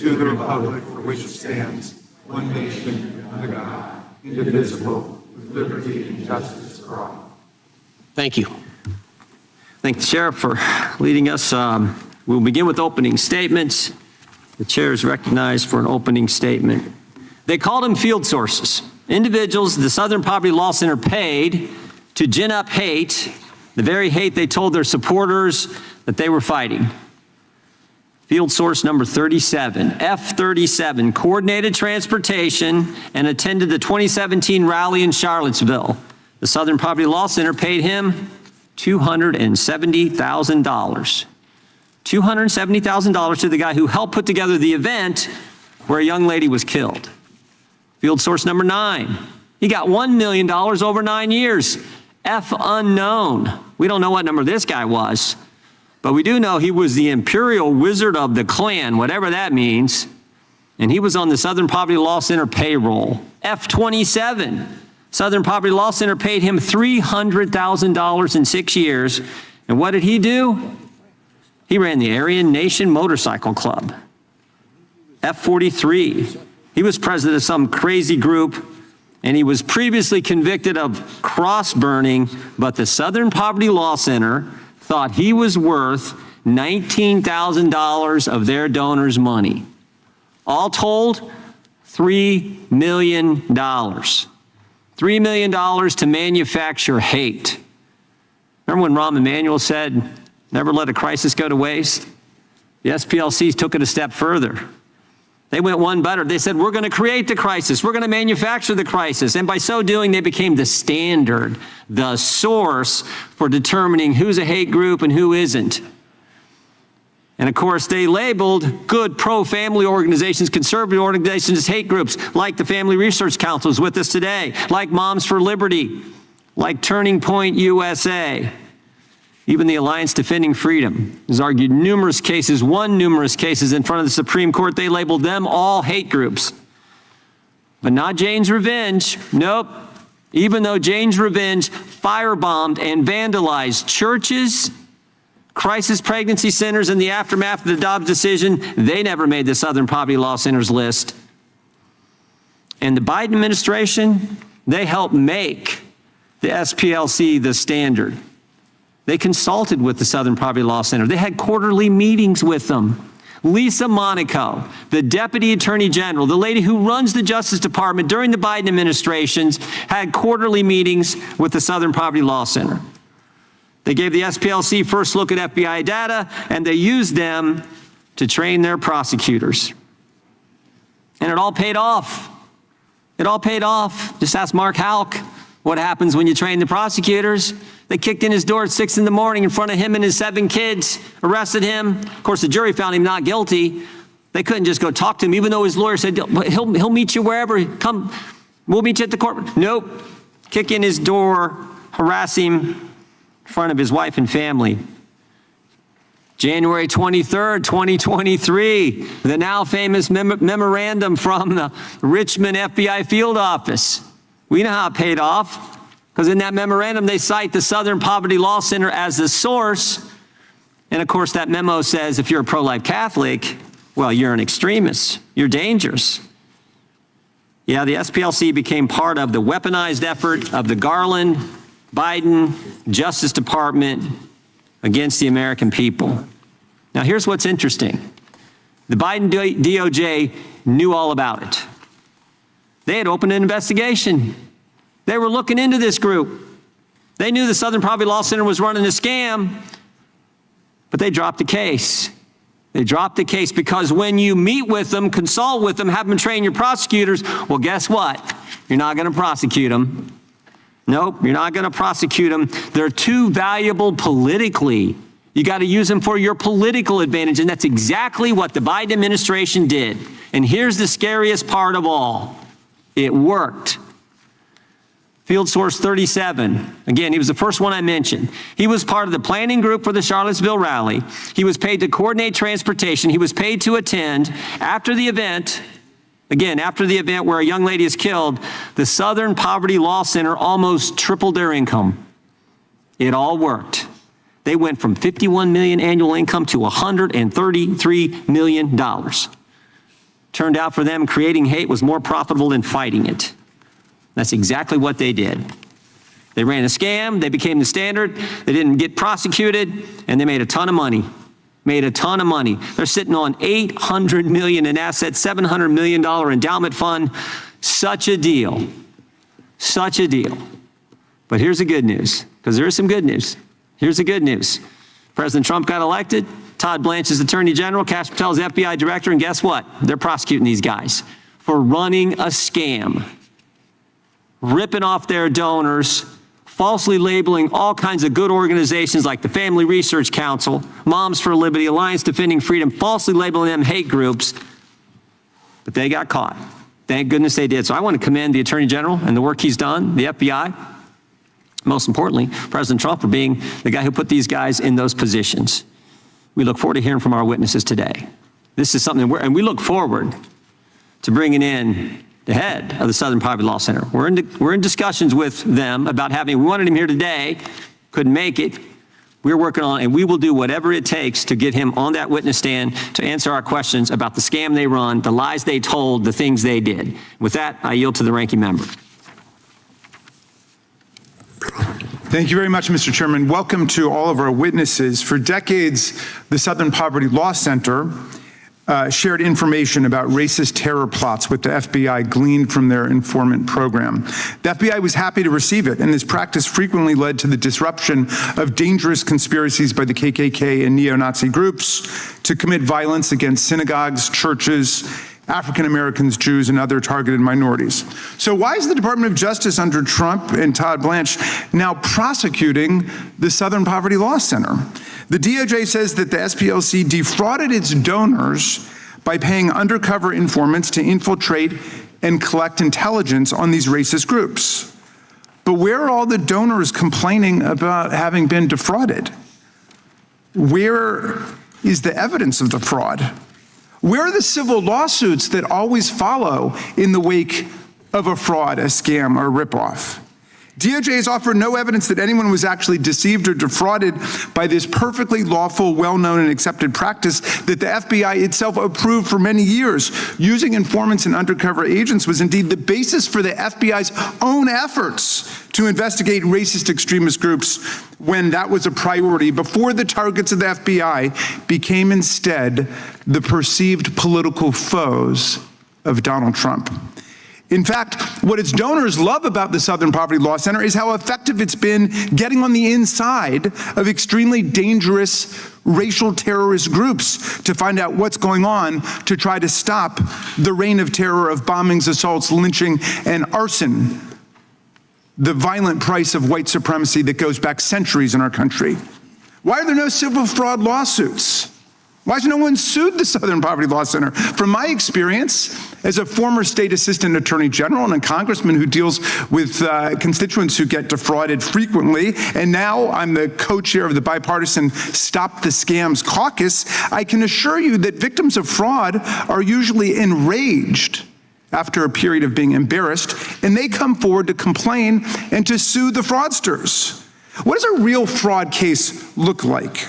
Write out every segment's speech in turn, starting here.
to the republic for which it stands, one nation, under God, indivisible, with liberty and justice for all. Thank you. Thank the Sheriff for leading us. We'll begin with opening statements. The chair is recognized for an opening statement. They called them field sources. Individuals the Southern Poverty Law Center paid to gin up hate, the very hate they told their supporters that they were fighting. Field source number 37, F37, coordinated transportation and attended the 2017 rally in Charlottesville. The Southern Poverty Law Center paid him $270,000. $270,000 to the guy who helped put together the event where a young lady was killed. Field source number 9. He got $1 million over 9 years. F unknown. We don't know what number this guy was, but we do know he was the Imperial Wizard of the Klan, whatever that means, and he was on the Southern Poverty Law Center payroll. F27. Southern Poverty Law Center paid him $300,000 in 6 years, and what did he do? He ran the Aryan Nation Motorcycle Club. F43. He was president of some crazy group, and he was previously convicted of cross burning, but the Southern Poverty Law Center thought he was worth $19,000 of their donors' money. All told, $3 million. $3 million to manufacture hate. Remember when Rahm Emanuel said, never let a crisis go to waste? The SPLCs took it a step further. They went one better. They said, we're going to create the crisis. We're going to manufacture the crisis. And by so doing, they became the standard, the source for determining who's a hate group and who isn't. And of course, they labeled good pro-family organizations, conservative organizations as hate groups, like the Family Research Council is with us today, like Moms for Liberty, like Turning Point USA. Even the Alliance Defending Freedom has argued won numerous cases in front of the Supreme Court. They labeled them all hate groups. But not Jane's Revenge. Nope. Even though Jane's Revenge firebombed and vandalized churches, crisis pregnancy centers in the aftermath of the Dobbs decision, they never made the Southern Poverty Law Center's list. And the Biden administration, they helped make the SPLC the standard. They consulted with the Southern Poverty Law Center. They had quarterly meetings with them. Lisa Monaco, the Deputy Attorney General, the lady who runs the Justice Department during the Biden administrations, had quarterly meetings with the Southern Poverty Law Center. They gave the SPLC first look at FBI data, and they used them to train their prosecutors. And it all paid off. It all paid off. Just ask Mark Houck what happens when you train the prosecutors. They kicked in his door at 6 in the morning in front of him and his 7 kids, arrested him. Of course, the jury found him not guilty. They couldn't just go talk to him, even though his lawyer said, he'll meet you wherever. Come, we'll meet you at the court. Nope. Kick in his door, harass him in front of his wife and family. January 23rd, 2023, the now famous memorandum from the Richmond FBI field office. We know how it paid off, because in that memorandum, they cite the Southern Poverty Law Center as the source. And of course, that memo says if you're a pro-life Catholic, well, you're an extremist. You're dangerous. Yeah, the SPLC became part of the weaponized effort of the Garland, Biden, Justice Department against the American people. Now, here's what's interesting. The Biden DOJ knew all about it. They had opened an investigation. They were looking into this group. They knew the Southern Poverty Law Center was running a scam, but they dropped the case. They dropped the case because when you meet with them, consult with them, have them train your prosecutors, well, guess what? You're not going to prosecute them. Nope, you're not going to prosecute them. They're too valuable politically. You got to use them for your political advantage, and that's exactly what the Biden administration did. And here's the scariest part of all. It worked. Field source 37. Again, he was the first one I mentioned. He was part of the planning group for the Charlottesville rally. He was paid to coordinate transportation. He was paid to attend. After the event, again, after the event where a young lady is killed, the Southern Poverty Law Center almost tripled their income. It all worked. They went from $51 million annual income to $133 million. Turned out for them, creating hate was more profitable than fighting it. That's exactly what they did. They ran a scam, they became the standard, they didn't get prosecuted, and they made a ton of money. Made a ton of money. They're sitting on $800 million in assets, $700 million endowment fund. Such a deal. Such a deal. But here's the good news, because there is some good news. Here's the good news. President Trump got elected. Todd Blanche is Attorney General. Kash Patel is FBI Director. And guess what? They're prosecuting these guys for running a scam, ripping off their donors, falsely labeling all kinds of good organizations like the Family Research Council, Moms for Liberty, Alliance Defending Freedom, falsely labeling them hate groups. But they got caught. Thank goodness they did. So I want to commend the Attorney General and the work he's done, the FBI, most importantly, President Trump for being the guy who put these guys in those positions. We look forward to hearing from our witnesses today. This is something, and we look forward to bringing in the head of the Southern Poverty Law Center. We're in discussions with them about we wanted him here today, couldn't make it. We're working on, and we will do whatever it takes to get him on that witness stand to answer our questions about the scam they run, the lies they told, the things they did. With that, I yield to the ranking member. Thank you very much, Mr. Chairman. Welcome to all of our witnesses. For decades, the Southern Poverty Law Center shared information about racist terror plots with the FBI gleaned from their informant program. The FBI was happy to receive it, and this practice frequently led to the disruption of dangerous conspiracies by the KKK and neo-Nazi groups to commit violence against synagogues, churches, African Americans, Jews, and other targeted minorities. So why is the Department of Justice under Trump and Todd Blanche now prosecuting the Southern Poverty Law Center? The DOJ says that the SPLC defrauded its donors by paying undercover informants to infiltrate and collect intelligence on these racist groups. But where are all the donors complaining about having been defrauded? Where is the evidence of the fraud? Where are the civil lawsuits that always follow in the wake of a fraud, a scam, or a ripoff? DOJ has offered no evidence that anyone was actually deceived or defrauded by this perfectly lawful, well-known, and accepted practice that the FBI itself approved for many years. Using informants and undercover agents was indeed the basis for the FBI's own efforts to investigate racist extremist groups when that was a priority before the targets of the FBI became instead the perceived political foes of Donald Trump. In fact, what its donors love about the Southern Poverty Law Center is how effective it's been getting on the inside of extremely dangerous racial terrorist groups to find out what's going on to try to stop the reign of terror of bombings, assaults, lynching, and arson, the violent price of white supremacy that goes back centuries in our country. Why are there no civil fraud lawsuits? Why has no one sued the Southern Poverty Law Center? From my experience as a former state assistant attorney general and a congressman who deals with constituents who get defrauded frequently, and now I'm the co-chair of the bipartisan Stop the Scams caucus, I can assure you that victims of fraud are usually enraged after a period of being embarrassed, and they come forward to complain and to sue the fraudsters. What does a real fraud case look like?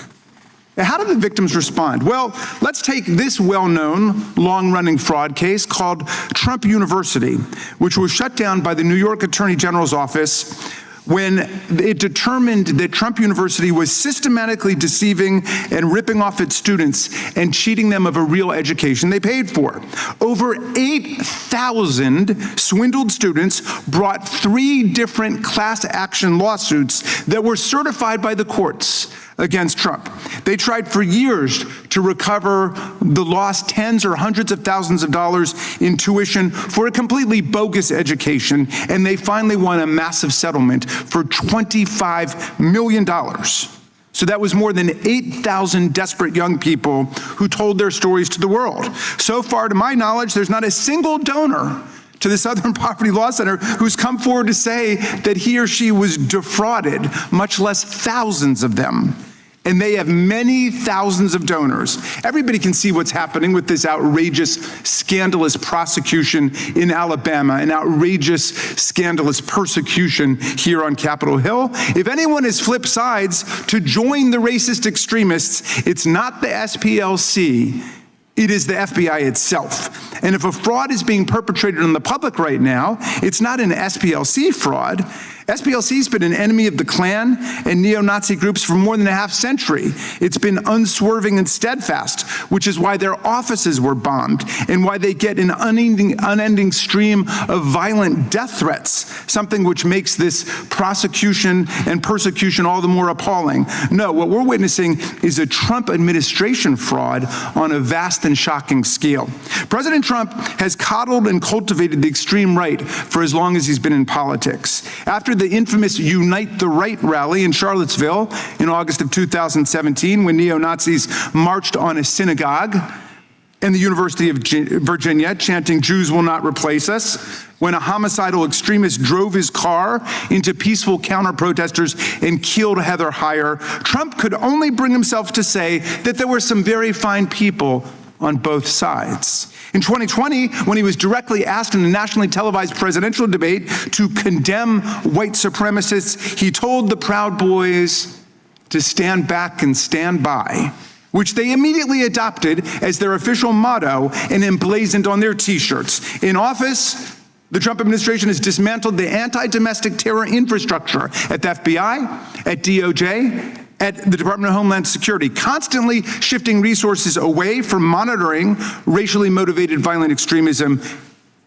How do the victims respond? Well, let's take this well-known, long-running fraud case called Trump University, which was shut down by the New York Attorney General's office when it determined that Trump University was systematically deceiving and ripping off its students and cheating them of a real education they paid for. Over 8,000 swindled students brought 3 different class action lawsuits that were certified by the courts against Trump. They tried for years to recover the lost tens or hundreds of thousands of dollars in tuition for a completely bogus education, and they finally won a massive settlement for $25 million. So that was more than 8,000 desperate young people who told their stories to the world. So far, to my knowledge, there's not a single donor to the Southern Poverty Law Center who's come forward to say that he or she was defrauded, much less thousands of them. And they have many thousands of donors. Everybody can see what's happening with this outrageous, scandalous prosecution in Alabama, an outrageous, scandalous persecution here on Capitol Hill. If anyone has flipped sides to join the racist extremists, it's not the SPLC. It is the FBI itself. And if a fraud is being perpetrated on the public right now, it's not an SPLC fraud. SPLC's been an enemy of the Klan and neo-Nazi groups for more than a half century. It's been unswerving and steadfast, which is why their offices were bombed and why they get an unending stream of violent death threats, something which makes this prosecution and persecution all the more appalling. No, what we're witnessing is a Trump administration fraud on a vast and shocking scale. President Trump has coddled and cultivated the extreme right for as long as he's been in politics. After the infamous Unite the Right rally in Charlottesville in August of 2017, when neo-Nazis marched on a synagogue and the University of Virginia chanting, "Jews will not replace us," when a homicidal extremist drove his car into peaceful counter-protesters and killed Heather Heyer, Trump could only bring himself to say that there were some very fine people on both sides. In 2020, when he was directly asked in a nationally televised presidential debate to condemn white supremacists, he told the Proud Boys to stand back and stand by, which they immediately adopted as their official motto and emblazoned on their T-shirts. In office, the Trump administration has dismantled the anti-domestic terror infrastructure at the FBI, at DOJ, at the Department of Homeland Security, constantly shifting resources away from monitoring racially motivated violent extremism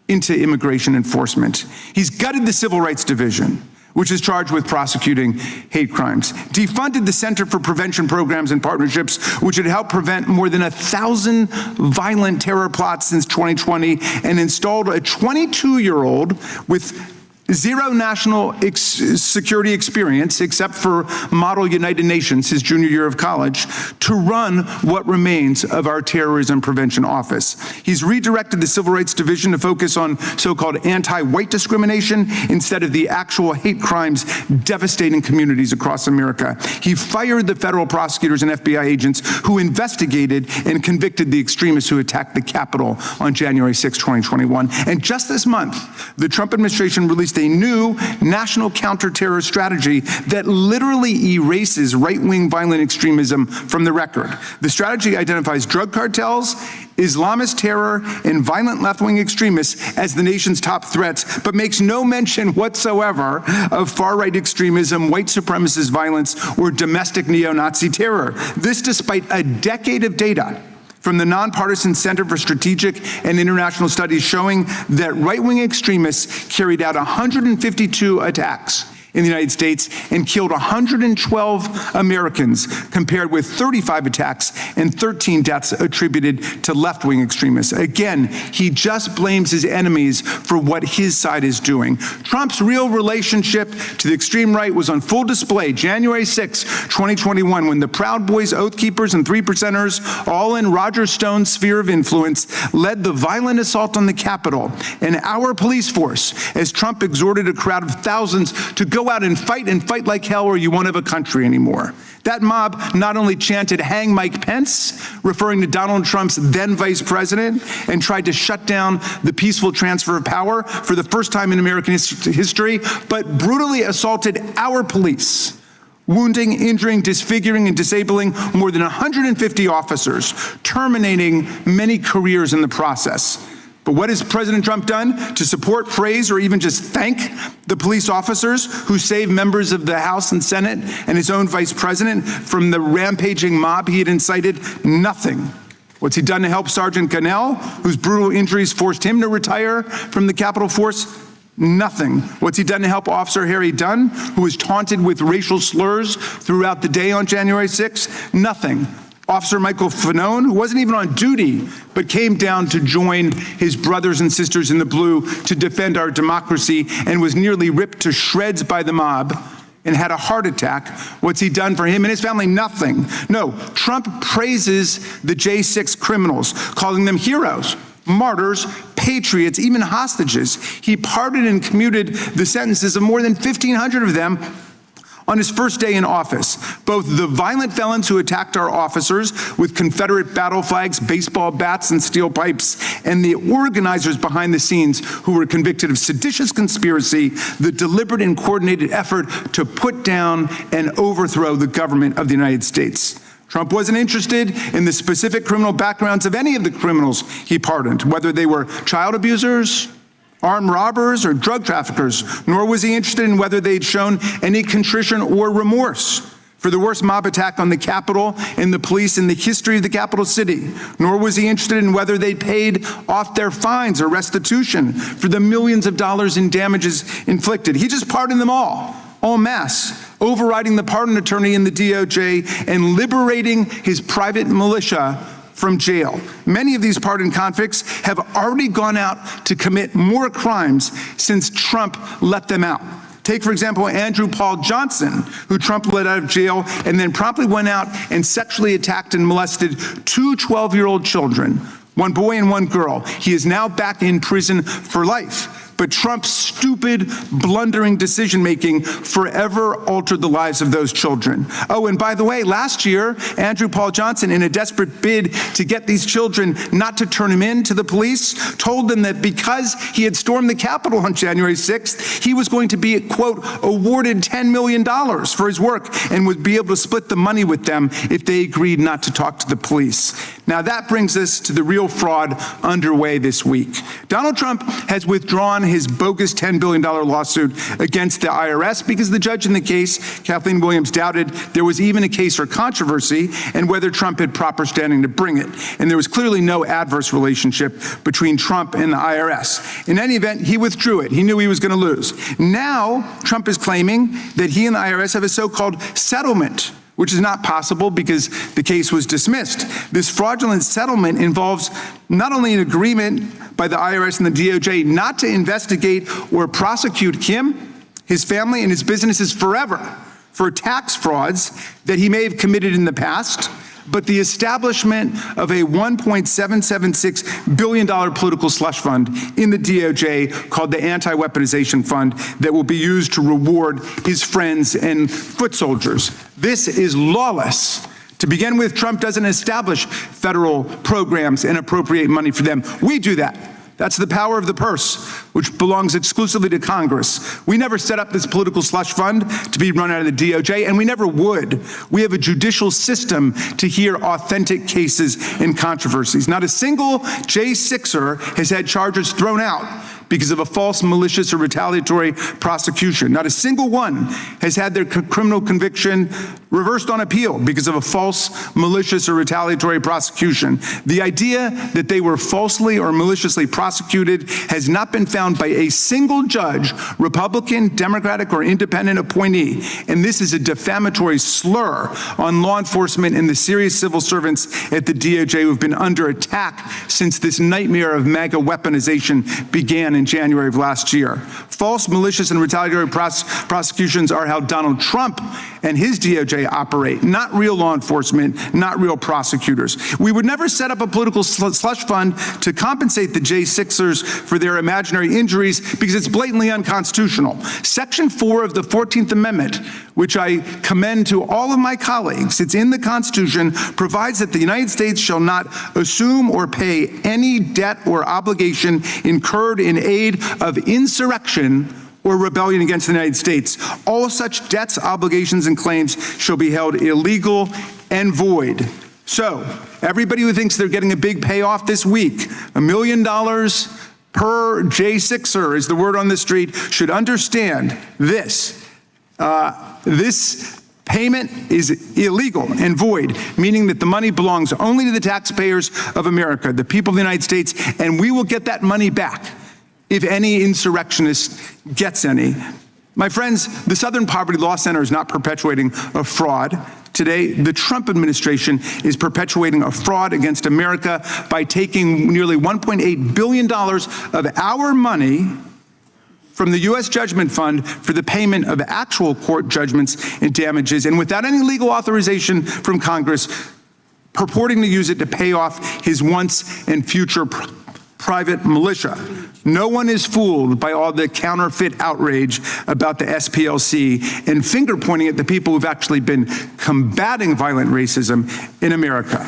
into immigration enforcement. He's gutted the Civil Rights Division, which is charged with prosecuting hate crimes, defunded the Center for Prevention Programs and Partnerships, which had helped prevent more than 1,000 violent terror plots since 2020, and installed a 22-year-old with zero national security experience, except for Model United Nations, his junior year of college, to run what remains of our terrorism prevention office. He's redirected the Civil Rights Division to focus on so-called anti-white discrimination instead of the actual hate crimes devastating communities across America. He fired the federal prosecutors and FBI agents who investigated and convicted the extremists who attacked the Capitol on January 6, 2021. And just this month, the Trump administration released a new national counterterror strategy that literally erases right-wing violent extremism from the record. The strategy identifies drug cartels, Islamist terror, and violent left-wing extremists as the nation's top threats, but makes no mention whatsoever of far-right extremism, white supremacist violence, or domestic neo-Nazi terror. This despite a decade of data from the Nonpartisan Center for Strategic and International Studies showing that right-wing extremists carried out 152 attacks in the United States and killed 112 Americans, compared with 35 attacks and 13 deaths attributed to left-wing extremists. Again, he just blames his enemies for what his side is doing. Trump's real relationship to the extreme right was on full display January 6, 2021, when the Proud Boys, Oath Keepers, and 3%ers, all in Roger Stone's sphere of influence, led the violent assault on the Capitol and our police force as Trump exhorted a crowd of thousands to go out and fight like hell, or you won't have a country anymore. That mob not only chanted "Hang Mike Pence," referring to Donald Trump's then vice president, and tried to shut down the peaceful transfer of power for the first time in American history, but brutally assaulted our police, wounding, injuring, disfiguring, and disabling more than 150 officers, terminating many careers in the process. But what has President Trump done to support, praise, or even just thank the police officers who saved members of the House and Senate and his own vice president from the rampaging mob he had incited? Nothing. What's he done to help Sergeant Gonell, whose brutal injuries forced him to retire from the Capitol Force? Nothing. What's he done to help Officer Harry Dunn, who was taunted with racial slurs throughout the day on January 6th? Nothing. Officer Michael Fanone, who wasn't even on duty, but came down to join his brothers and sisters in the blue to defend our democracy and was nearly ripped to shreds by the mob and had a heart attack. What's he done for him and his family? Nothing. No, Trump praises the J6 criminals, calling them heroes, martyrs, patriots, even hostages. He pardoned and commuted the sentences of more than 1,500 of them on his first day in office. Both the violent felons who attacked our officers with Confederate battle flags, baseball bats, and steel pipes, and the organizers behind the scenes who were convicted of seditious conspiracy, the deliberate and coordinated effort to put down and overthrow the government of the United States. Trump wasn't interested in the specific criminal backgrounds of any of the criminals he pardoned, whether they were child abusers, armed robbers, or drug traffickers, nor was he interested in whether they'd shown any contrition or remorse for the worst mob attack on the Capitol and the police in the history of the capital city, nor was he interested in whether they paid off their fines or restitution for the millions of dollars in damages inflicted. He just pardoned them all en masse, overriding the pardon attorney in the DOJ and liberating his private militia from jail. Many of these pardoned convicts have already gone out to commit more crimes since Trump let them out. Take, for example, Andrew Paul Johnson, who Trump let out of jail and then promptly went out and sexually attacked and molested two 12-year-old children, one boy and one girl. He is now back in prison for life. But Trump's stupid, blundering decision-making forever altered the lives of those children. Oh, and by the way, last year, Andrew Paul Johnson, in a desperate bid to get these children not to turn him in to the police, told them that because he had stormed the Capitol on January 6th, he was going to be, quote, awarded $10 million for his work and would be able to split the money with them if they agreed not to talk to the police. Now that brings us to the real fraud underway this week. Donald Trump has withdrawn his bogus $10 billion lawsuit against the IRS because the judge in the case, Kathleen Williams, doubted there was even a case or controversy and whether Trump had proper standing to bring it. And there was clearly no adverse relationship between Trump and the IRS. In any event, he withdrew it. He knew he was going to lose. Now, Trump is claiming that he and the IRS have a so-called settlement, which is not possible because the case was dismissed. This fraudulent settlement involves not only an agreement by the IRS and the DOJ not to investigate or prosecute him, his family, and his businesses forever for tax frauds that he may have committed in the past, but the establishment of a $1.776 billion political slush fund in the DOJ called the Anti-Weaponization Fund that will be used to reward his friends and foot soldiers. This is lawless. To begin with, Trump doesn't establish federal programs and appropriate money for them. We do that. That's the power of the purse, which belongs exclusively to Congress. We never set up this political slush fund to be run out of the DOJ, and we never would. We have a judicial system to hear authentic cases and controversies. Not a single J6er has had charges thrown out because of a false, malicious, or retaliatory prosecution. Not a single one has had their criminal conviction reversed on appeal because of a false, malicious, or retaliatory prosecution. The idea that they were falsely or maliciously prosecuted has not been found by a single judge, Republican, Democratic, or independent appointee. And this is a defamatory slur on law enforcement and the serious civil servants at the DOJ who have been under attack since this nightmare of MAGA weaponization began in January of last year. False, malicious, and retaliatory prosecutions are how Donald Trump and his DOJ operate, not real law enforcement, not real prosecutors. We would never set up a political slush fund to compensate the J6ers for their imaginary injuries because it's blatantly unconstitutional. Section 4 of the 14th Amendment, which I commend to all of my colleagues, it's in the Constitution, provides that the United States shall not assume or pay any debt or obligation incurred in aid of insurrection or rebellion against the United States. All such debts, obligations, and claims shall be held illegal and void. So, everybody who thinks they're getting a big payoff this week, $1 million per J6er is the word on the street, should understand this. This payment is illegal and void, meaning that the money belongs only to the taxpayers of America, the people of the United States, and we will get that money back if any insurrectionist gets any. My friends, the Southern Poverty Law Center is not perpetuating a fraud. Today, the Trump administration is perpetuating a fraud against America by taking nearly $1.8 billion of our money from the U.S. Judgment Fund for the payment of actual court judgments and damages, and without any legal authorization from Congress, purporting to use it to pay off his once and future private militia. No one is fooled by all the counterfeit outrage about the SPLC and finger pointing at the people who've actually been combating violent racism in America.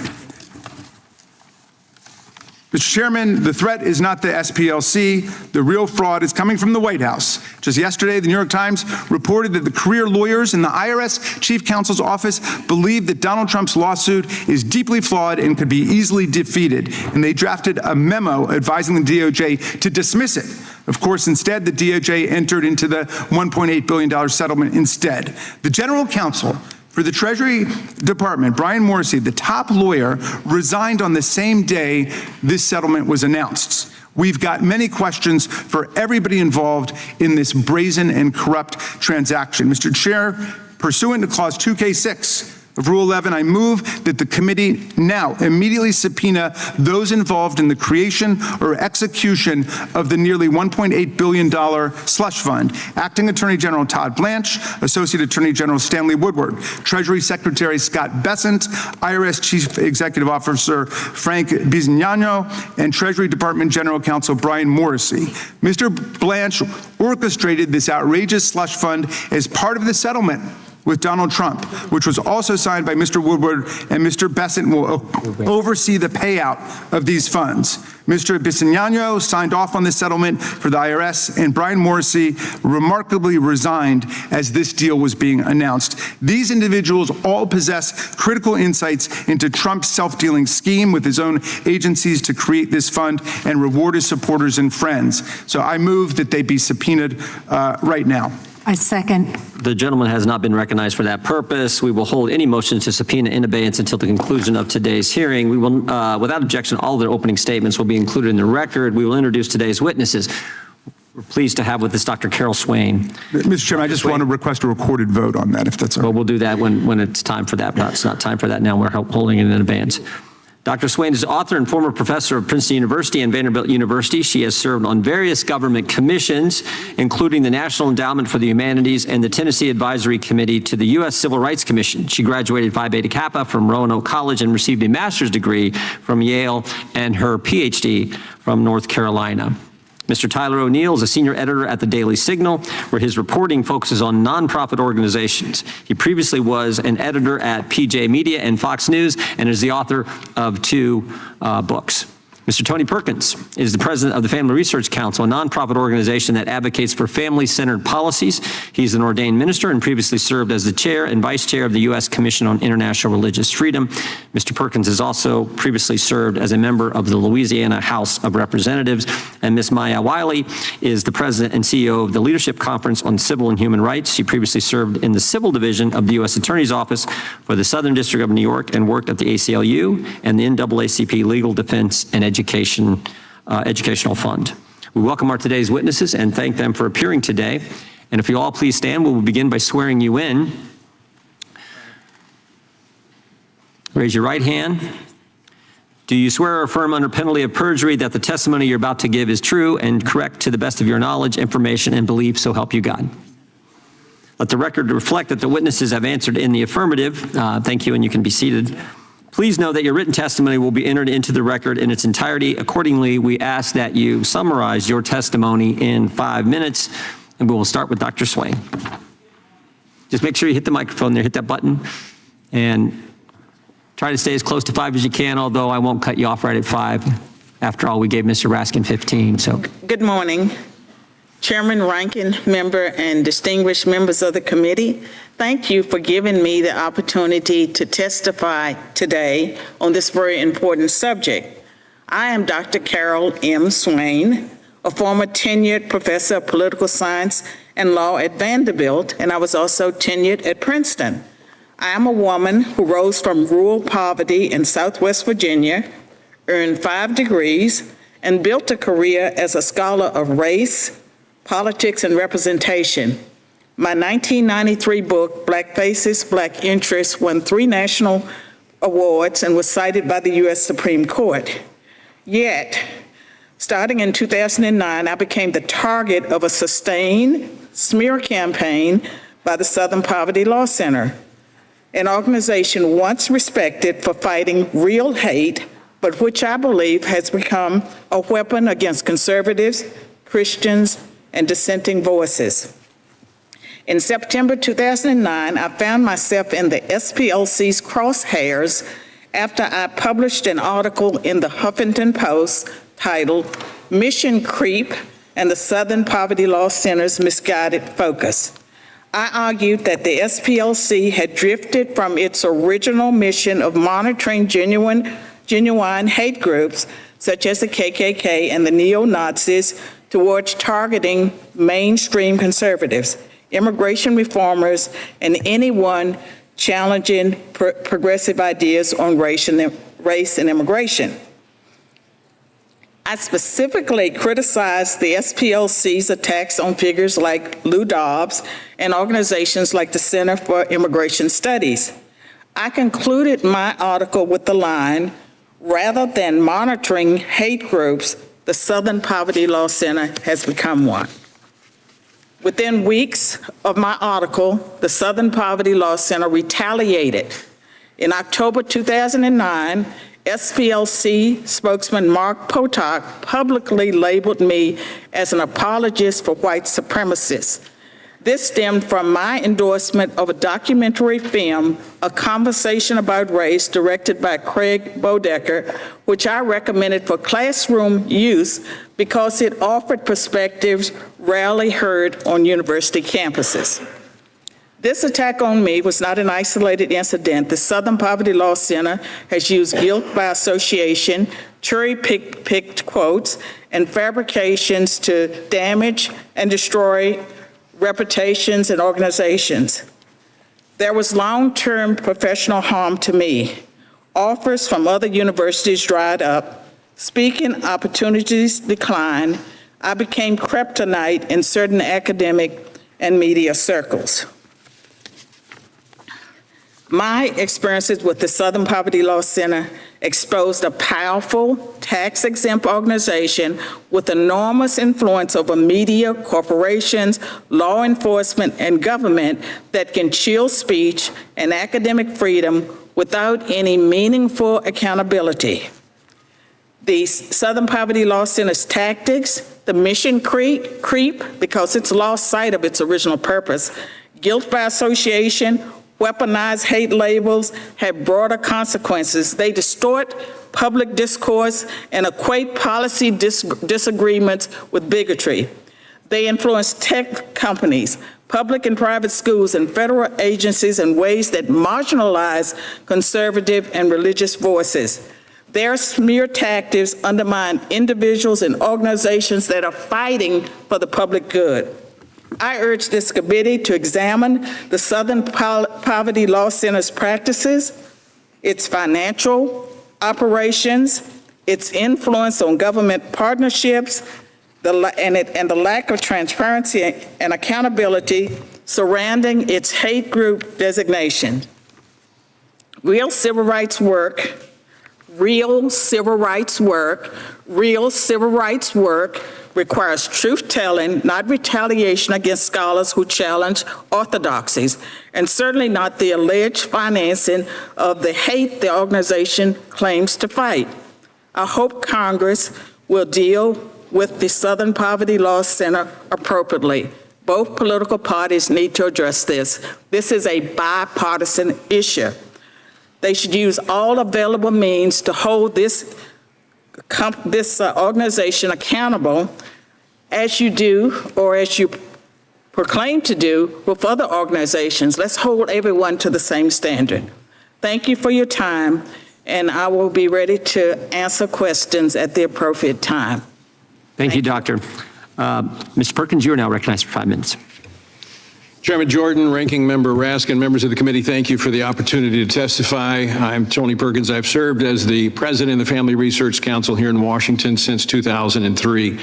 Mr. Chairman, the threat is not the SPLC. The real fraud is coming from the White House. Just yesterday, the New York Times reported that the career lawyers in the IRS Chief Counsel's office believe that Donald Trump's lawsuit is deeply flawed and could be easily defeated, and they drafted a memo advising the DOJ to dismiss it. Of course, instead, the DOJ entered into the $1.8 billion settlement instead. The general counsel for the Treasury Department, Brian Morrissey, the top lawyer, resigned on the same day this settlement was announced. We've got many questions for everybody involved in this brazen and corrupt transaction. Mr. Chair, pursuant to Clause 2K6 of Rule 11, I move that the committee now immediately subpoena those involved in the creation or execution of the nearly $1.8 billion slush fund: Acting Attorney General Todd Blanche, Associate Attorney General Stanley Woodward, Treasury Secretary Scott Bessent, IRS Chief Executive Officer Frank Bisognano, and Treasury Department General Counsel Brian Morrissey. Mr. Blanche orchestrated this outrageous slush fund as part of the settlement with Donald Trump, which was also signed by Mr. Woodward, and Mr. Bessent will oversee the payout of these funds. Mr. Bisognano signed off on this settlement for the IRS, and Brian Morrissey remarkably resigned as this deal was being announced. These individuals all possess critical insights into Trump's self-dealing scheme with his own agencies to create this fund and reward his supporters and friends. So I move that they be subpoenaed right now. I second. The gentleman has not been recognized for that purpose. We will hold any motions to subpoena in abeyance until the conclusion of today's hearing. We will, without objection, all their opening statements will be included in the record. We will introduce today's witnesses. We're pleased to have with us Dr. Carol Swain. Mr. Chairman, I just want to request a recorded vote on that, if that's all right. Well, we'll do that when it's time for that, but it's not time for that now. We're holding it in advance. Dr. Swain is author and former professor of Princeton University and Vanderbilt University. She has served on various government commissions, including the National Endowment for the Humanities and the Tennessee Advisory Committee to the U.S. Civil Rights Commission. She graduated Phi Beta Kappa from Roanoke College and received a master's degree from Yale and her PhD from North Carolina. Mr. Tyler O'Neill is a senior editor at the Daily Signal, where his reporting focuses on nonprofit organizations. He previously was an editor at PJ Media and Fox News and is the author of 2 books. Mr. Tony Perkins is the president of the Family Research Council, a nonprofit organization that advocates for family-centered policies. He's an ordained minister and previously served as the chair and vice chair of the U.S. Commission on International Religious Freedom. Mr. Perkins has also previously served as a member of the Louisiana House of Representatives. And Ms. Maya Wiley is the president and CEO of the Leadership Conference on Civil and Human Rights. She previously served in the Civil Division of the U.S. Attorney's Office for the Southern District of New York and worked at the ACLU and the NAACP Legal Defense and Educational Fund. We welcome our today's witnesses and thank them for appearing today. And if you all please stand, we will begin by swearing you in. Raise your right hand. Do you swear or affirm under penalty of perjury that the testimony you're about to give is true and correct to the best of your knowledge, information, and belief, so help you God? Let the record reflect that the witnesses have answered in the affirmative. Thank you, and you can be seated. Please know that your written testimony will be entered into the record in its entirety. Accordingly, we ask that you summarize your testimony in 5 minutes, and we will start with Dr. Swain. Just make sure you hit the microphone there, hit that button, and try to stay as close to 5 as you can, although I won't cut you off right at 5. After all, we gave Mr. Raskin 15, so. Good morning. Chairman, ranking member, and distinguished members of the committee, thank you for giving me the opportunity to testify today on this very important subject. I am Dr. Carol M. Swain, a former tenured professor of political science and law at Vanderbilt, and I was also tenured at Princeton. I am a woman who rose from rural poverty in Southwest Virginia, earned 5 degrees, and built a career as a scholar of race, politics, and representation. My 1993 book, Black Faces, Black Interests, won 3 national awards and was cited by the U.S. Supreme Court. Yet, starting in 2009, I became the target of a sustained smear campaign by the Southern Poverty Law Center, an organization once respected for fighting real hate, but which I believe has become a weapon against conservatives, Christians, and dissenting voices. In September 2009, I found myself in the SPLC's crosshairs after I published an article in the Huffington Post titled "Mission Creep and the Southern Poverty Law Center's misguided focus. I argued that the SPLC had drifted from its original mission of monitoring genuine hate groups, such as the KKK and the neo-Nazis, towards targeting mainstream conservatives, immigration reformers, and anyone challenging progressive ideas on race and immigration. I specifically criticized the SPLC's attacks on figures like Lou Dobbs and organizations like the Center for Immigration Studies. I concluded my article with the line, "Rather than monitoring hate groups, the Southern Poverty Law Center has become one." Within weeks of my article, the Southern Poverty Law Center retaliated. In October 2009, SPLC spokesman Mark Potok publicly labeled me as an apologist for white supremacists. This stemmed from my endorsement of a documentary film, A Conversation About Race, directed by Craig Bodecker, which I recommended for classroom use because it offered perspectives rarely heard on university campuses. This attack on me was not an isolated incident. The Southern Poverty Law Center has used guilt by association, cherry-picked quotes, and fabrications to damage and destroy reputations and organizations. There was long-term professional harm to me. Offers from other universities dried up. Speaking opportunities declined. I became kryptonite in certain academic and media circles. My experiences with the Southern Poverty Law Center exposed a powerful, tax-exempt organization with enormous influence over media, corporations, law enforcement, and government that can chill speech and academic freedom without any meaningful accountability. The Southern Poverty Law Center's tactics, the mission creep because it's lost sight of its original purpose, guilt by association, weaponized hate labels have broader consequences. They distort public discourse and equate policy disagreements with bigotry. They influence tech companies, public and private schools, and federal agencies in ways that marginalize conservative and religious voices. Their smear tactics undermine individuals and organizations that are fighting for the public good. I urge this committee to examine the Southern Poverty Law Center's practices, its financial operations, its influence on government partnerships, and the lack of transparency and accountability surrounding its hate group designation. Real civil rights work requires truth-telling, not retaliation against scholars who challenge orthodoxies, and certainly not the alleged financing of the hate the organization claims to fight. I hope Congress will deal with the Southern Poverty Law Center appropriately. Both political parties need to address this. This is a bipartisan issue. They should use all available means to hold this organization accountable, as you do, or as you proclaim to do with other organizations. Let's hold everyone to the same standard. Thank you for your time, and I will be ready to answer questions at the appropriate time. Thank you, Doctor. Mr. Perkins, you are now recognized for 5 minutes. Chairman Jordan, Ranking Member Raskin, members of the committee, thank you for the opportunity to testify. I'm Tony Perkins. I've served as the president of the Family Research Council here in Washington since 2003.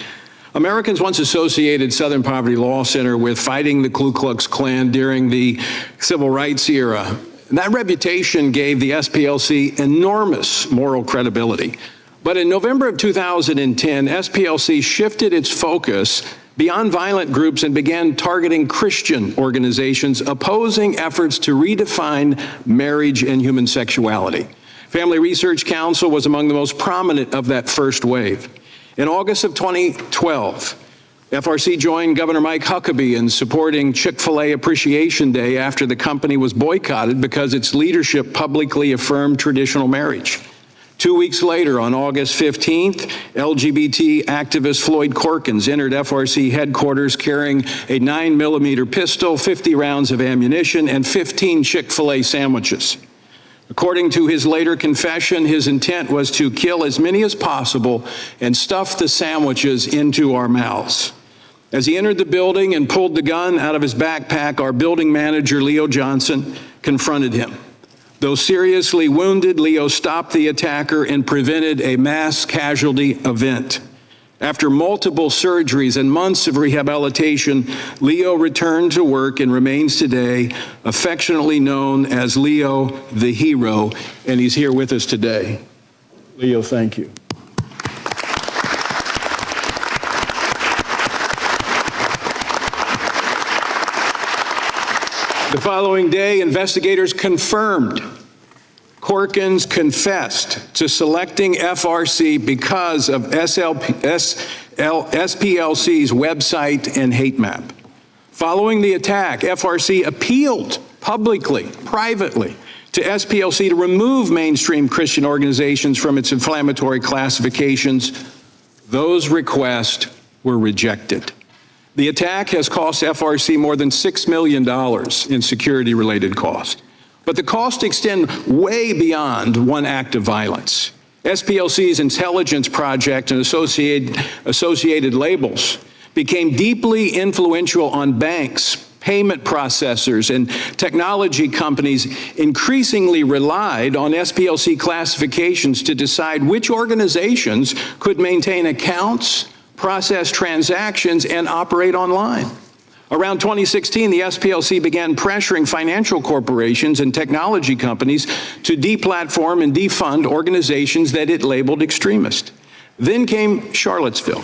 Americans once associated Southern Poverty Law Center with fighting the Ku Klux Klan during the civil rights era. And that reputation gave the SPLC enormous moral credibility. But in November of 2010, SPLC shifted its focus beyond violent groups and began targeting Christian organizations opposing efforts to redefine marriage and human sexuality. Family Research Council was among the most prominent of that first wave. In August of 2012, FRC joined Governor Mike Huckabee in supporting Chick-fil-A Appreciation Day after the company was boycotted because its leadership publicly affirmed traditional marriage. 2 weeks later, on August 15th, LGBT activist Floyd Perkins entered FRC headquarters carrying a 9mm pistol, 50 rounds of ammunition, and 15 Chick-fil-A sandwiches. According to his later confession, his intent was to kill as many as possible and stuff the sandwiches into our mouths. As he entered the building and pulled the gun out of his backpack, our building manager, Leo Johnson, confronted him. Though seriously wounded, Leo stopped the attacker and prevented a mass casualty event. After multiple surgeries and months of rehabilitation, Leo returned to work and remains today affectionately known as Leo the Hero, and he's here with us today. Leo, thank you. The following day, investigators confirmed Perkins confessed to selecting FRC because of SPLC's website and hate map. Following the attack, FRC appealed publicly, privately, to SPLC to remove mainstream Christian organizations from its inflammatory classifications. Those requests were rejected. The attack has cost FRC more than $6 million in security-related costs. But the costs extend way beyond one act of violence. SPLC's intelligence project and associated labels became deeply influential on banks, payment processors, and technology companies increasingly relied on SPLC classifications to decide which organizations could maintain accounts, process transactions, and operate online. Around 2016, the SPLC began pressuring financial corporations and technology companies to deplatform and defund organizations that it labeled extremist. Then came Charlottesville.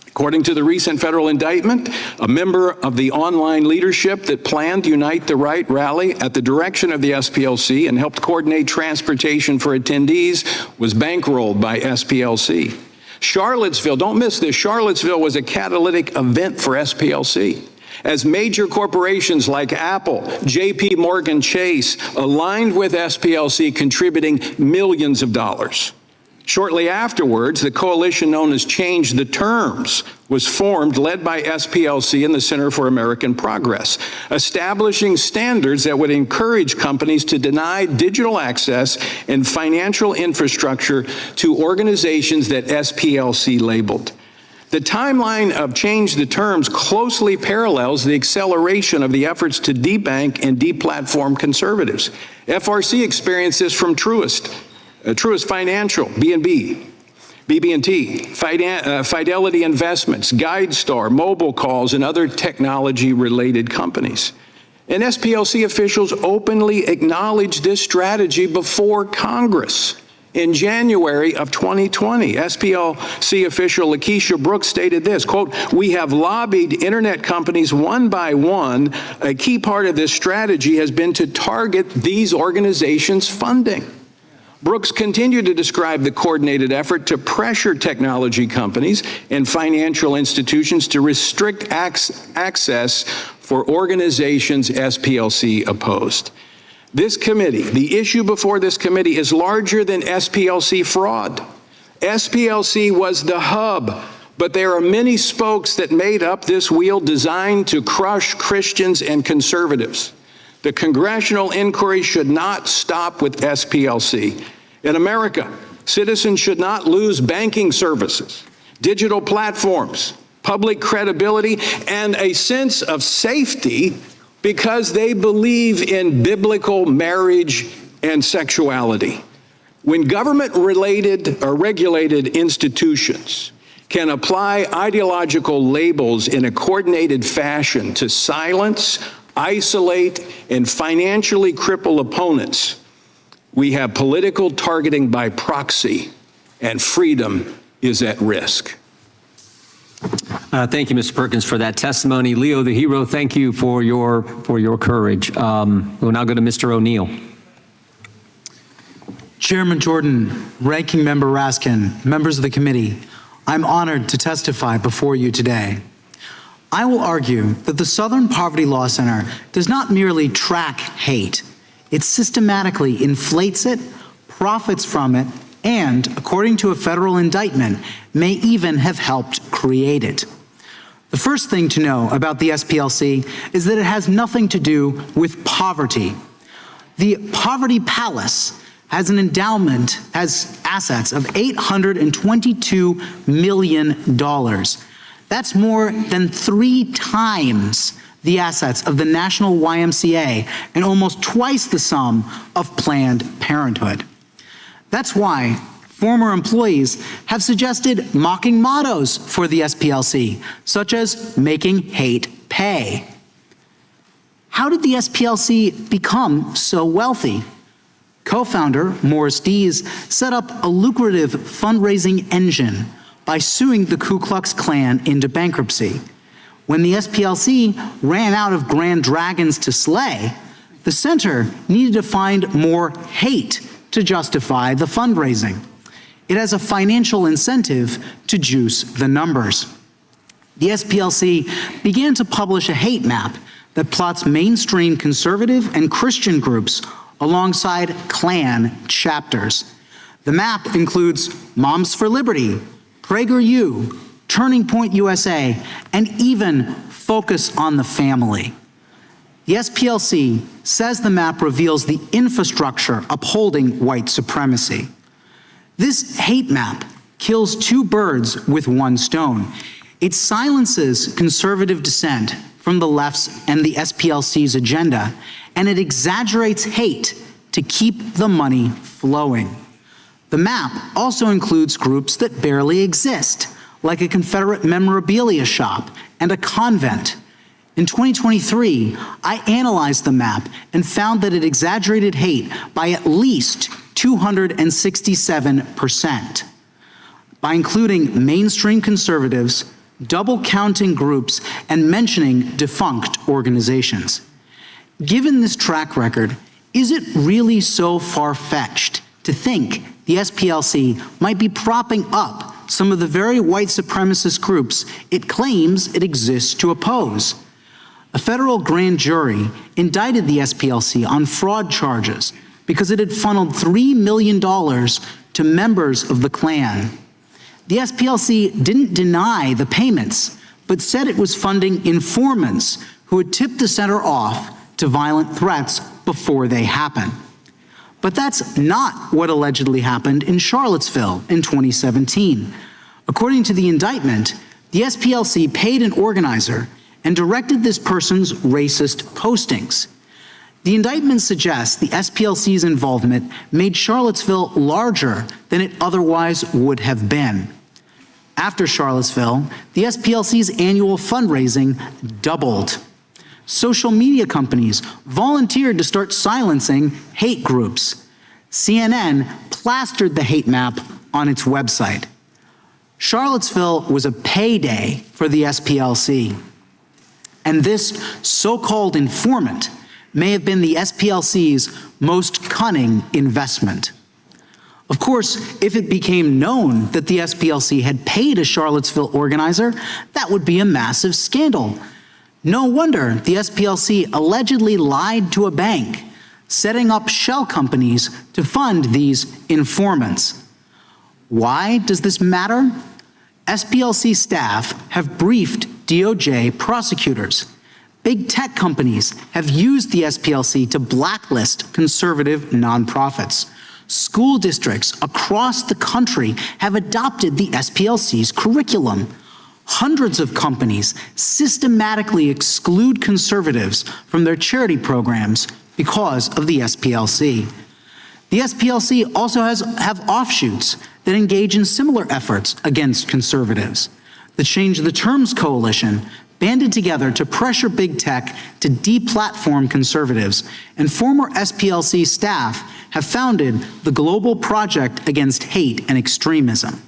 According to the recent federal indictment, a member of the online leadership that planned Unite the Right rally at the direction of the SPLC and helped coordinate transportation for attendees was bankrolled by SPLC. Charlottesville, don't miss this, Charlottesville was a catalytic event for SPLC. As major corporations like Apple, JP Morgan Chase aligned with SPLC, contributing millions of dollars. Shortly afterwards, the coalition known as Change the Terms was formed, led by SPLC and the Center for American Progress, establishing standards that would encourage companies to deny digital access and financial infrastructure to organizations that SPLC labeled. The timeline of Change the Terms closely parallels the acceleration of the efforts to debank and deplatform conservatives. FRC experienced this from Truist Financial, BB&T, Fidelity Investments, GuideStar, Mobile Calls, and other technology-related companies. And SPLC officials openly acknowledged this strategy before Congress. In January of 2020, SPLC official Lakeisha Brooks stated this, quote, "We have lobbied internet companies one by one. A key part of this strategy has been to target these organizations' funding." Brooks continued to describe the coordinated effort to pressure technology companies and financial institutions to restrict access for organizations SPLC opposed. This committee, the issue before this committee, is larger than SPLC fraud. SPLC was the hub, but there are many spokes that made up this wheel designed to crush Christians and conservatives. The congressional inquiry should not stop with SPLC. In America, citizens should not lose banking services, digital platforms, public credibility, and a sense of safety because they believe in biblical marriage and sexuality. When government-related or regulated institutions can apply ideological labels in a coordinated fashion to silence, isolate, and financially cripple opponents, we have political targeting by proxy, and freedom is at risk. Thank you, Mr. Perkins, for that testimony. Leo the Hero, thank you for your courage. We'll now go to Mr. O'Neill. Chairman Jordan, Ranking Member Raskin, members of the committee, I'm honored to testify before you today. I will argue that the Southern Poverty Law Center does not merely track hate, it systematically inflates it, profits from it, and, according to a federal indictment, may even have helped create it. The first thing to know about the SPLC is that it has nothing to do with poverty. The Poverty Palace has an endowment, has assets of $822 million. That's more than 3 times the assets of the National YMCA and almost twice the sum of Planned Parenthood. That's why former employees have suggested mocking mottos for the SPLC, such as making hate pay. How did the SPLC become so wealthy? Co-founder Morris Dees set up a lucrative fundraising engine by suing the Ku Klux Klan into bankruptcy. When the SPLC ran out of grand dragons to slay, the center needed to find more hate to justify the fundraising. It has a financial incentive to juice the numbers. The SPLC began to publish a hate map that plots mainstream conservative and Christian groups alongside Klan chapters. The map includes Moms for Liberty, PragerU, Turning Point USA, and even Focus on the Family. The SPLC says the map reveals the infrastructure upholding white supremacy. This hate map kills 2 birds with 1 stone. It silences conservative dissent from the left's and the SPLC's agenda, and it exaggerates hate to keep the money flowing. The map also includes groups that barely exist, like a Confederate memorabilia shop and a convent. In 2023, I analyzed the map and found that it exaggerated hate by at least 267%. By including mainstream conservatives, double counting groups, and mentioning defunct organizations. Given this track record, is it really so far-fetched to think the SPLC might be propping up some of the very white supremacist groups it claims it exists to oppose? A federal grand jury indicted the SPLC on fraud charges because it had funneled $3 million to members of the Klan. The SPLC didn't deny the payments, but said it was funding informants who had tipped the center off to violent threats before they happen. But that's not what allegedly happened in Charlottesville in 2017. According to the indictment, the SPLC paid an organizer and directed this person's racist postings. The indictment suggests the SPLC's involvement made Charlottesville larger than it otherwise would have been. After Charlottesville, the SPLC's annual fundraising doubled. Social media companies volunteered to start silencing hate groups. CNN plastered the hate map on its website. Charlottesville was a payday for the SPLC. And this so-called informant may have been the SPLC's most cunning investment. Of course, if it became known that the SPLC had paid a Charlottesville organizer, that would be a massive scandal. No wonder the SPLC allegedly lied to a bank, setting up shell companies to fund these informants. Why does this matter? SPLC staff have briefed DOJ prosecutors. Big tech companies have used the SPLC to blacklist conservative nonprofits. School districts across the country have adopted the SPLC's curriculum. Hundreds of companies systematically exclude conservatives from their charity programs because of the SPLC. The SPLC also have offshoots that engage in similar efforts against conservatives. The Change the Terms Coalition banded together to pressure big tech to deplatform conservatives, and former SPLC staff have founded the Global Project Against Hate and Extremism.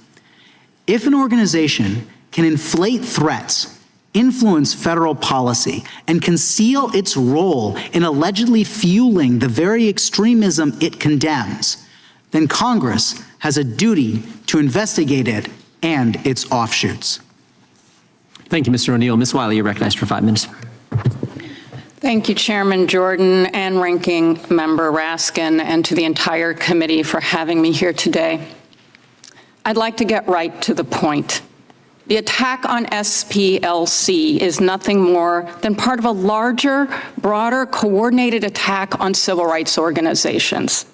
If an organization can inflate threats, influence federal policy, and conceal its role in allegedly fueling the very extremism it condemns, then Congress has a duty to investigate it and its offshoots. Thank you, Mr. O'Neill. Ms. Wiley, you're recognized for 5 minutes. Thank you, Chairman Jordan and Ranking Member Raskin, and to the entire committee for having me here today. I'd like to get right to the point. The attack on SPLC is nothing more than part of a larger, broader, coordinated attack on civil rights organizations,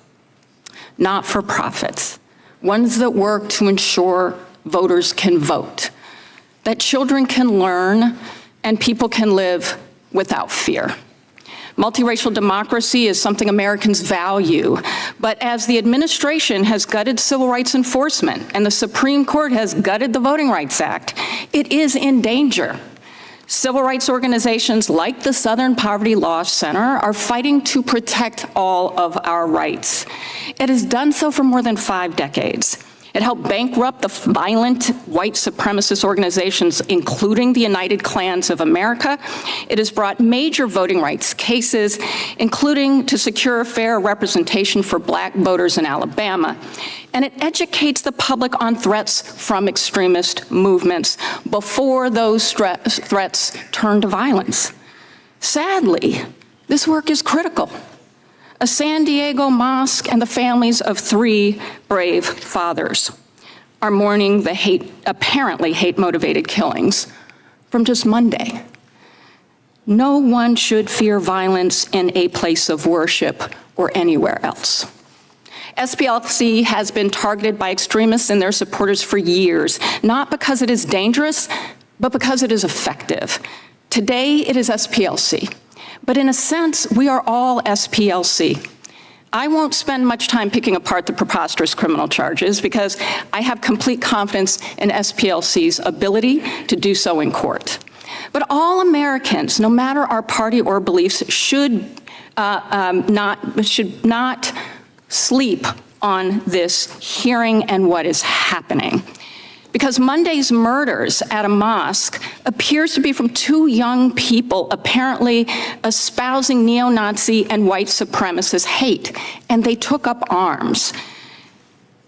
not-for-profits, ones that work to ensure voters can vote, that children can learn, and people can live without fear. Multiracial democracy is something Americans value, but as the administration has gutted civil rights enforcement and the Supreme Court has gutted the Voting Rights Act, it is in danger. Civil rights organizations like the Southern Poverty Law Center are fighting to protect all of our rights. It has done so for more than 5 decades. It helped bankrupt the violent white supremacist organizations, including the United Klans of America. It has brought major voting rights cases, including to secure fair representation for Black voters in Alabama. And it educates the public on threats from extremist movements before those threats turn to violence. Sadly, this work is critical. A San Diego mosque and the families of 3 brave fathers are mourning the apparently hate-motivated killings from just Monday. No one should fear violence in a place of worship or anywhere else. SPLC has been targeted by extremists and their supporters for years, not because it is dangerous, but because it is effective. Today, it is SPLC. But in a sense, we are all SPLC. I won't spend much time picking apart the preposterous criminal charges because I have complete confidence in SPLC's ability to do so in court. But all Americans, no matter our party or beliefs, should not sleep on this hearing and what is happening. Because Monday's murders at a mosque appears to be from 2 young people apparently espousing neo-Nazi and white supremacist hate, and they took up arms.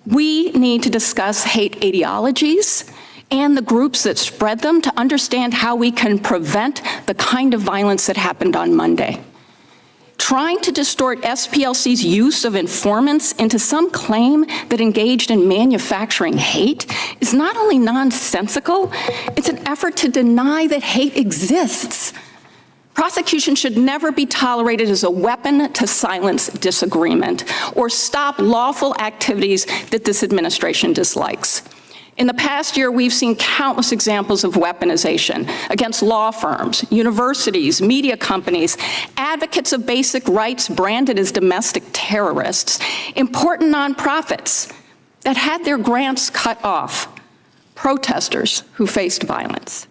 We need to discuss hate ideologies and the groups that spread them to understand how we can prevent the kind of violence that happened on Monday. Trying to distort SPLC's use of informants into some claim that engaged in manufacturing hate is not only nonsensical, it's an effort to deny that hate exists. Prosecution should never be tolerated as a weapon to silence disagreement or stop lawful activities that this administration dislikes. In the past year, we've seen countless examples of weaponization against law firms, universities, media companies, advocates of basic rights branded as domestic terrorists, important nonprofits that had their grants cut off, protesters who faced violence.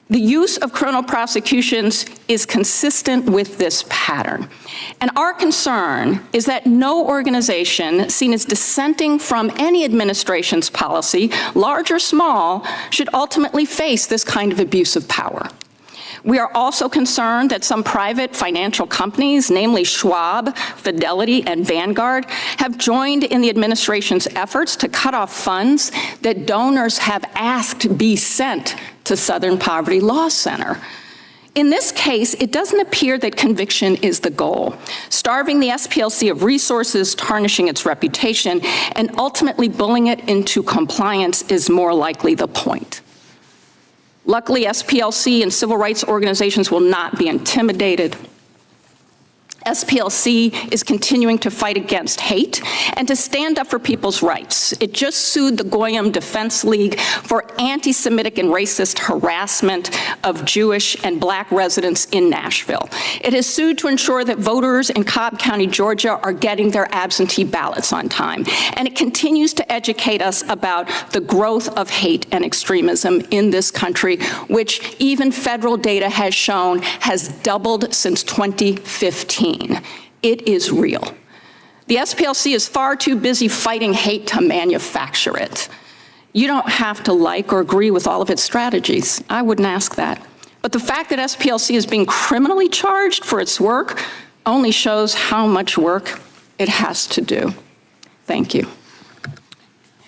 The use of criminal prosecutions is consistent with this pattern. And our concern is that no organization seen as dissenting from any administration's policy, large or small, should ultimately face this kind of abuse of power. We are also concerned that some private financial companies, namely Schwab, Fidelity, and Vanguard, have joined in the administration's efforts to cut off funds that donors have asked be sent to Southern Poverty Law Center. In this case, it doesn't appear that conviction is the goal. Starving the SPLC of resources, tarnishing its reputation, and ultimately bullying it into compliance is more likely the point. Luckily, SPLC and civil rights organizations will not be intimidated. SPLC is continuing to fight against hate and to stand up for people's rights. It just sued the Goyim Defense League for anti-Semitic and racist harassment of Jewish and Black residents in Nashville. It has sued to ensure that voters in Cobb County, Georgia are getting their absentee ballots on time. And it continues to educate us about the growth of hate and extremism in this country, which even federal data has shown has doubled since 2015. It is real. The SPLC is far too busy fighting hate to manufacture it. You don't have to like or agree with all of its strategies. I wouldn't ask that. But the fact that SPLC is being criminally charged for its work only shows how much work it has to do. Thank you.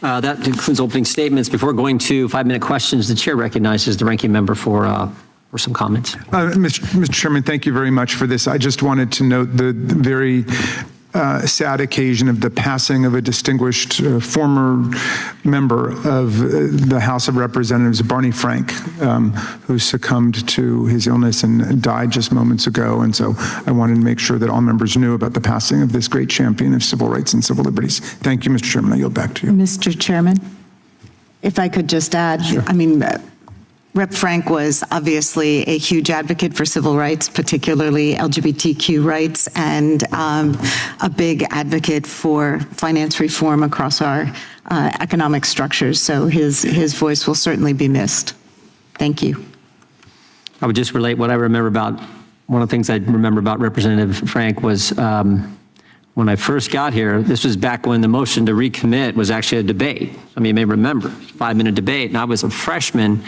That concludes opening statements. Before going to 5-minute questions, the chair recognizes the ranking member for some comments. Mr. Chairman, thank you very much for this. I just wanted to note the very sad occasion of the passing of a distinguished former member of the House of Representatives, Barney Frank, who succumbed to his illness and died just moments ago. And so I wanted to make sure that all members knew about the passing of this great champion of civil rights and civil liberties. Thank you, Mr. Chairman. I yield back to you. Mr. Chairman, if I could just add, Sure. I mean, Rep. Frank was obviously a huge advocate for civil rights, particularly LGBTQ rights, and a big advocate for finance reform across our economic structures. So his voice will certainly be missed. Thank you. I would just relate what I remember about, one of the things I remember about Representative Frank was when I first got here, this was back when the motion to recommit was actually a debate. Some of you may remember, 5-minute debate, and I was a freshman.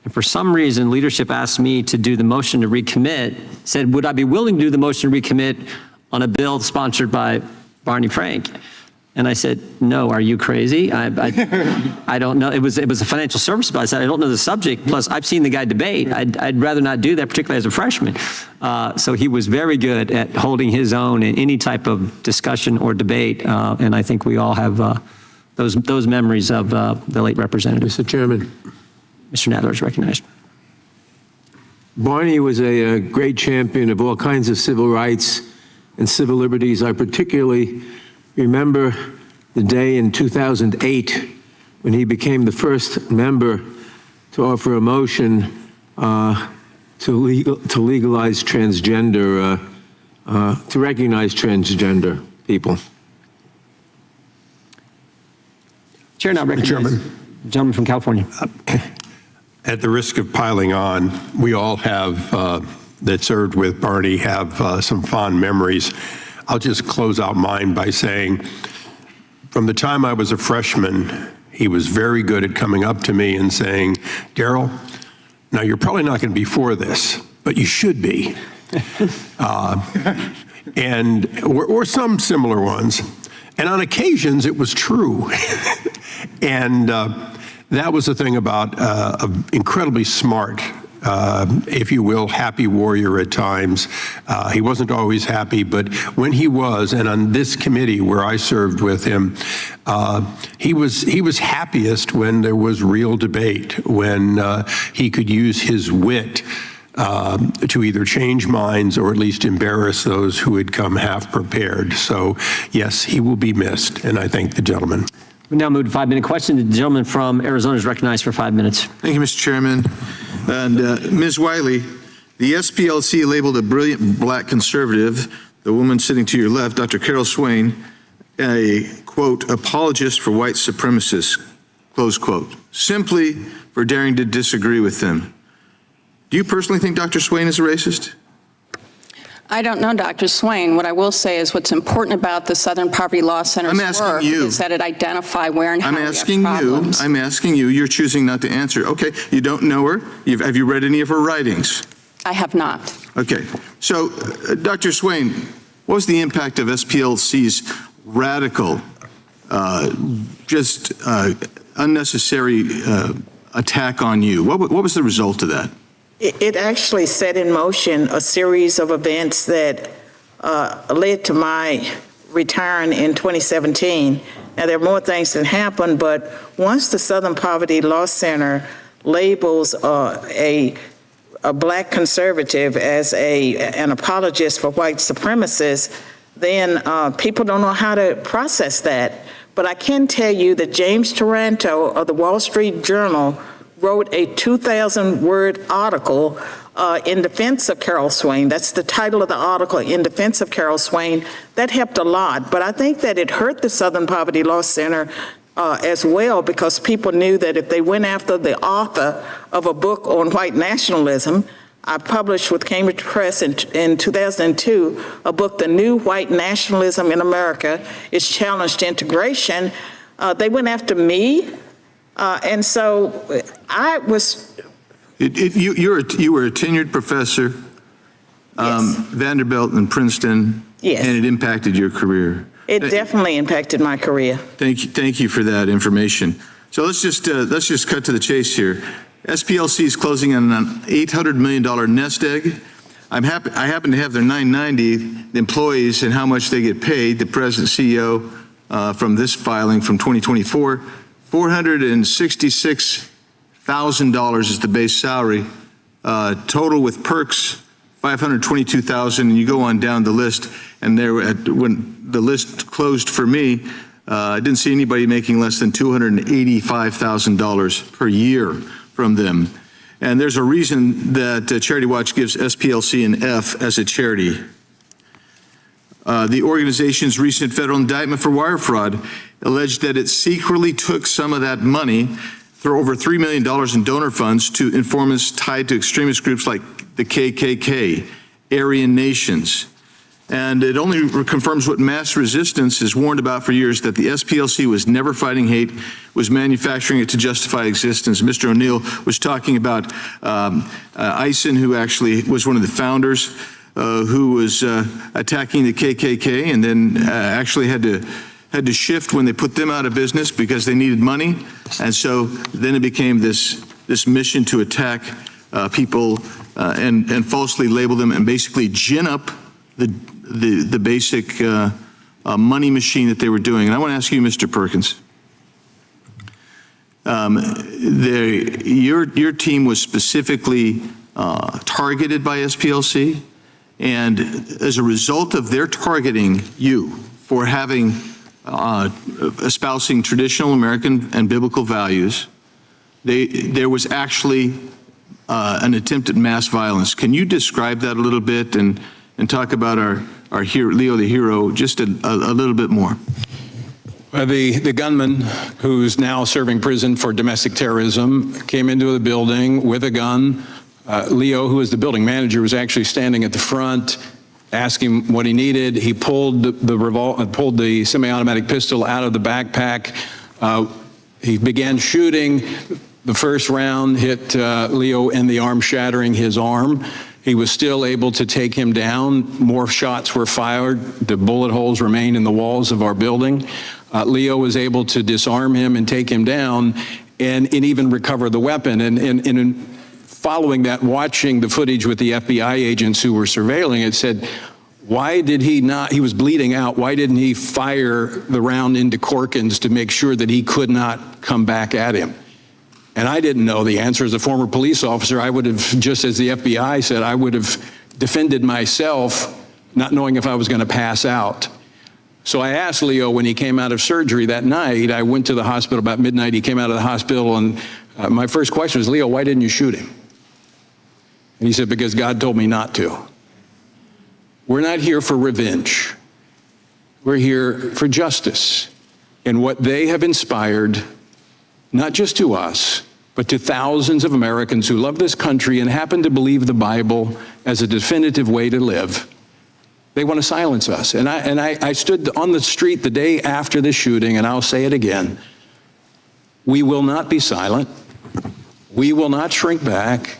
And for some reason, leadership asked me to do the motion to recommit, said, would I be willing to do the motion to recommit on a bill sponsored by Barney Frank? And I said, no, are you crazy? I don't know. It was a financial service bill. I said, I don't know the subject. Plus, I've seen the guy debate. I'd rather not do that, particularly as a freshman. So he was very good at holding his own in any type of discussion or debate. And I think we all have those memories of the late representative. Mr. Chairman. Mr. Nadler is recognized. Barney was a great champion of all kinds of civil rights and civil liberties. I particularly remember the day in 2008 when he became the first member to offer a motion to legalize transgender, to recognize transgender people. Chair now recognizes the gentleman from California. At the risk of piling on, we all have, that served with Barney, have some fond memories. I'll just close out mine by saying, from the time I was a freshman, he was very good at coming up to me and saying, Darrell, now you're probably not going to be for this, but you should be. Or some similar ones. And on occasions, it was true. And that was the thing about an incredibly smart, if you will, happy warrior at times. He wasn't always happy, but when he was, and on this committee where I served with him, he was happiest when there was real debate, when he could use his wit to either change minds or at least embarrass those who had come half prepared. So yes, he will be missed, and I thank the gentleman. We now move to 5-minute question. The gentleman from Arizona is recognized for 5 minutes. Thank you, Mr. Chairman. And Ms. Wiley, the SPLC labeled a brilliant black conservative, the woman sitting to your left, Dr. Carol Swain, a, quote, apologist for white supremacists, close quote, simply for daring to disagree with them. Do you personally think Dr. Swain is a racist? I don't know, Dr. Swain. What I will say is what's important about the Southern Poverty Law Center's work is that it identify where and how we have problems. I'm asking you, you're choosing not to answer. Okay, you don't know her. Have you read any of her writings? I have not. Okay, so Dr. Swain, what was the impact of SPLC's radical, unnecessary attack on you? What was the result of that? It actually set in motion a series of events that led to my return in 2017. Now, there are more things that happened, but once the Southern Poverty Law Center labels a black conservative as an apologist for white supremacists, then people don't know how to process that. But I can tell you that James Taranto of the Wall Street Journal wrote a 2,000-word article in defense of Carol Swain. That's the title of the article, In Defense of Carol Swain. That helped a lot, but I think that it hurt the Southern Poverty Law Center as well, because people knew that if they went after the author of a book on white nationalism, I published with Cambridge Press in 2002 a book, The New White Nationalism in America is Challenged Integration. They went after me. And so I was. You were a tenured professor, Yes. Vanderbilt and Princeton. Yes. And it impacted your career. It definitely impacted my career. Thank you for that information. So let's just cut to the chase here. SPLC is closing on an $800 million nest egg. I happen to have their 990 employees and how much they get paid. The president CEO from this filing from 2024, $466,000 is the base salary. Total with perks, $522,000, and you go on down the list. And when the list closed for me, I didn't see anybody making less than $285,000 per year from them. And there's a reason that Charity Watch gives SPLC an F as a charity. The organization's recent federal indictment for wire fraud alleged that it secretly took some of that money, through over $3 million in donor funds, to informants tied to extremist groups like the KKK, Aryan Nations. And it only confirms what mass resistance has warned about for years, that the SPLC was never fighting hate, was manufacturing it to justify existence. Mr. O'Neill was talking about Eisen, who actually was one of the founders, who was attacking the KKK, and then actually had to shift when they put them out of business because they needed money. And so then it became this mission to attack people and falsely label them and basically gin up the basic money machine that they were doing. And I want to ask you, Mr. Perkins, your team was specifically targeted by SPLC, and as a result of their targeting you for having espousing traditional American and biblical values, there was actually an attempt at mass violence. Can you describe that a little bit and talk about our hero, Leo the hero, just a little bit more? The gunman, who's now serving prison for domestic terrorism, came into the building with a gun. Leo, who is the building manager, was actually standing at the front, asking what he needed. He pulled the semi-automatic pistol out of the backpack. He began shooting. The first round hit Leo in the arm, shattering his arm. He was still able to take him down. More shots were fired. The bullet holes remain in the walls of our building. Leo was able to disarm him and take him down and even recover the weapon. And following that, watching the footage with the FBI agents who were surveilling it, said, why did he not, he was bleeding out, why didn't he fire the round into Perkins to make sure that he could not come back at him? And I didn't know the answer. As a former police officer, I would have, just as the FBI said, I would have defended myself, not knowing if I was going to pass out. So I asked Leo when he came out of surgery that night. I went to the hospital about midnight. He came out of the hospital, and my first question was, Leo, why didn't you shoot him? And he said, because God told me not to. We're not here for revenge. We're here for justice. And what they have inspired, not just to us, but to thousands of Americans who love this country and happen to believe the Bible as a definitive way to live, they want to silence us. And I stood on the street the day after the shooting, and I'll say it again. We will not be silent. We will not shrink back.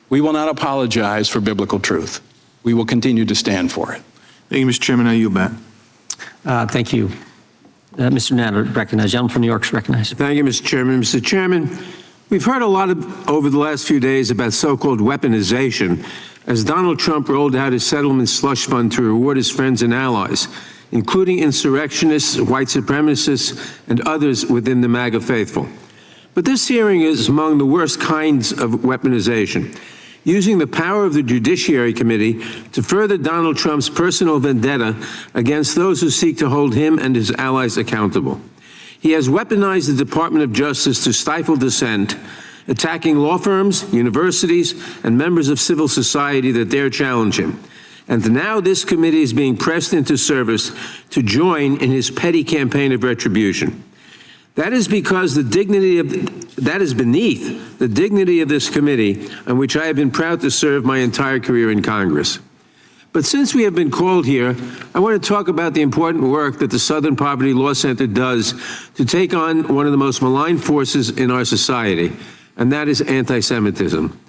We will not apologize for biblical truth. We will continue to stand for it. Thank you, Mr. Chairman. I yield back. Thank you. Mr. Natter, recognized. Gentleman from New York is recognized. Thank you, Mr. Chairman. Mr. Chairman, we've heard a lot over the last few days about so-called weaponization as Donald Trump rolled out his settlement slush fund to reward his friends and allies, including insurrectionists, white supremacists, and others within the MAGA faithful. But this hearing is among the worst kinds of weaponization, using the power of the Judiciary Committee to further Donald Trump's personal vendetta against those who seek to hold him and his allies accountable. He has weaponized the Department of Justice to stifle dissent, attacking law firms, universities, and members of civil society that dare challenge him. And now this committee is being pressed into service to join in his petty campaign of retribution. That is because that is beneath the dignity of this committee, on which I have been proud to serve my entire career in Congress. But since we have been called here, I want to talk about the important work that the Southern Poverty Law Center does to take on one of the most malign forces in our society, and that is anti-Semitism.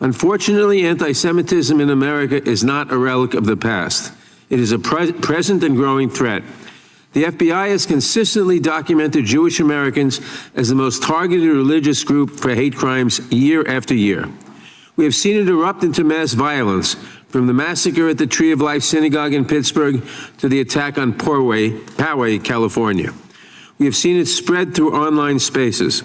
Unfortunately, anti-Semitism in America is not a relic of the past. It is a present and growing threat. The FBI has consistently documented Jewish Americans as the most targeted religious group for hate crimes year after year. We have seen it erupt into mass violence, from the massacre at the Tree of Life Synagogue in Pittsburgh to the attack on Poway, California. We have seen it spread through online spaces,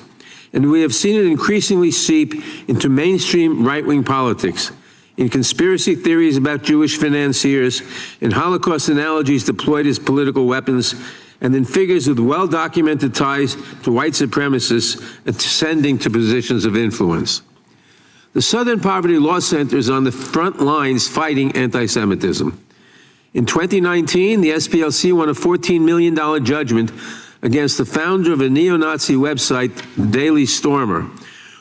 and we have seen it increasingly seep into mainstream right-wing politics, in conspiracy theories about Jewish financiers, in Holocaust analogies deployed as political weapons, and in figures with well-documented ties to white supremacists ascending to positions of influence. The Southern Poverty Law Center is on the front lines fighting anti-Semitism. In 2019, the SPLC won a $14 million judgment against the founder of a neo-Nazi website, the Daily Stormer,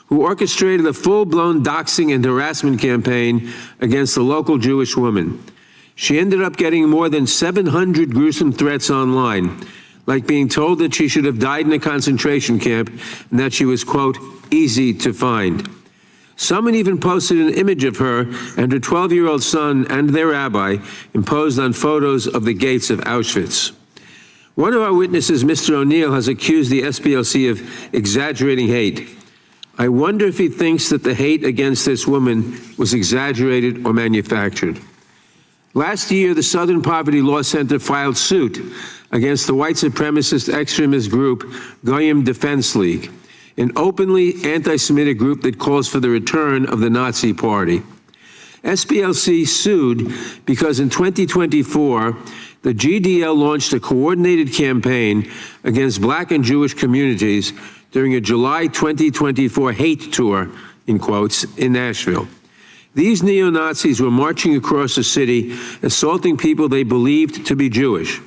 who orchestrated a full-blown doxing and harassment campaign against a local Jewish woman. She ended up getting more than 700 gruesome threats online, like being told that she should have died in a concentration camp and that she was, quote, easy to find. Someone even posted an image of her and her 12-year-old son and their rabbi imposed on photos of the gates of Auschwitz. One of our witnesses, Mr. O'Neill, has accused the SPLC of exaggerating hate. I wonder if he thinks that the hate against this woman was exaggerated or manufactured. Last year, the Southern Poverty Law Center filed suit against the white supremacist extremist group Goyim Defense League, an openly anti-Semitic group that calls for the return of the Nazi Party. SPLC sued because in 2024, the GDL launched a coordinated campaign against Black and Jewish communities during a July 2024 hate tour, in quotes, in Nashville. These neo-Nazis were marching across the city, assaulting people they believed to be Jewish,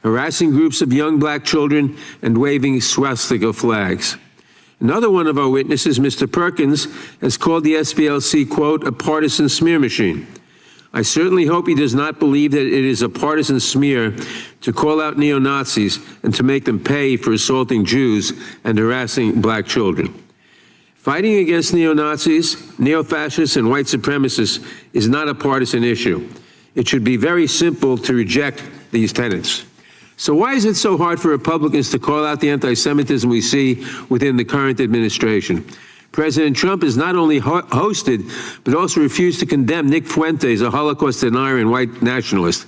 harassing groups of young Black children, and waving swastika flags. Another one of our witnesses, Mr. Perkins, has called the SPLC, quote, a partisan smear machine. I certainly hope he does not believe that it is a partisan smear to call out neo-Nazis and to make them pay for assaulting Jews and harassing Black children. Fighting against neo-Nazis, neo-fascists, and white supremacists is not a partisan issue. It should be very simple to reject these tenets. So why is it so hard for Republicans to call out the anti-Semitism we see within the current administration? President Trump has not only hosted, but also refused to condemn Nick Fuentes, a Holocaust denier and white nationalist.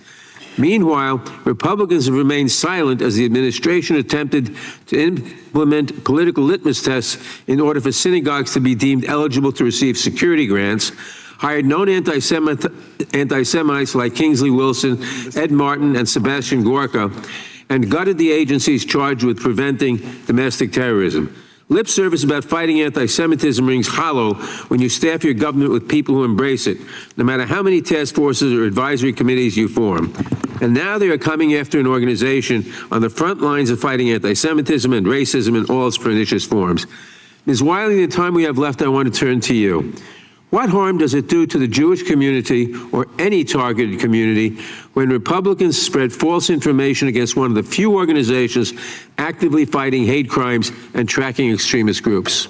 Meanwhile, Republicans have remained silent as the administration attempted to implement political litmus tests in order for synagogues to be deemed eligible to receive security grants, hired known anti-Semites like Kingsley Wilson, Ed Martin, and Sebastian Gorka, and gutted the agencies charged with preventing domestic terrorism. Lip service about fighting anti-Semitism rings hollow when you staff your government with people who embrace it, no matter how many task forces or advisory committees you form. And now they are coming after an organization on the front lines of fighting anti-Semitism and racism in all its pernicious forms. Ms. Wiley, the time we have left, I want to turn to you. What harm does it do to the Jewish community or any targeted community when Republicans spread false information against one of the few organizations actively fighting hate crimes and tracking extremist groups?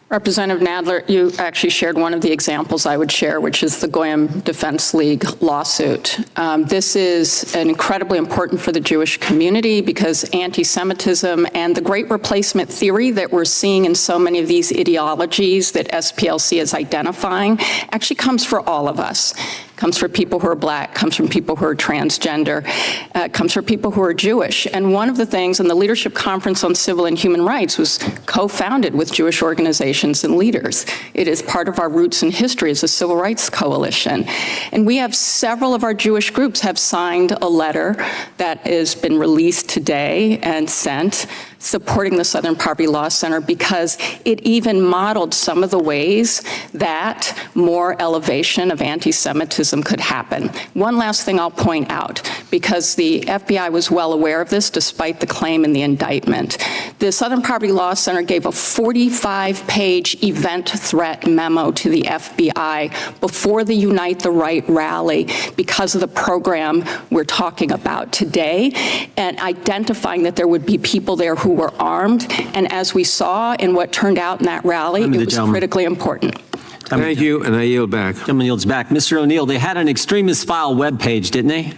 Representative Nadler, you actually shared one of the examples I would share, which is the Goyim Defense League lawsuit. This is incredibly important for the Jewish community because anti-Semitism and the Great Replacement theory that we're seeing in so many of these ideologies that SPLC is identifying actually comes for all of us. Comes for people who are Black, comes from people who are transgender, comes for people who are Jewish. And one of the things, and the Leadership Conference on Civil and Human Rights was co-founded with Jewish organizations and leaders. It is part of our roots and history as a civil rights coalition. And we have several of our Jewish groups have signed a letter that has been released today and sent supporting the Southern Poverty Law Center because it even modeled some of the ways that more elevation of anti-Semitism could happen. One last thing I'll point out, because the FBI was well aware of this despite the claim in the indictment. The Southern Poverty Law Center gave a 45-page event threat memo to the FBI before the Unite the Right rally because of the program we're talking about today, and identifying that there would be people there who were armed. And as we saw in what turned out in that rally, it was critically important. Thank you, and I yield back. Gentleman yields back. Mr. O'Neill, they had an extremist file webpage, didn't they?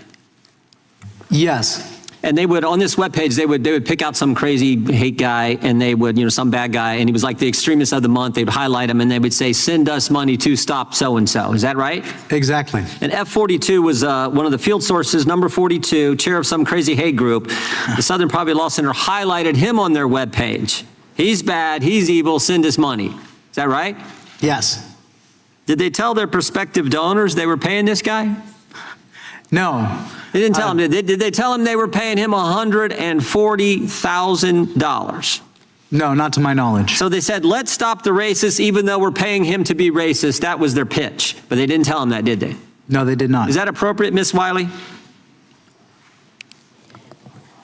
Yes. And they would, on this webpage, they would pick out some crazy hate guy, and they would, some bad guy, and he was like the extremist of the month. They'd highlight him, and they would say, send us money to stop so-and-so. Is that right? Exactly. And F42 was one of the field sources, number 42, chair of some crazy hate group. The Southern Poverty Law Center highlighted him on their webpage. He's bad, he's evil, send us money. Is that right? Yes. Did they tell their prospective donors they were paying this guy? No. They didn't tell him. Did they tell him they were paying him $140,000? No, not to my knowledge. So they said, let's stop the racists even though we're paying him to be racist. That was their pitch. But they didn't tell him that, did they? No, they did not. Is that appropriate, Ms. Wiley?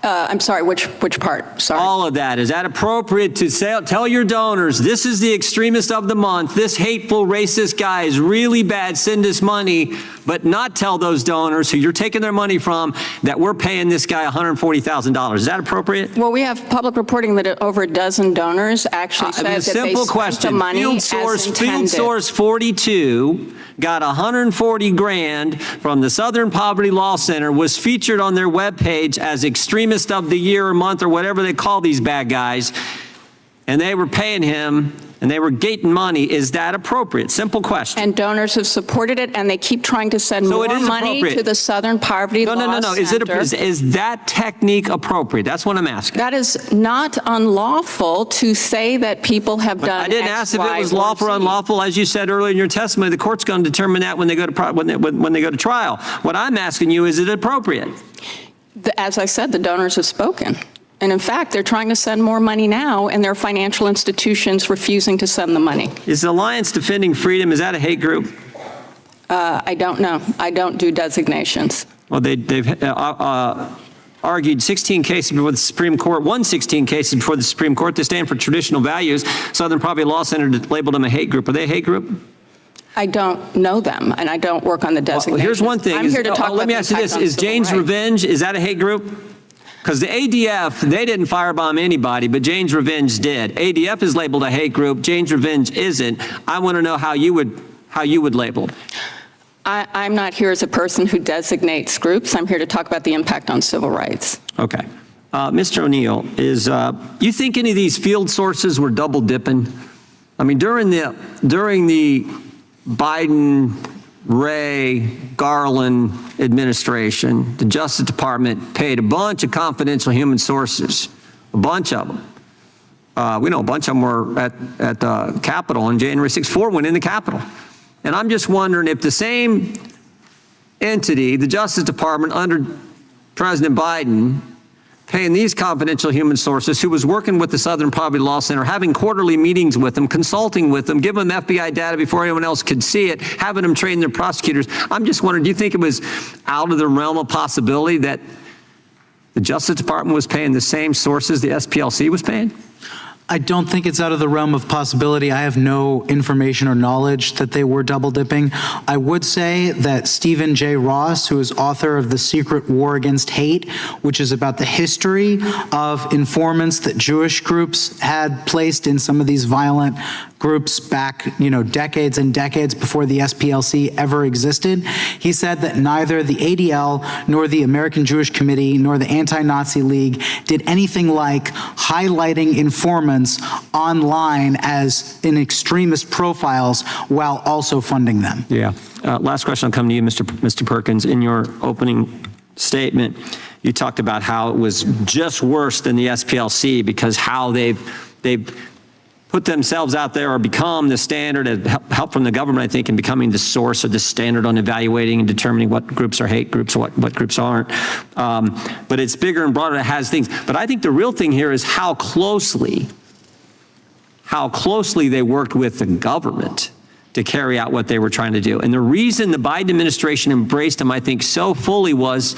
I'm sorry, which part? Sorry. All of that. Is that appropriate to say, tell your donors, this is the extremist of the month, this hateful racist guy is really bad, send us money, but not tell those donors who you're taking their money from that we're paying this guy $140,000. Is that appropriate? Well, we have public reporting that over a dozen donors actually said that they simple spent question. the money Field as intended. Source 42 got $140,000 from the Southern Poverty Law Center, was featured on their webpage as extremist of the year or month or whatever they call these bad guys, and they were paying him and they were gating money. Is that appropriate? Simple question. And donors have supported it, and they keep trying to send more money to the Southern Poverty Law No. Center. Is that technique appropriate? That's what I'm asking. That is not unlawful to say that people have done I didn't X, ask if Y, it was or lawful or Z. unlawful. As you said earlier in your testimony, the court's going to determine that when they go to when they go to trial. What I'm asking you, is it appropriate? As I said, the donors have spoken. And in fact, they're trying to send more money now, and their financial institutions refusing to send the money. Is the Alliance Defending Freedom, is that a hate group? I don't know. I don't do designations. Well, they've argued 16 cases before the Supreme Court, won 16 cases before the Supreme Court. They stand for traditional values. Southern Poverty Law Center labeled them a hate group. Are they a hate group? I don't know them, and I don't work on the designations. Well, here's one thing. I'm here to talk let me ask you this. Is Jane's Revenge, is that a hate group? Because the ADF, they didn't firebomb anybody, but Jane's Revenge did. ADF is labeled a hate group. Jane's Revenge isn't. I want to know how you would label them. I'm not here as a person who designates groups. I'm here to talk about the impact on civil rights. Okay. Mr. O'Neill, you think any of these field sources were double dipping? I mean, during the Biden, Ray, Garland administration, the Justice Department paid a bunch of confidential human sources, a bunch of them. We know a bunch of them were at the Capitol on January 6th. 4 went in the Capitol. And I'm just wondering if the same entity, the Justice Department under President Biden, paying these confidential human sources, who was working with the Southern Poverty Law Center, having quarterly meetings with them, consulting with them, giving them FBI data before anyone else could see it, having them train their prosecutors. I'm just wondering, do you think it was out of the realm of possibility that the Justice Department was paying the same sources the SPLC was paying? I don't think it's out of the realm of possibility. I have no information or knowledge that they were double dipping. I would say that Stephen J. Ross, who is author of The Secret War Against Hate, which is about the history of informants that Jewish groups had placed in some of these violent groups back, decades and decades before the SPLC ever existed. He said that neither the ADL nor the American Jewish Committee nor the Anti-Nazi League did anything like highlighting informants online as in extremist profiles while also funding them. Yeah. Last question will come to you, Mr. Perkins. In your opening statement, you talked about how it was just worse than the SPLC because how they've put themselves out there or become the standard, and help from the government, I think, in becoming the source or the standard on evaluating and determining what groups are hate groups, what groups aren't. But it's bigger and broader. It has things. But I think the real thing here is how closely they worked with the government to carry out what they were trying to do. And the reason the Biden administration embraced them, I think, so fully was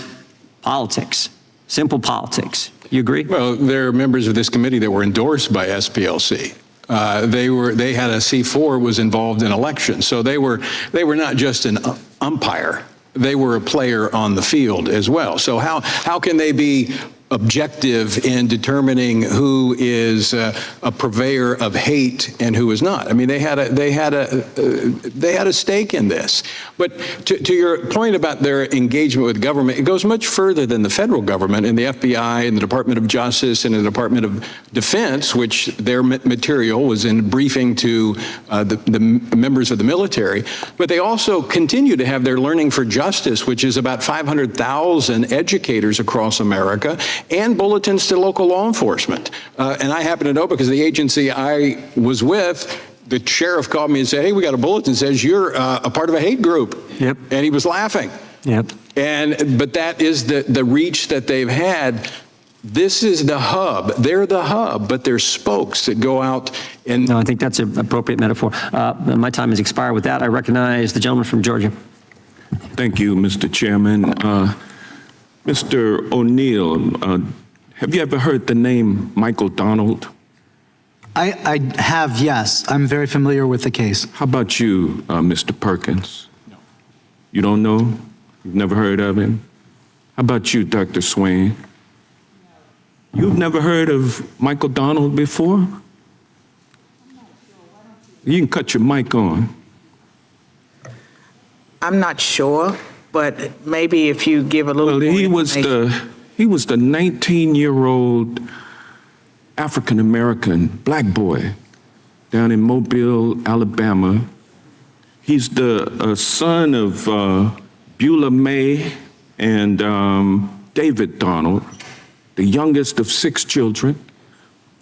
politics, simple politics. You agree? Well, there are members of this committee that were endorsed by SPLC. They had a C4 was involved in elections. So they were not just an umpire. They were a player on the field as well. So how can they be objective in determining who is a purveyor of hate and who is not. I mean, they had a stake in this. But to your point about their engagement with government, it goes much further than the federal government and the FBI and the Department of Justice and the Department of Defense, which their material was in briefing to the members of the military. But they also continue to have their Learning for Justice, which is about 500,000 educators across America, and bulletins to local law enforcement. And I happen to know because the agency I was with, the sheriff called me and said, hey, we got a bulletin that says you're a part of a hate group. Yep. And he was laughing. Yep. But that is the reach that they've had. This is the hub. They're the hub, but they're spokes that go out and... No, I think that's an appropriate metaphor. My time has expired. With that, I recognize the gentleman from Georgia. Thank you, Mr. Chairman. Mr. O'Neill, have you ever heard the name Michael Donald? I have, yes. I'm very familiar with the case. How about you, Mr. Perkins? No. You don't know? You've never heard of him? How about you, Dr. Swain? You've never heard of Michael Donald before? You can cut your mic on. I'm not sure, but maybe if you give a little more He was the 19-year-old African-American black boy down in Mobile, Alabama. He's the son of Beulah May and David Donald, the youngest of 6 children.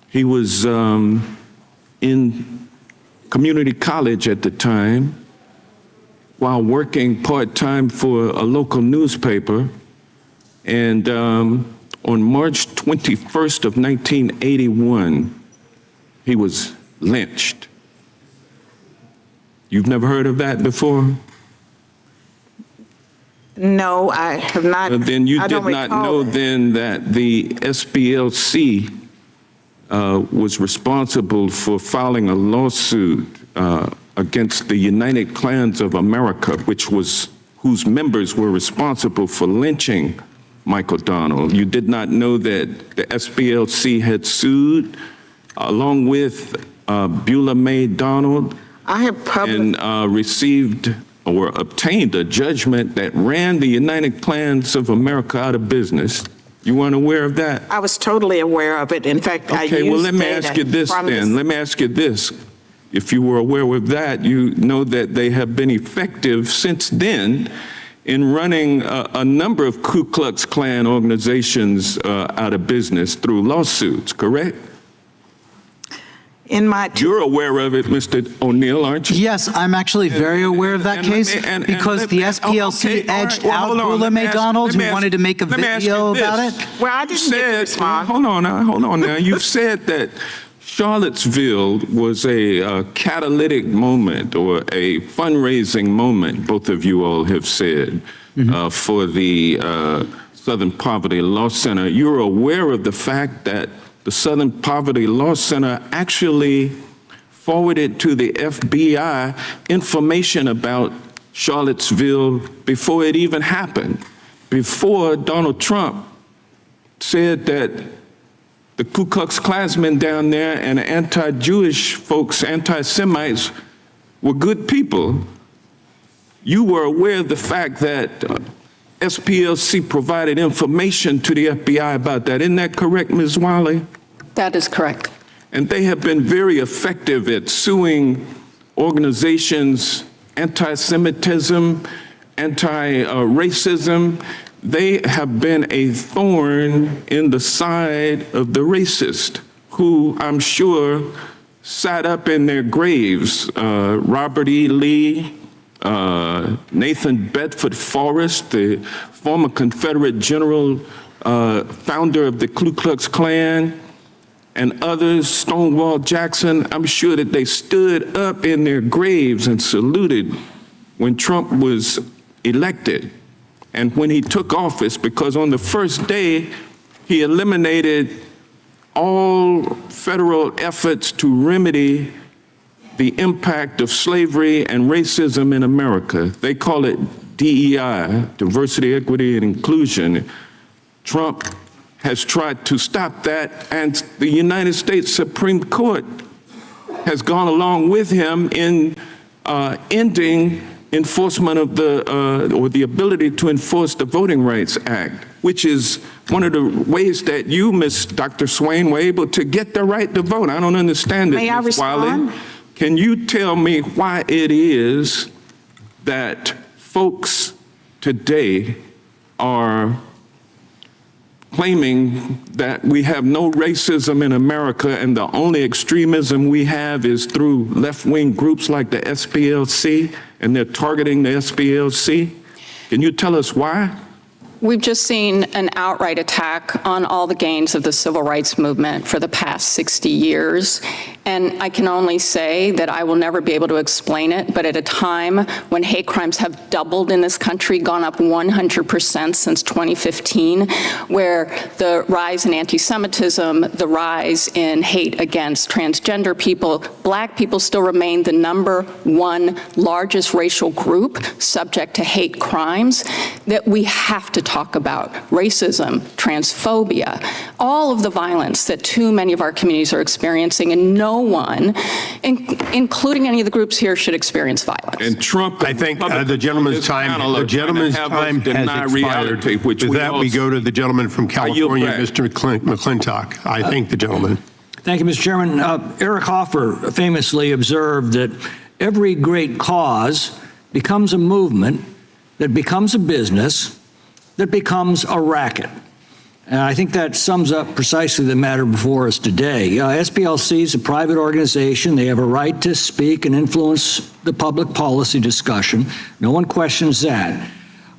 He was in community college at the time while working part-time for a local newspaper. And on March 21st of 1981, he was lynched. You've never heard of that before? No, I have not. Then you did not know then that the SPLC was responsible for filing a lawsuit against the United Klans of America, whose members were responsible for lynching Michael Donald. You did not know that the SPLC had sued along with Beulah May Donald and received or obtained a judgment that ran the United Klans of America out of business. You weren't aware of that? I was totally aware of it. In fact, I used Okay, well, let me ask you this then. Let me ask you this. If you were aware of that, you know that they have been effective since then in running a number of Ku Klux Klan organizations out of business through lawsuits, correct? You're aware of it, Mr. O'Neill, aren't you? Yes, I'm actually very aware of that case because the SPLC edged out Beulah May Donald, who wanted to make a video about it. Well, I didn't get to respond. Hold on now. You've said that Charlottesville was a catalytic moment or a fundraising moment, both of you all have said, for the Southern Poverty Law Center. You're aware of the fact that the Southern Poverty Law Center actually forwarded to the FBI information about Charlottesville before it even happened, before Donald Trump said that the Ku Klux Klansmen down there and the anti-Jewish folks, anti-Semites, were good people. You were aware of the fact that SPLC provided information to the FBI about that. Isn't that correct, Ms. Wiley? That is correct. And they have been very effective at suing organizations, anti-Semitism, anti-racism. They have been a thorn in the side of the racist, who I'm sure sat up in their graves. Robert E. Lee, Nathan Bedford Forrest, the former Confederate general, founder of the Ku Klux Klan, and others, Stonewall Jackson. I'm sure that they stood up in their graves and saluted when Trump was elected and when he took office, because on the first day, he eliminated all federal efforts to remedy the impact of slavery and racism in America. They call it DEI, diversity, equity, and inclusion. Trump has tried to stop that, and the United States Supreme Court has gone along with him in ending enforcement of or the ability to enforce the Voting Rights Act, which is one of the ways that you, Dr. Swain, were able to get the right to vote. I don't understand it, May I Ms. Wiley. respond? Can you tell me why it is that folks today are claiming that we have no racism in America and the only extremism we have is through left-wing groups like the SPLC, and they're targeting the SPLC? Can you tell us why? We've just seen an outright attack on all the gains of the civil rights movement for the past 60 years. And I can only say that I will never be able to explain it, but at a time when hate crimes have doubled in this country, gone up 100% since 2015, where the rise in anti-Semitism, the rise in hate against transgender people, Black people still remain the #1 largest racial group subject to hate crimes, that we have to talk about racism, transphobia, all of the violence that too many of our communities are experiencing, and no one, including any of the groups here, should experience violence. And Trump, I think the gentleman's time has expired. With that, we go to the gentleman from California, Mr. McClintock. I thank the gentleman. Thank you, Mr. Chairman. Eric Hoffer famously observed that every great cause becomes a movement that becomes a business that becomes a racket. And I think that sums up precisely the matter before us today. SPLC is a private organization. They have a right to speak and influence the public policy discussion. No one questions that.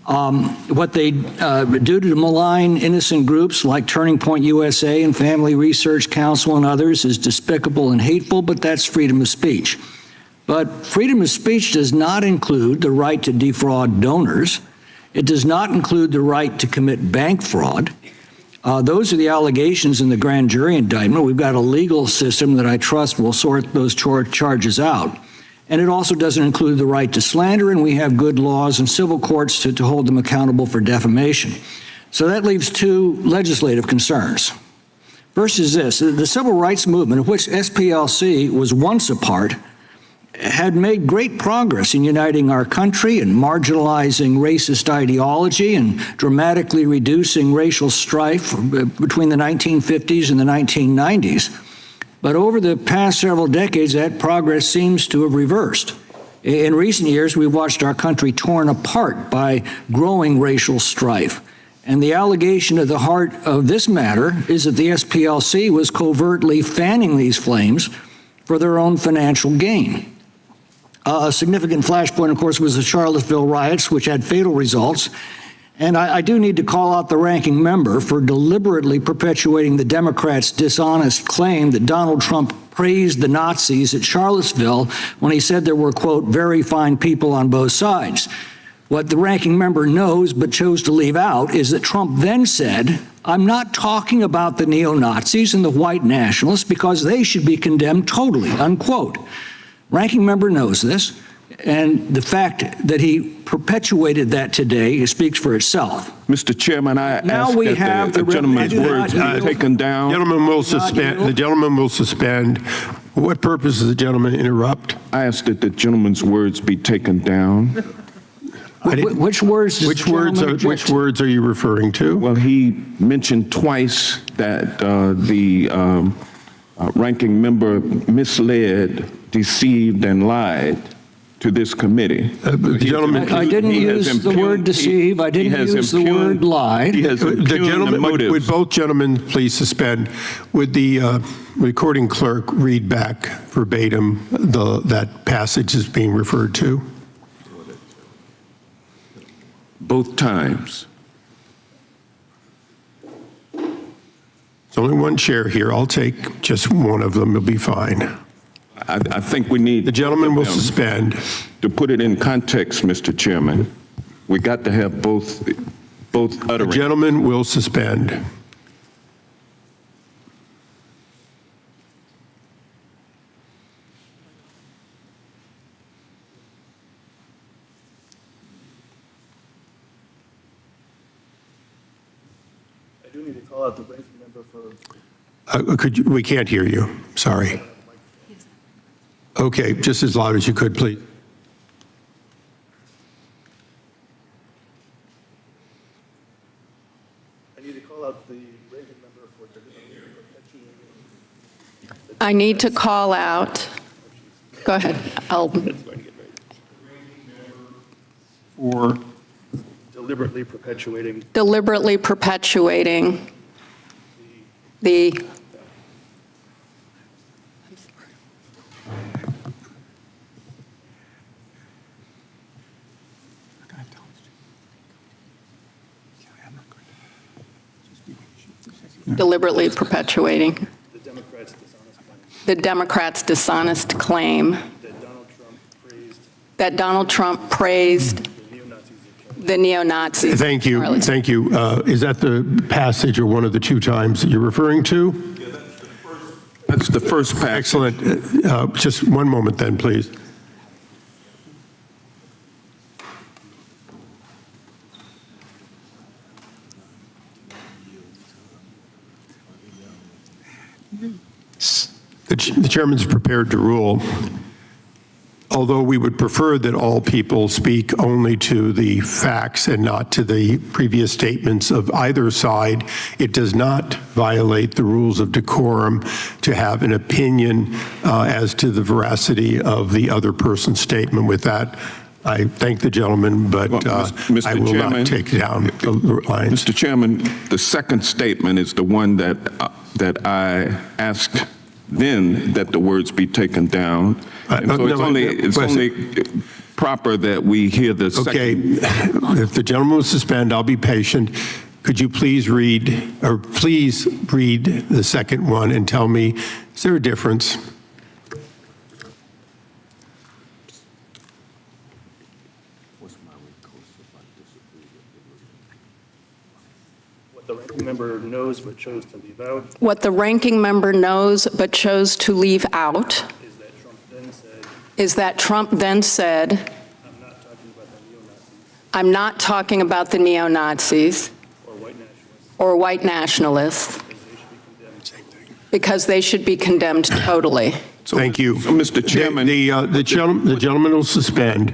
What they do to malign innocent groups like Turning Point USA and Family Research Council and others is despicable and hateful, but that's freedom of speech. But freedom of speech does not include the right to defraud donors. It does not include the right to commit bank fraud. Those are the allegations in the grand jury indictment. We've got a legal system that I trust will sort those charges out. And it also doesn't include the right to slander, and we have good laws and civil courts to hold them accountable for defamation. So that leaves two legislative concerns. First is this: the civil rights movement, of which SPLC was once a part, had made great progress in uniting our country and marginalizing racist ideology and dramatically reducing racial strife between the 1950s and the 1990s. But over the past several decades, that progress seems to have reversed. In recent years, we've watched our country torn apart by growing racial strife. And the allegation at the heart of this matter is that the SPLC was covertly fanning these flames for their own financial gain. A significant flashpoint, of course, was the Charlottesville riots, which had fatal results. And I do need to call out the ranking member for deliberately perpetuating the Democrats' dishonest claim that Donald Trump praised the Nazis at Charlottesville when he said there were, quote, very fine people on both sides. What the ranking member knows but chose to leave out is that Trump then said, I'm not talking about the neo-Nazis and the white nationalists because they should be condemned totally, unquote. Ranking member knows this, and the fact that he perpetuated that today speaks for itself. Mr. Chairman, I Now ask we that have the gentleman's words be taken down. The gentleman will suspend. What purpose does the gentleman interrupt? I ask that the gentleman's words be taken down. Which words? Which words are you referring to? Well, he mentioned twice that the ranking member misled, deceived, and lied to this committee. The gentleman, I didn't use the word deceive. I didn't use the word lie. He has the gentleman, would both gentlemen please suspend? Would the recording clerk read back verbatim that passage is being referred to? Both times. There's only one chair here. I'll take just one of them. It'll be fine. I think we need... The gentleman will suspend. To put it in context, Mr. Chairman, we got to have both utterance. The gentleman will suspend. I do need to call out the ranking member for. We can't hear you. Sorry. Okay, just as loud as you could, please. I need to call out the ranking member for deliberately perpetuating. I need to call out, go ahead, For deliberately perpetuating. deliberately perpetuating the, deliberately perpetuating The Democrats' dishonest claim the Democrats' dishonest claim that Donald Trump praised the neo-Nazis. Thank you. Charlie. Thank you. Is that the passage or one of the two times that you're referring to? That's the first passage. Excellent. Just one moment then, please. The chairman's prepared to rule. Although we would prefer that all people speak only to the facts and not to the previous statements of either side, it does not violate the rules of decorum to have an opinion as to the veracity of the other person's statement. With that, I thank the gentleman, but Mr. I will Chairman, not take down the lines. Mr. Chairman, the second statement is the one that I asked then that the words be taken down. And so it's only proper that we hear the second. Okay, if the gentleman will suspend, I'll be patient. Could you please read the second one and tell me, is there a difference? what the ranking member knows but chose to leave out What the ranking member knows but chose to leave out is that Trump then said, is that Trump then said, I'm not talking about the neo-Nazis or white nationalists because they should be condemned totally. Thank you. So, Mr. Chairman. The gentleman will suspend.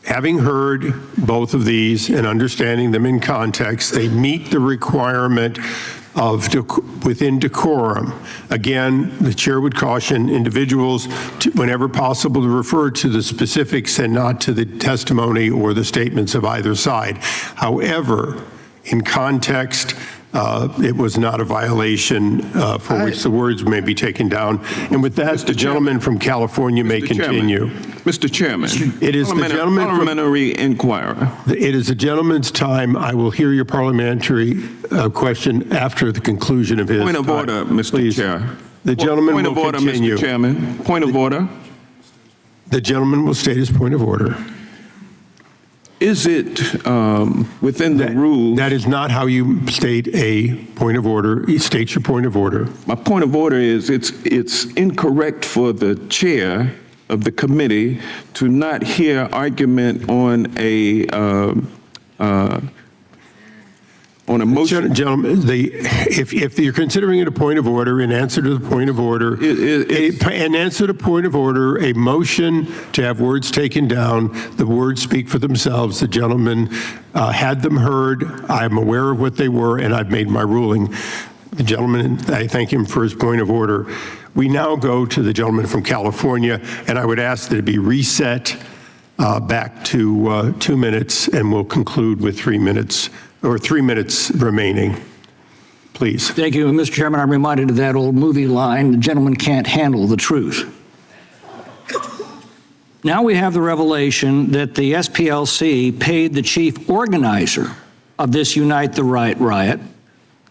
Having heard both of these and understanding them in context, they meet the requirement of within decorum. Again, the chair would caution individuals to, whenever possible, to refer to the specifics and not to the testimony or the statements of either side. However, in context, it was not a violation for which the words may be taken down. And with that, the gentleman from California may continue. Mr. Chairman, it is the gentleman parliamentary inquirer. It is the gentleman's time. I will hear your parliamentary question after the conclusion of his Point of order, Mr. Chair. The gentleman will continue. Point of order, Mr. Chairman. Point of order. The gentleman will state his point of order. Is it within the rules? That is not how you state a point of order. State your point of order. My point of order is it's incorrect for the chair of the committee to not hear argument on a motion. Gentlemen, if you're considering it a point of order, in answer to the point of order, a motion to have words taken down, the words speak for themselves. The gentleman had them heard. I'm aware of what they were, and I've made my ruling. The gentleman, I thank him for his point of order. We now go to the gentleman from California, and I would ask that it be reset back to 2 minutes, and we'll conclude with 3 minutes, or 3 minutes remaining. Please. Thank you, Mr. Chairman. I'm reminded of that old movie line, the gentleman can't handle the truth. Now we have the revelation that the SPLC paid the chief organizer of this Unite the Right riot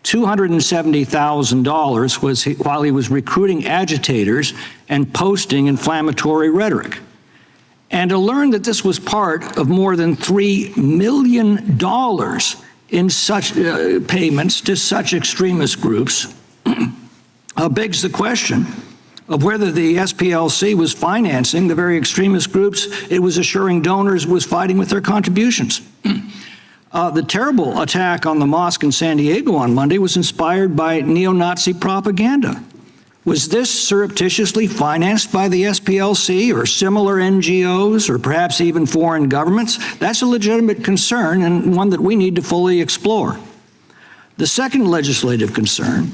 $270,000 while he was recruiting agitators and posting inflammatory rhetoric. And to learn that this was part of more than $3 million in such payments to such extremist groups begs the question of whether the SPLC was financing the very extremist groups it was assuring donors was fighting with their contributions. The terrible attack on the mosque in San Diego on Monday was inspired by neo-Nazi propaganda. Was this surreptitiously financed by the SPLC or similar NGOs or perhaps even foreign governments? That's a legitimate concern and one that we need to fully explore. The second legislative concern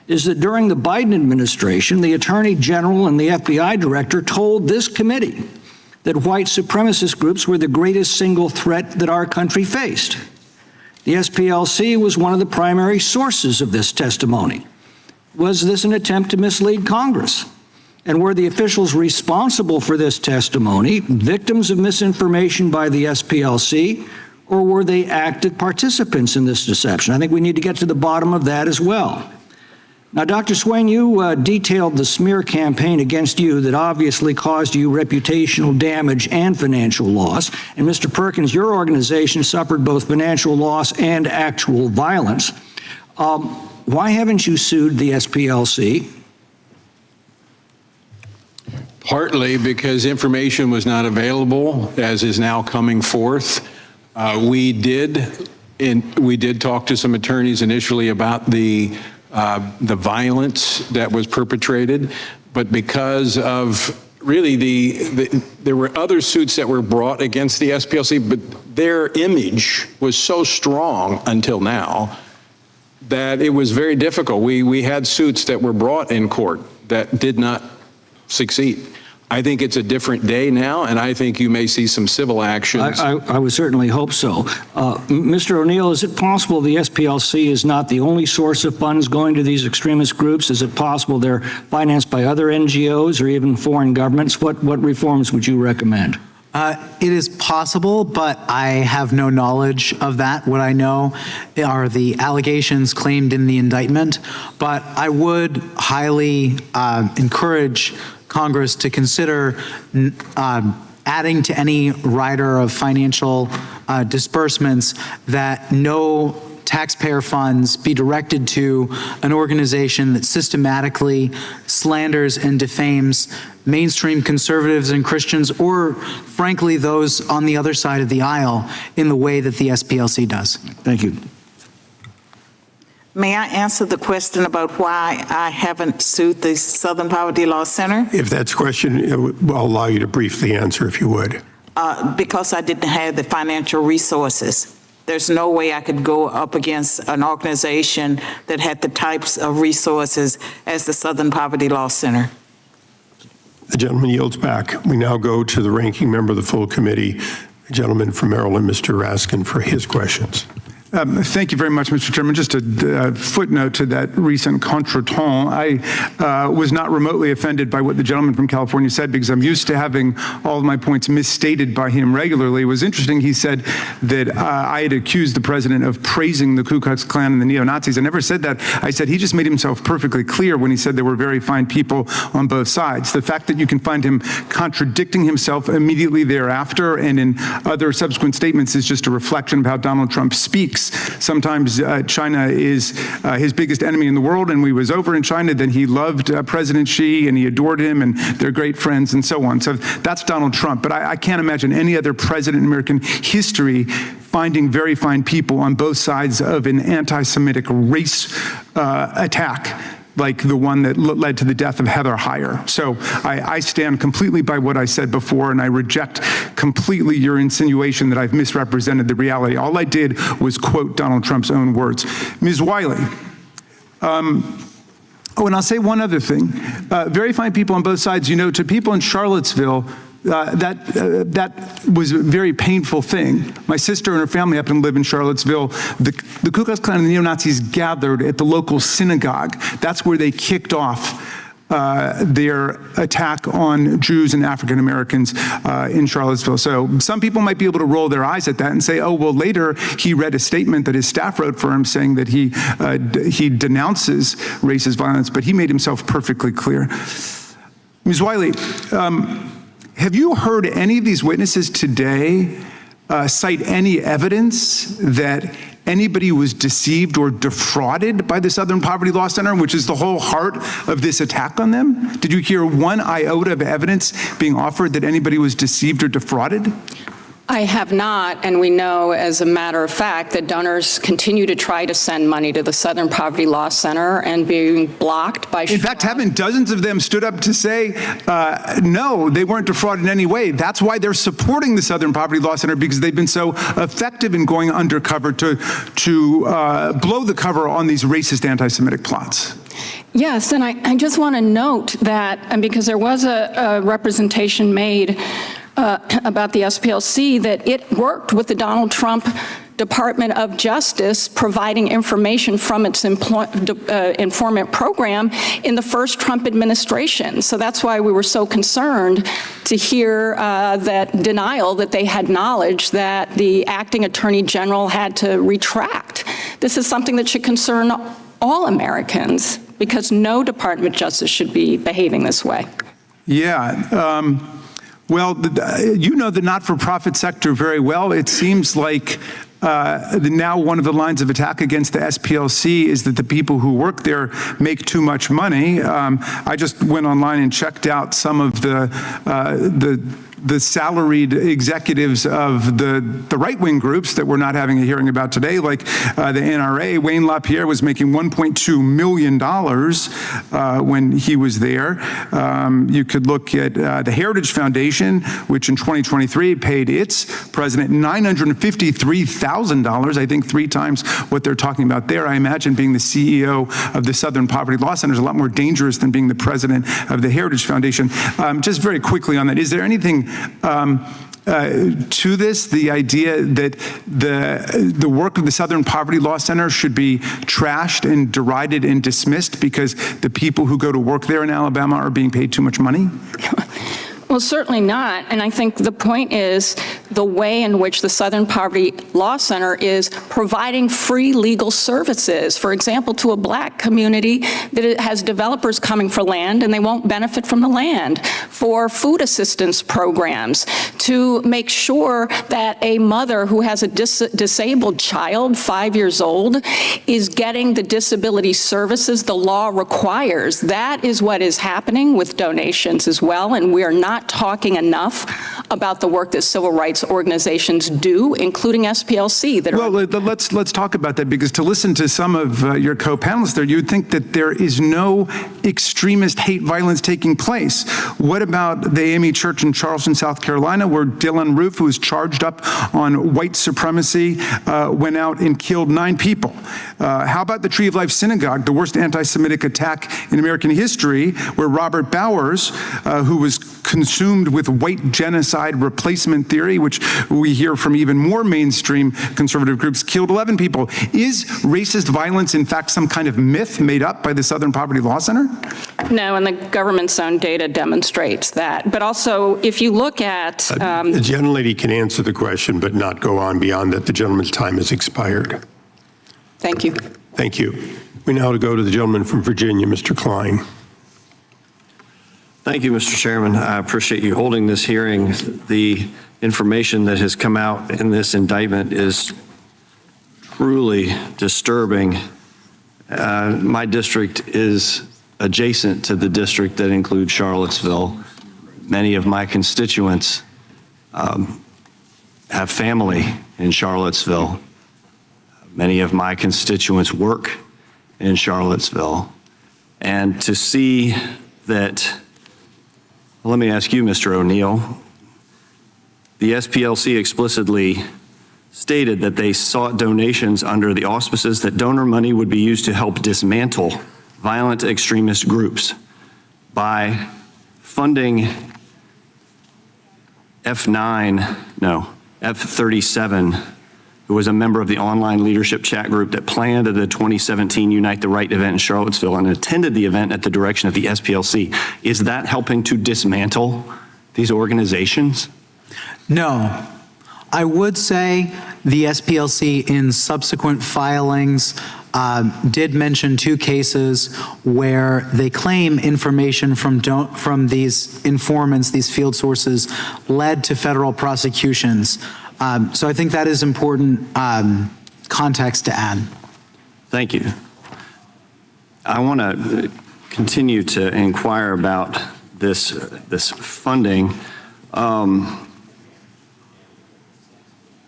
is that during the Biden administration, the Attorney General and the FBI Director told this committee that white supremacist groups were the greatest single threat that our country faced. The SPLC was one of the primary sources of this testimony. Was this an attempt to mislead Congress? And were the officials responsible for this testimony victims of misinformation by the SPLC, or were they active participants in this deception? I think we need to get to the bottom of that as well. Now, Dr. Swain, you detailed the smear campaign against you that obviously caused you reputational damage and financial loss. And Mr. Perkins, your organization suffered both financial loss and actual violence. Why haven't you sued the SPLC? Partly because information was not available, as is now coming forth. We did talk to some attorneys initially about the violence that was perpetrated, but because of really there were other suits that were brought against the SPLC, but their image was so strong until now that it was very difficult. We had suits that were brought in court that did not succeed. I think it's a different day now, and I think you may see some civil actions. I would certainly hope so. Mr. O'Neill, is it possible the SPLC is not the only source of funds going to these extremist groups? Is it possible they're financed by other NGOs or even foreign governments? What reforms would you recommend? It is possible, but I have no knowledge of that. What I know are the allegations claimed in the indictment, but I would highly encourage Congress to consider adding to any rider of financial disbursements that no taxpayer funds be directed to an organization that systematically slanders and defames mainstream conservatives and Christians, or frankly, those on the other side of the aisle in the way that the SPLC does. Thank you. May I answer the question about why I haven't sued the Southern Poverty Law Center? If that's a question, I'll allow you to briefly answer if you would. Because I didn't have the financial resources. There's no way I could go up against an organization that had the types of resources as the Southern Poverty Law Center. The gentleman yields back. We now go to the ranking member of the full committee, the gentleman from Maryland, Mr. Raskin, for his questions. Thank you very much, Mr. Chairman. Just a footnote to that recent contretemps. I was not remotely offended by what the gentleman from California said, because I'm used to having all of my points misstated by him regularly. It was interesting. He said that I had accused the president of praising the Ku Klux Klan and the neo-Nazis. I never said that. I said he just made himself perfectly clear when he said there were very fine people on both sides. The fact that you can find him contradicting himself immediately thereafter and in other subsequent statements is just a reflection of how Donald Trump speaks. Sometimes China is his biggest enemy in the world, and when he was over in China, then he loved President Xi and he adored him and they're great friends and so on. So that's Donald Trump. But I can't imagine any other president in American history finding very fine people on both sides of an anti-Semitic race attack like the one that led to the death of Heather Heyer. So I stand completely by what I said before, and I reject completely your insinuation that I've misrepresented the reality. All I did was quote Donald Trump's own words. Ms. Wiley, oh, and I'll say one other thing. Very fine people on both sides. You know, to people in Charlottesville, that was a very painful thing. My sister and her family happen to live in Charlottesville. The Ku Klux Klan and the neo-Nazis gathered at the local synagogue. That's where they kicked off their attack on Jews and African Americans in Charlottesville. So some people might be able to roll their eyes at that and say, oh, well, later he read a statement that his staff wrote for him saying that he denounces racist violence, but he made himself perfectly clear. Ms. Wiley, have you heard any of these witnesses today cite any evidence that anybody was deceived or defrauded by the Southern Poverty Law Center, which is the whole heart of this attack on them? Did you hear one iota of evidence being offered that anybody was deceived or defrauded? I have not, and we know as a matter of fact that donors continue to try to send money to the Southern Poverty Law Center and being blocked by. In fact, haven't dozens of them stood up to say, no, they weren't defrauded in any way? That's why they're supporting the Southern Poverty Law Center, because they've been so effective in going undercover to blow the cover on these racist anti-Semitic plots. Yes, and I just want to note that, and because there was a representation made about the SPLC, that it worked with the Donald Trump Department of Justice providing information from its informant program in the first Trump administration. So that's why we were so concerned to hear that denial that they had knowledge that the acting attorney general had to retract. This is something that should concern all Americans, because no Department of Justice should be behaving this way. Yeah. Well, you know the not-for-profit sector very well. It seems like now one of the lines of attack against the SPLC is that the people who work there make too much money. I just went online and checked out some of the salaried executives of the right-wing groups that we're not having a hearing about today, like the NRA. Wayne LaPierre was making $1.2 million when he was there. You could look at the Heritage Foundation, which in 2023 paid its president $953,000, I think 3 times what they're talking about there. I imagine being the CEO of the Southern Poverty Law Center is a lot more dangerous than being the president of the Heritage Foundation. Just very quickly on that, is there anything to this, the idea that the work of the Southern Poverty Law Center should be trashed and derided and dismissed because the people who go to work there in Alabama are being paid too much money? Well, certainly not. And I think the point is the way in which the Southern Poverty Law Center is providing free legal services, for example, to a Black community that it has developers coming for land and they won't benefit from the land, for food assistance programs, to make sure that a mother who has a disabled child, 5 years old, is getting the disability services the law requires. That is what is happening with donations as well, and we are not talking enough about the work that civil rights organizations do, including SPLC. Well, let's talk about that, because to listen to some of your co-panelists there, you'd think that there is no extremist hate violence taking place. What about the AME Church in Charleston, South Carolina, where Dylan Roof, who was charged up on white supremacy, went out and killed 9 people? How about the Tree of Life Synagogue, the worst anti-Semitic attack in American history, where Robert Bowers, who was consumed with white genocide replacement theory, which we hear from even more mainstream conservative groups, killed 11 people. Is racist violence, in fact, some kind of myth made up by the Southern Poverty Law Center? No, and the government's own data demonstrates that. But also, if you look at... The gentlelady can answer the question, but not go on beyond that. The gentleman's time has expired. Thank you. Thank you. We now go to the gentleman from Virginia, Mr. Klein. Thank you, Mr. Chairman. I appreciate you holding this hearing. The information that has come out in this indictment is truly disturbing. My district is adjacent to the district that includes Charlottesville. Many of my constituents have family in Charlottesville. Many of my constituents work in Charlottesville. And to see that, let me ask you, Mr. O'Neill, the SPLC explicitly stated that they sought donations under the auspices that donor money would be used to help dismantle violent extremist groups by funding F37, who was a member of the online leadership chat group that planned the 2017 Unite the Right event in Charlottesville and attended the event at the direction of the SPLC. Is that helping to dismantle these organizations? No. I would say the SPLC in subsequent filings did mention 2 cases where they claim information from these informants, these field sources, led to federal prosecutions. So I think that is important context to add. Thank you. I want to continue to inquire about this funding.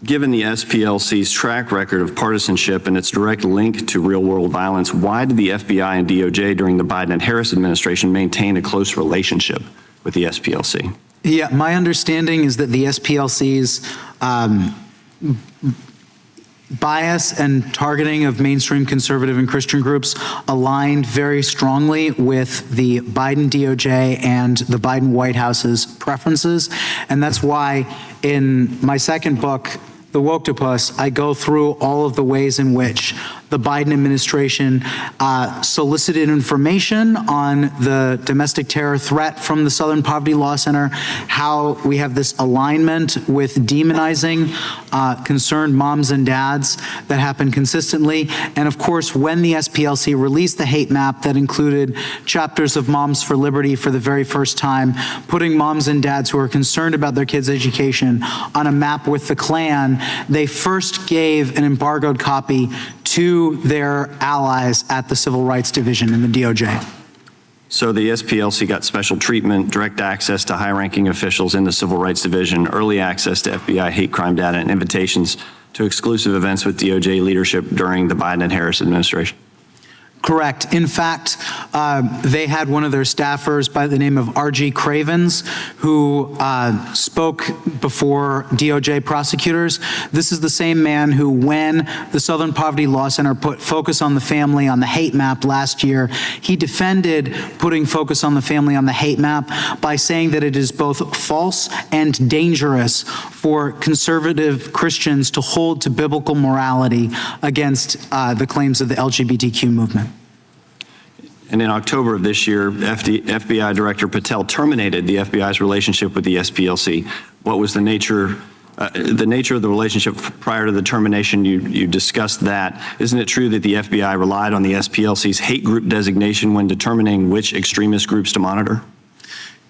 Given the SPLC's track record of partisanship and its direct link to real-world violence, why did the FBI and DOJ during the Biden and Harris administration maintain a close relationship with the SPLC? Yeah, my understanding is that the SPLC's bias and targeting of mainstream conservative and Christian groups aligned very strongly with the Biden DOJ and the Biden White House's preferences. And that's why in my second book, The Woktopus, I go through all of the ways in which the Biden administration solicited information on the domestic terror threat from the Southern Poverty Law Center, how we have this alignment with demonizing concerned moms and dads that happened consistently. And of course, when the SPLC released the hate map that included chapters of Moms for Liberty for the very first time, putting moms and dads who are concerned about their kids' education on a map with the Klan, they first gave an embargoed copy to their allies at the Civil Rights Division in the DOJ. So the SPLC got special treatment, direct access to high-ranking officials in the Civil Rights Division, early access to FBI hate crime data, and invitations to exclusive events with DOJ leadership during the Biden and Harris administration. Correct. In fact, they had one of their staffers by the name of R.G. Cravens who spoke before DOJ prosecutors. This is the same man who, when the Southern Poverty Law Center put focus on the family on the hate map last year, he defended putting focus on the family on the hate map by saying that it is both false and dangerous for conservative Christians to hold to biblical morality against the claims of the LGBTQ movement. And in October of this year, FBI Director Patel terminated the FBI's relationship with the SPLC. What was the nature of the relationship prior to the termination? You discussed that. Isn't it true that the FBI relied on the SPLC's hate group designation when determining which extremist groups to monitor?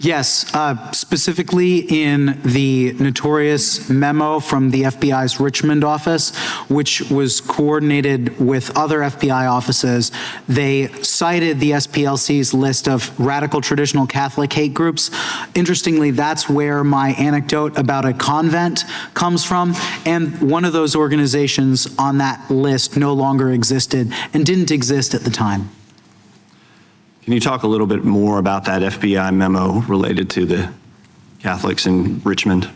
Yes, specifically in the notorious memo from the FBI's Richmond office, which was coordinated with other FBI offices, they cited the SPLC's list of radical traditional Catholic hate groups. Interestingly, that's where my anecdote about a convent comes from, and one of those organizations on that list no longer existed and didn't exist at the time. Can you talk a little bit more about that FBI memo related to the Catholics in Richmond?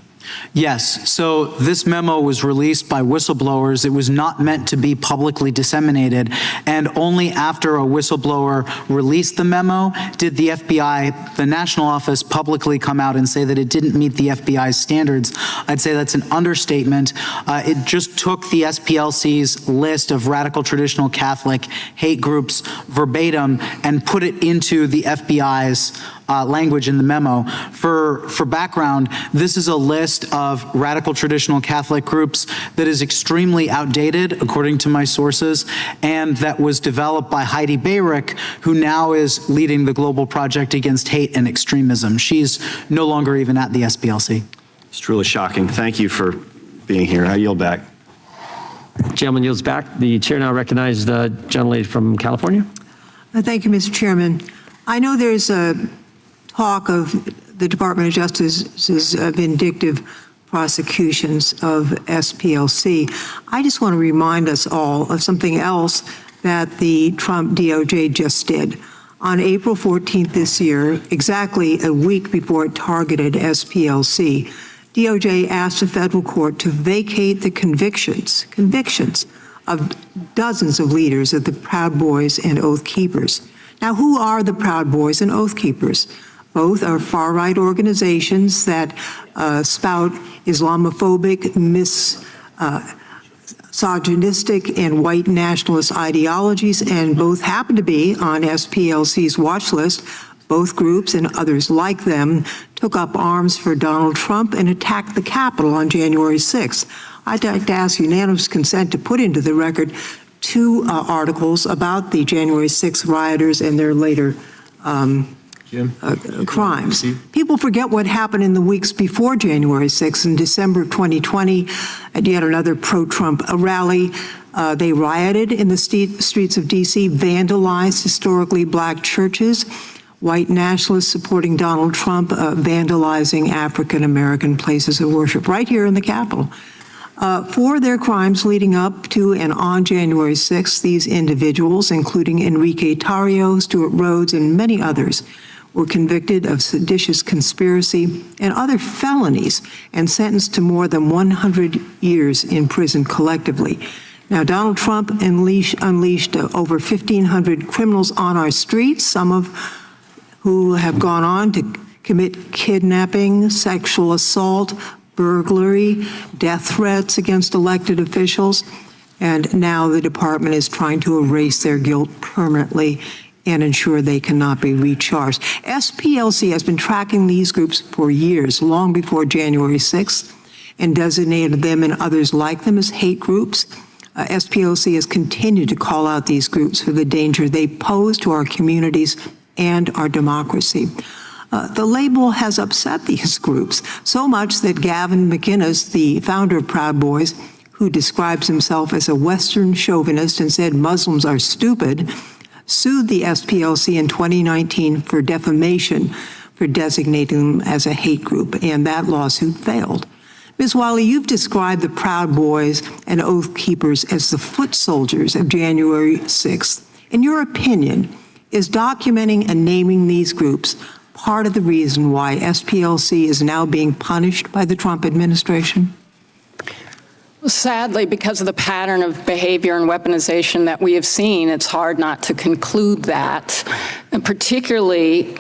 Yes. So this memo was released by whistleblowers. It was not meant to be publicly disseminated. And only after a whistleblower released the memo did the FBI, the national office, publicly come out and say that it didn't meet the FBI's standards. I'd say that's an understatement. It just took the SPLC's list of radical traditional Catholic hate groups verbatim and put it into the FBI's language in the memo. For background, this is a list of radical traditional Catholic groups that is extremely outdated, according to my sources, and that was developed by Heidi Bayrick, who now is leading the Global Project Against Hate and Extremism. She's no longer even at the SPLC. It's truly shocking. Thank you for being here. I yield back. Gentleman yields back. The chair now recognizes the gentlelady from California. Thank you, Mr. Chairman. I know there's a talk of the Department of Justice's vindictive prosecutions of SPLC. I just want to remind us all of something else that the Trump DOJ just did. On April 14th this year, exactly a week before it targeted SPLC, DOJ asked the federal court to vacate the convictions of dozens of leaders of the Proud Boys and Oath Keepers. Now, who are the Proud Boys and Oath Keepers? Both are far-right organizations that spout Islamophobic, misogynistic, and white nationalist ideologies, and both happen to be on SPLC's watch list. Both groups and others like them took up arms for Donald Trump and attacked the Capitol on January 6th. I'd like to ask unanimous consent to put into the record two articles about the January 6th rioters and their later crimes. People forget what happened in the weeks before January 6th. In December of 2020, at yet another pro-Trump rally, they rioted in the streets of D.C., vandalized historically black churches, white nationalists supporting Donald Trump, vandalizing African-American places of worship right here in the Capitol. For their crimes leading up to and on January 6th, these individuals, including Enrique Tarrio, Stuart Rhodes, and many others, were convicted of seditious conspiracy and other felonies and sentenced to more than 100 years in prison collectively. Now, Donald Trump unleashed over 1,500 criminals on our streets, some of who have gone on to commit kidnapping, sexual assault, burglary, death threats against elected officials, and now the department is trying to erase their guilt permanently and ensure they cannot be recharged. SPLC has been tracking these groups for years, long before January 6th, and designated them and others like them as hate groups. SPLC has continued to call out these groups for the danger they pose to our communities and our democracy. The label has upset these groups so much that Gavin McInnes, the founder of Proud Boys, who describes himself as a Western chauvinist and said Muslims are stupid, sued the SPLC in 2019 for defamation for designating them as a hate group, and that lawsuit failed. Ms. Wiley, you've described the Proud Boys and Oath Keepers as the foot soldiers of January 6th. In your opinion, is documenting and naming these groups part of the reason why SPLC is now being punished by the Trump administration? Sadly, because of the pattern of behavior and weaponization that we have seen, it's hard not to conclude that, and particularly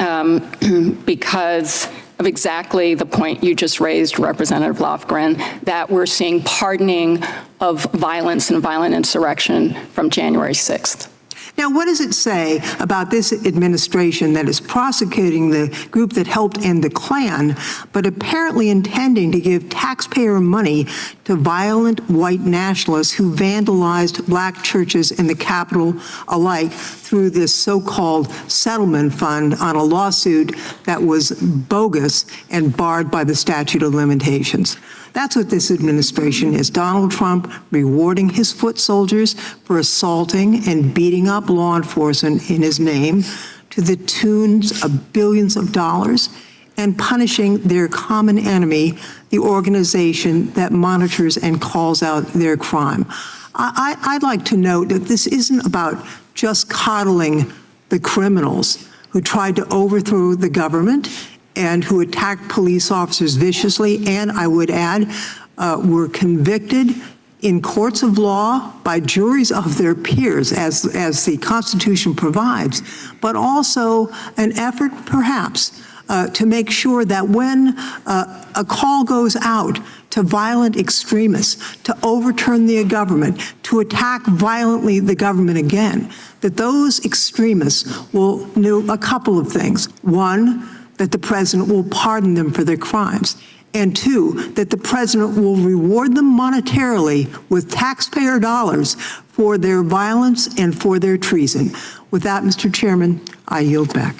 because of exactly the point you just raised, Representative Lofgren, that we're seeing pardoning of violence and violent insurrection from January 6th. Now, what does it say about this administration that is prosecuting the group that helped end the Klan, but apparently intending to give taxpayer money to violent white nationalists who vandalized black churches in the Capitol alike through this so-called settlement fund on a lawsuit that was bogus and barred by the statute of limitations? That's what this administration is. Donald Trump rewarding his foot soldiers for assaulting and beating up law enforcement in his name to the tunes of billions of dollars, and punishing their common enemy, the organization that monitors and calls out their crime. I'd like to note that this isn't about just coddling the criminals who tried to overthrow the government and who attacked police officers viciously, and I would add, were convicted in courts of law by juries of their peers, as the Constitution provides, but also an effort, perhaps, to make sure that when a call goes out to violent extremists to overturn the government, to attack violently the government again, that those extremists will know a couple of things. One, that the president will pardon them for their crimes. And two, that the president will reward them monetarily with taxpayer dollars for their violence and for their treason. With that, Mr. Chairman, I yield back.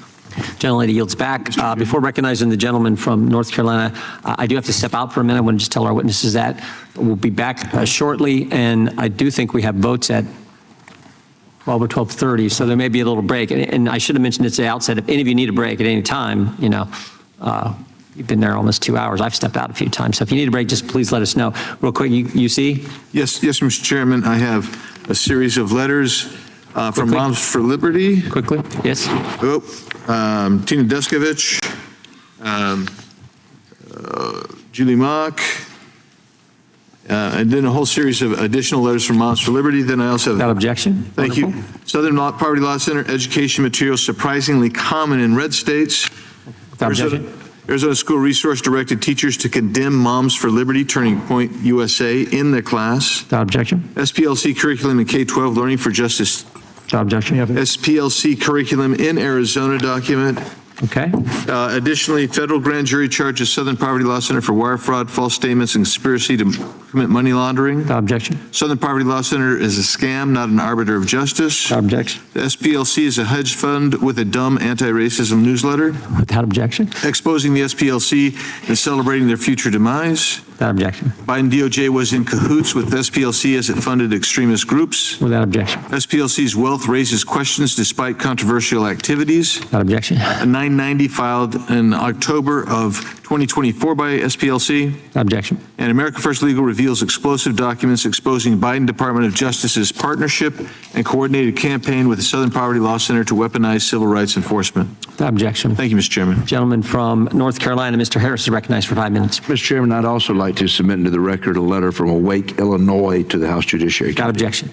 Gentlelady yields back. Before recognizing the gentleman from North Carolina, I do have to step out for a minute. I want to just tell our witnesses that we'll be back shortly, and I do think we have votes at 12 or 12:30, so there may be a little break. And I should have mentioned at the outset, if any of you need a break at any time, you know, you've been there almost 2 hours. I've stepped out a few times. So if you need a break, just please let us know. Real quick, you see? Yes, Mr. Chairman, I have a series of letters from Moms for Liberty. Quickly, yes. Tina Deskovich, Julie Mock, and then a whole series of additional letters from Moms for Liberty. Then I also have... Without objection. Thank you. Southern Poverty Law Center, education materials surprisingly common in red states. Without objection. Arizona School Resource directed teachers to condemn Moms for Liberty, Turning Point USA in their class. Without objection. SPLC curriculum in K-12 Learning for Justice. Without objection. SPLC curriculum in Arizona document. Okay. Additionally, federal grand jury charges Southern Poverty Law Center for wire fraud, false statements, and conspiracy to commit money laundering. Without objection. Southern Poverty Law Center is a scam, not an arbiter of justice. Without objection. The SPLC is a hedge fund with a dumb anti-racism newsletter. Without objection. Exposing the SPLC and celebrating their future demise. Without objection. Biden DOJ was in cahoots with SPLC as it funded extremist groups. Without objection. SPLC's wealth raises questions despite controversial activities. Without objection. A 9 990 filed in October of 2024 by SPLC. Objection. And America First Legal reveals explosive documents exposing Biden Department of Justice's partnership and coordinated campaign with the Southern Poverty Law Center to weaponize civil rights enforcement. Objection. Thank you, Mr. Chairman. Gentleman from North Carolina, Mr. Harris, is recognized for 5 minutes. Mr. Chairman, I'd also like to submit into the record a letter from Awake, Illinois to the House Judiciary. Got objection.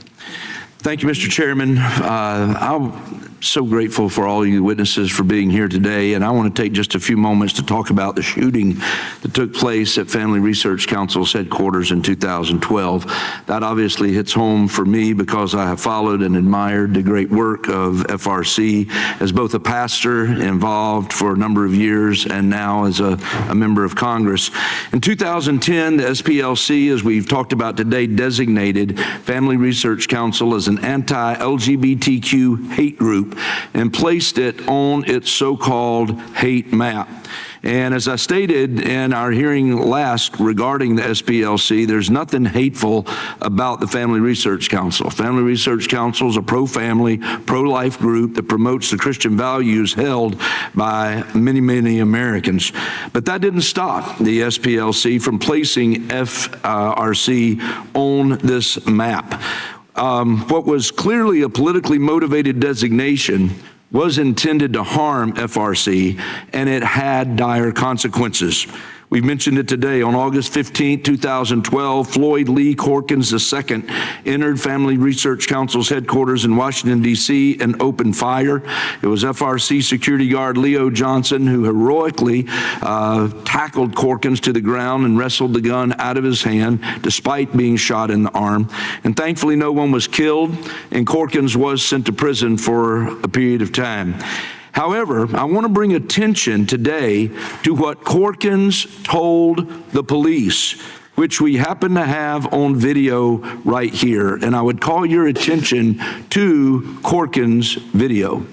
Thank you, Mr. Chairman. I'm so grateful for all you witnesses for being here today, and I want to take just a few moments to talk about the shooting that took place at Family Research Council's headquarters in 2012. That obviously hits home for me because I have followed and admired the great work of FRC as both a pastor involved for a number of years and now as a member of Congress. In 2010, the SPLC, as we've talked about today, designated Family Research Council as an anti-LGBTQ hate group and placed it on its so-called hate map. And as I stated in our hearing last regarding the SPLC, there's nothing hateful about the Family Research Council. Family Research Council is a pro-family, pro-life group that promotes the Christian values held by many, many Americans. But that didn't stop the SPLC from placing FRC on this map. What was clearly a politically motivated designation was intended to harm FRC, and it had dire consequences. We've mentioned it today. On August 15, 2012, Floyd Lee Corkins II entered Family Research Council's headquarters in Washington, D.C. and opened fire. It was FRC security guard Leo Johnson who heroically tackled Corkins to the ground and wrestled the gun out of his hand despite being shot in the arm. And thankfully, no one was killed, and Corkins was sent to prison for a period of time. However, I want to bring attention today to what Corkins told the police, which we happen to have on video right here. And I would call your attention to Corkins' video.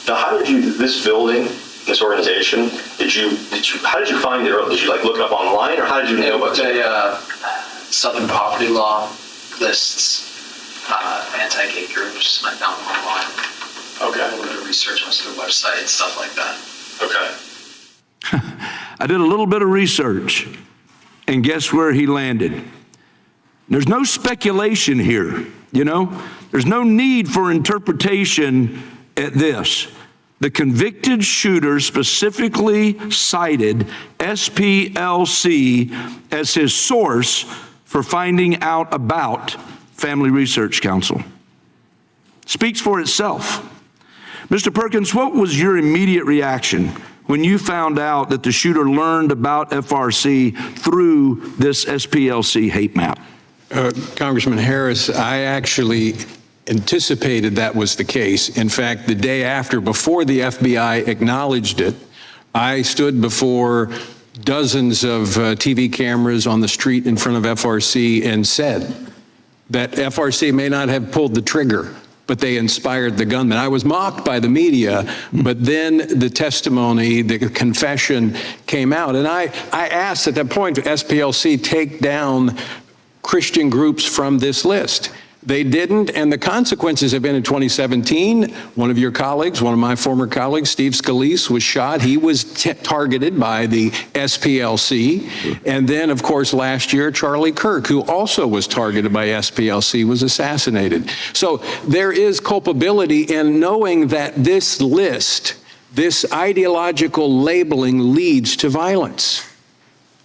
Now, how did you, this building, this organization, how did you find it? Did you look it up online, or how did you know about it? Southern Poverty Law lists anti-gay groups. I found them online. Okay. A little bit of research on their website and stuff like that. Okay. I did a little bit of research, and guess where he landed? There's no speculation here, you know? There's no need for interpretation at this. The convicted shooter specifically cited SPLC as his source for finding out about Family Research Council. Speaks for itself. Mr. Perkins, what was your immediate reaction when you found out that the shooter learned about FRC through this SPLC hate map? Congressman Harris, I actually anticipated that was the case. In fact, the day after, before the FBI acknowledged it, I stood before dozens of TV cameras on the street in front of FRC and said that FRC may not have pulled the trigger, but they inspired the gunman. I was mocked by the media, but then the testimony, the confession came out. And I asked at that point, SPLC take down Christian groups from this list. They didn't, and the consequences have been in 2017, one of your colleagues, one of my former colleagues, Steve Scalise, was shot. He was targeted by the SPLC. And then, of course, last year, Charlie Kirk, who also was targeted by SPLC, was assassinated. So there is culpability in knowing that this list, this ideological labeling leads to violence.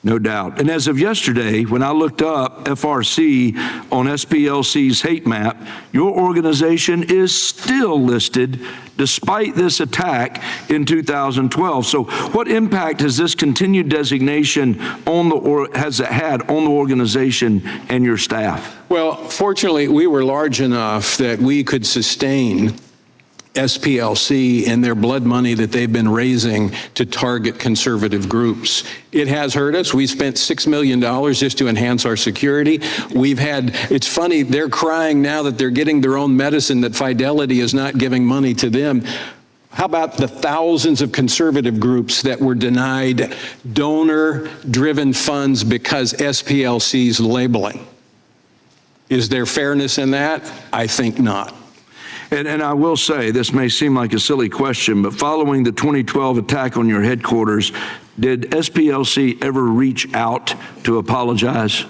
No doubt. And as of yesterday, when I looked up FRC on SPLC's hate map, your organization is still listed despite this attack in 2012. So what impact has this continued designation has it had on the organization and your staff? Well, fortunately, we were large enough that we could sustain SPLC and their blood money that they've been raising to target conservative groups. It has hurt us. We spent $6 million just to enhance our security. It's funny, they're crying now that they're getting their own medicine, that Fidelity is not giving money to them. How about the thousands of conservative groups that were denied donor-driven funds because SPLC's labeling? Is there fairness in that? I think not. And I will say, this may seem like a silly question, but following the 2012 attack on your headquarters, did SPLC ever reach out to apologize?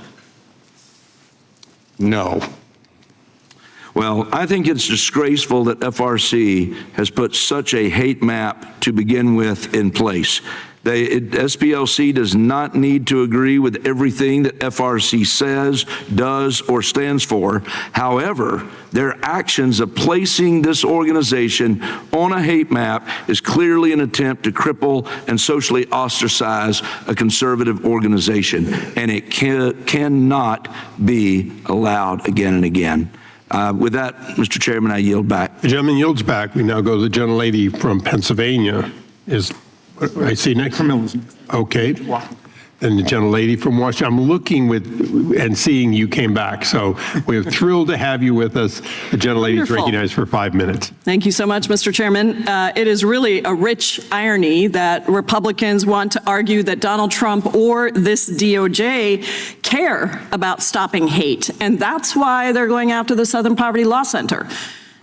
No. Well, I think it's disgraceful that FRC has put such a hate map to begin with in place. SPLC does not need to agree with everything that FRC says, does, or stands for. However, their actions of placing this organization on a hate map is clearly an attempt to cripple and socially ostracize a conservative organization, and it cannot be allowed again and again. With that, Mr. Chairman, I yield back. The gentleman yields back. We now go to the gentlelady from Pennsylvania. I see next. Okay. Then the gentlelady from Washington. I'm looking and seeing you came back. So we're thrilled to have you with us. The gentlelady is recognized for 5 minutes. Thank you so much, Mr. Chairman. It is really a rich irony that Republicans want to argue that Donald Trump or this DOJ care about stopping hate. And that's why they're going after the Southern Poverty Law Center.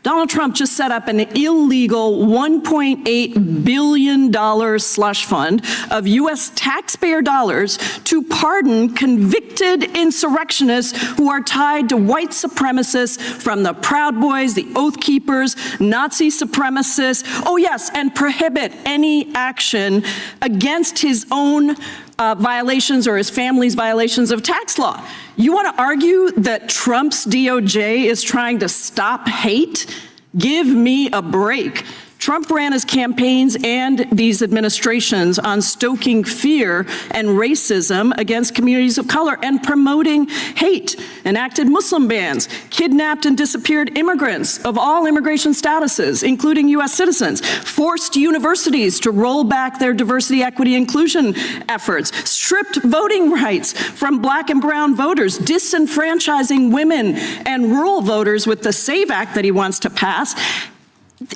Donald Trump just set up an illegal $1.8 billion slush fund of U.S. taxpayer dollars to pardon convicted insurrectionists who are tied to white supremacists from the Proud Boys, the Oath Keepers, Nazi supremacists. Oh, yes, and prohibit any action against his own violations or his family's violations of tax law. You want to argue that Trump's DOJ is trying to stop hate? Give me a break. Trump ran his campaigns and these administrations on stoking fear and racism against communities of color and promoting hate, enacted Muslim bans, kidnapped and disappeared immigrants of all immigration statuses, including U.S. citizens, forced universities to roll back their diversity, equity, inclusion efforts, stripped voting rights from black and brown voters, disenfranchising women and rural voters with the SAVE Act that he wants to pass.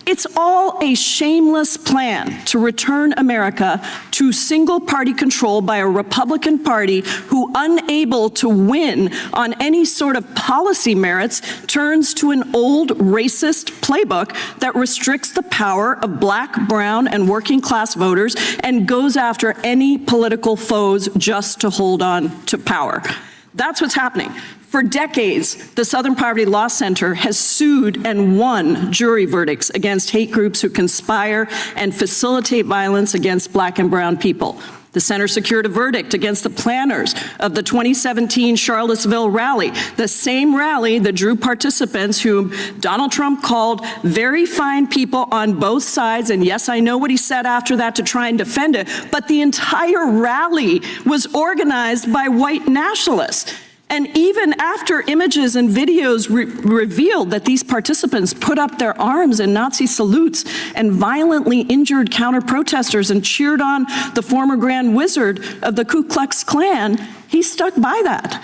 It's all a shameless plan to return America to single-party control by a Republican Party who, unable to win on any sort of policy merits, turns to an old racist playbook that restricts the power of black, brown, and working-class voters and goes after any political foes just to hold on to power. That's what's happening. For decades, the Southern Poverty Law Center has sued and won jury verdicts against hate groups who conspire and facilitate violence against black and brown people. The center secured a verdict against the planners of the 2017 Charlottesville rally, the same rally that drew participants whom Donald Trump called very fine people on both sides. And yes, I know what he said after that to try and defend it, but the entire rally was organized by white nationalists. And even after images and videos revealed that these participants put up their arms in Nazi salutes and violently injured counter-protesters and cheered on the former Grand Wizard of the Ku Klux Klan, he stuck by that.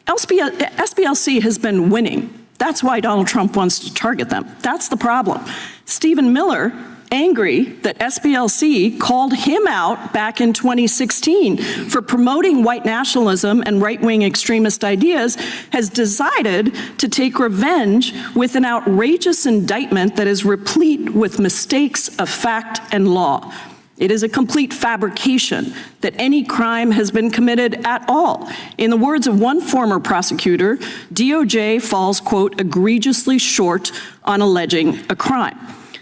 SPLC has been winning. That's why Donald Trump wants to target them. That's the problem. Stephen Miller, angry that SPLC called him out back in 2016 for promoting white nationalism and right-wing extremist ideas, has decided to take revenge with an outrageous indictment that is replete with mistakes of fact and law. It is a complete fabrication that any crime has been committed at all. In the words of one former prosecutor, DOJ falls, quote, egregiously short on alleging a crime.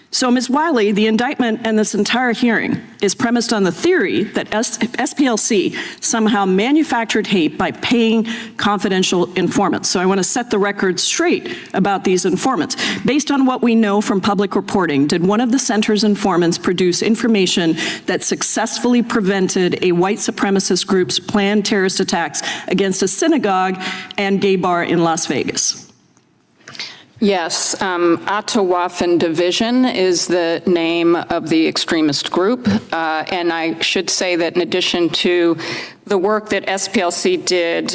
So, Ms. Wiley, the indictment and this entire hearing is premised on the theory that SPLC somehow manufactured hate by paying confidential informants. So I want to set the record straight about these informants. Based on what we know from public reporting, did one of the center's informants produce information that successfully prevented a white supremacist group's planned terrorist attacks against a synagogue and gay bar in Las Vegas? Yes, Atawaffen Division is the name of the extremist group, and I should say that in addition to the work that SPLC did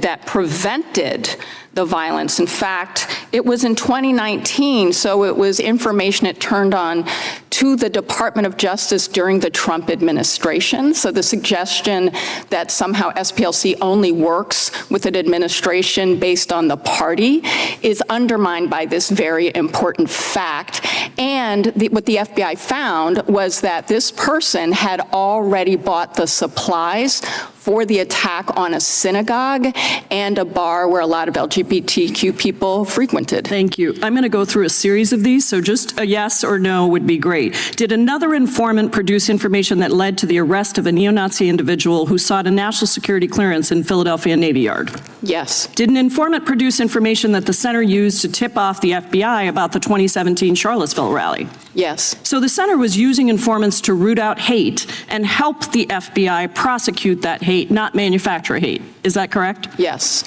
that prevented the violence. In fact, it was in 2019, so it was information it turned on to the Department of Justice during the Trump administration. So the suggestion that somehow SPLC only works with an administration based on the party is undermined by this very important fact. And what the FBI found was that this person had already bought the supplies for the attack on a synagogue and a bar where a lot of LGBTQ people frequented. Thank you. I'm going to go through a series of these, so just a yes or no would be great. Did another informant produce information that led to the arrest of a neo-Nazi individual who sought a national security clearance in Philadelphia Navy Yard? Yes. Did an informant produce information that the center used to tip off the FBI about the 2017 Charlottesville rally? Yes. So the center was using informants to root out hate and help the FBI prosecute that hate, not manufacture hate. Is that correct? Yes.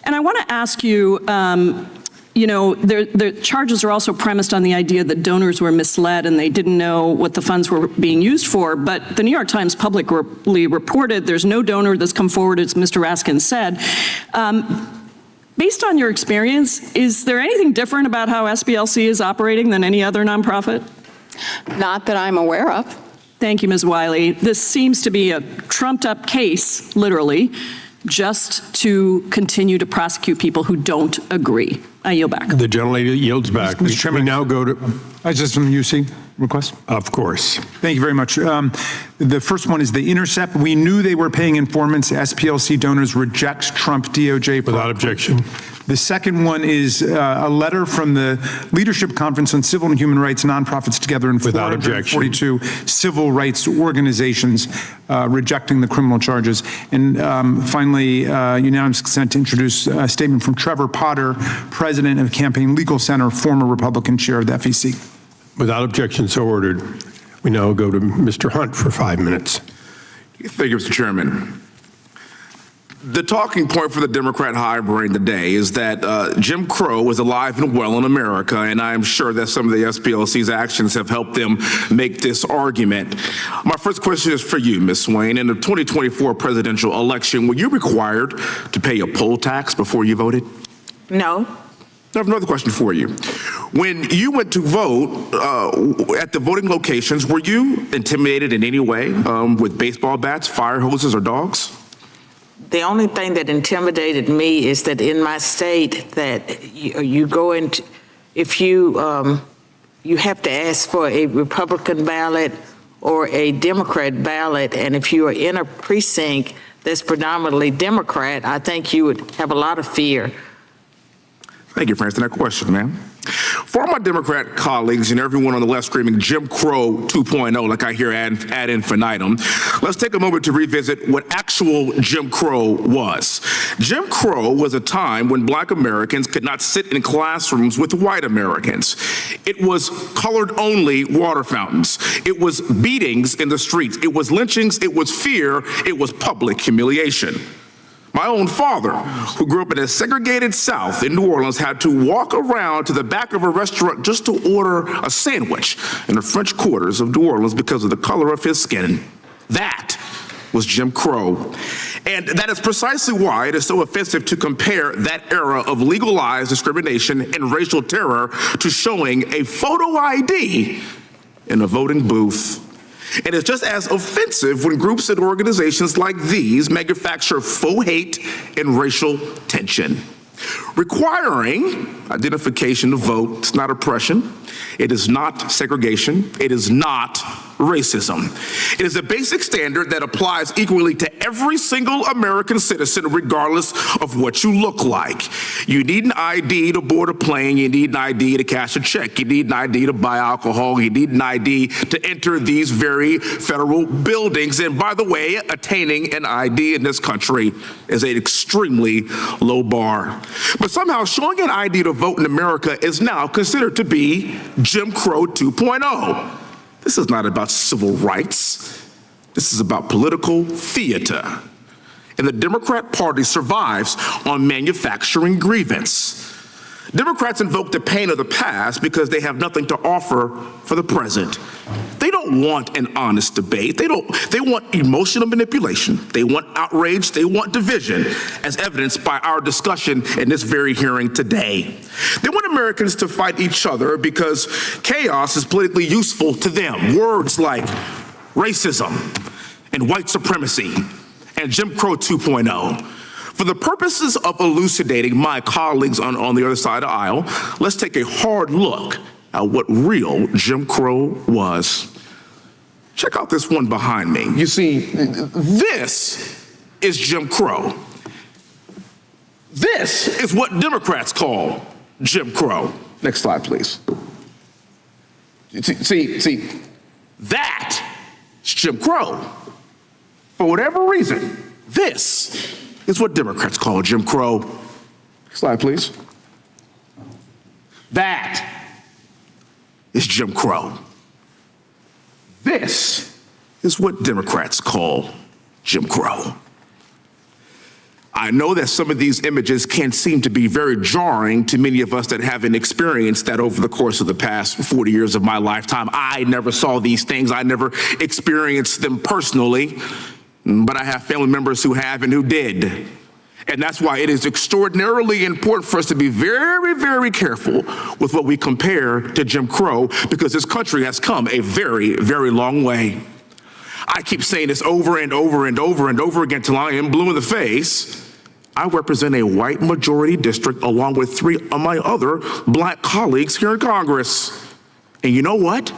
And I want to ask you, the charges are also premised on the idea that donors were misled and they didn't know what the funds were being used for. But the New York Times publicly reported there's no donor that's come forward, as Mr. Raskin said. Based on your experience, is there anything different about how SPLC is operating than any other nonprofit? Not that I'm aware of. Thank you, Ms. Wiley. This seems to be a trumped-up case, literally, just to continue to prosecute people who don't agree. I yield back. The gentlelady yields back. Mr. Chairman, we now go to. Is this from UC request? Of course. Thank you very much. The first one is The Intercept. We knew they were paying informants. SPLC donors reject Trump DOJ. Without objection. The second one is a letter from the Leadership Conference on Civil and Human Rights Nonprofits Together in 442 civil rights organizations rejecting the criminal charges. And finally, unanimous consent to introduce a statement from Trevor Potter, president of Campaign Legal Center, former Republican chair of the FEC. Without objection, so ordered. We now go to Mr. Hunt for 5 minutes. Thank you, Mr. Chairman. The talking point for the Democrat high brain today is that Jim Crow is alive and well in America, and I'm sure that some of the SPLC's actions have helped them make this argument. My first question is for you, Ms. Swain. In the 2024 presidential election, were you required to pay a poll tax before you voted? No. I have another question for you. When you went to vote at the voting locations, were you intimidated in any way with baseball bats, fire hoses, or dogs? The only thing that intimidated me is that in my state that you go into, if you have to ask for a Republican ballot or a Democrat ballot, and if you are in a precinct that's predominantly Democrat, I think you would have a lot of fear. Thank you for answering that question, ma'am. For my Democrat colleagues and everyone on the left screaming Jim Crow 2.0, like I hear ad infinitum, let's take a moment to revisit what actual Jim Crow was. Jim Crow was a time when Black Americans could not sit in classrooms with white Americans. It was colored-only water fountains. It was beatings in the streets. It was lynchings. It was fear. It was public humiliation. My own father, who grew up in a segregated South in New Orleans, had to walk around to the back of a restaurant just to order a sandwich in the French quarters of New Orleans because of the color of his skin. That was Jim Crow. And that is precisely why it is so offensive to compare that era of legalized discrimination and racial terror to showing a photo ID in a voting booth. And it's just as offensive when groups and organizations like these manufacture faux hate and racial tension. Requiring identification to vote is not oppression. It is not segregation. It is not racism. It is a basic standard that applies equally to every single American citizen, regardless of what you look like. You need an ID to board a plane. You need an ID to cash a check. You need an ID to buy alcohol. You need an ID to enter these very federal buildings. And by the way, attaining an ID in this country is an extremely low bar. But somehow showing an ID to vote in America is now considered to be Jim Crow 2.0. This is not about civil rights. This is about political theater. And the Democrat Party survives on manufacturing grievance. Democrats invoke the pain of the past because they have nothing to offer for the present. They They don't want an honest debate. They want emotional manipulation. They want outrage. They want division, as evidenced by our discussion in this very hearing today. They want Americans to fight each other because chaos is politically useful to them. Words like racism and white supremacy and Jim Crow 2.0. For the purposes of elucidating my colleagues on the other side of the aisle, let's take a hard look at what real Jim Crow was. Check out this one behind me. You see, this is Jim Crow. This is what Democrats call Jim Crow. Next slide, please. See, that's Jim Crow. For whatever reason, this is what Democrats call Jim Crow. Next slide, please. That is Jim Crow. This is what Democrats call Jim Crow. I know that some of these images can seem to be very jarring to many of us that haven't experienced that over the course of the past 40 years of my lifetime. I never saw these things. I never experienced them personally, but I have family members who have and who did. And that's why it is extraordinarily important for us to be very, very careful with what we compare to Jim Crow, because this country has come a very, very long way. I keep saying this over and over and over and over again till I am blue in the face. I represent a white majority district along with 3 of my other black colleagues here in Congress. And you know what?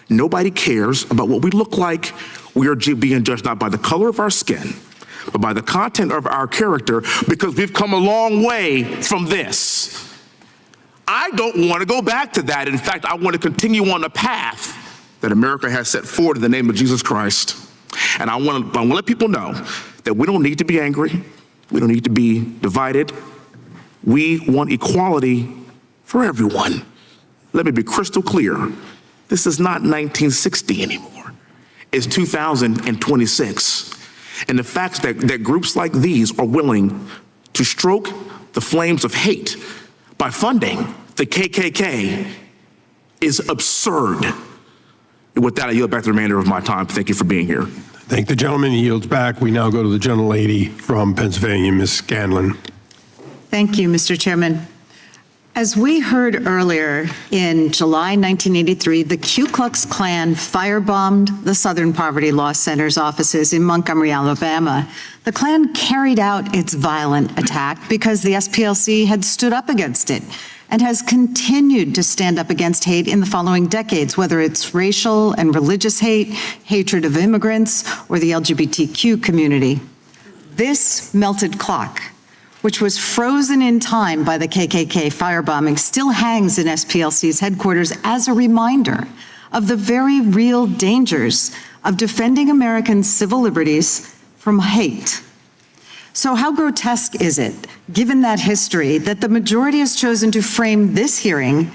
Nobody cares about what we look like. We are being judged not by the color of our skin, but by the content of our character, because we've come a long way from this. I don't want to go back to that. In fact, I want to continue on the path that America has set forward in the name of Jesus Christ. And I want to let people know that we don't need to be angry. We don't need to be divided. We want equality for everyone. Let me be crystal clear. This is not 1960 anymore. It's 2026. And the fact that groups like these are willing to stroke the flames of hate by funding the KKK is absurd. And with that, I yield back the remainder of my time. Thank you for being here. Thank the gentleman. He yields back. We now go to the gentlelady from Pennsylvania, Ms. Scanlon. Thank you, Mr. Chairman. As we heard earlier, in July 1983, the Ku Klux Klan firebombed the Southern Poverty Law Center's offices in Montgomery, Alabama. The Klan carried out its violent attack because the SPLC had stood up against it and has continued to stand up against hate in the following decades, whether it's racial and religious hate, hatred of immigrants, or the LGBTQ community. This melted clock, which was frozen in time by the KKK firebombing, still hangs in SPLC's headquarters as a reminder of the very real dangers of defending American civil liberties from hate. So how grotesque is it, given that history, that the majority has chosen to frame this hearing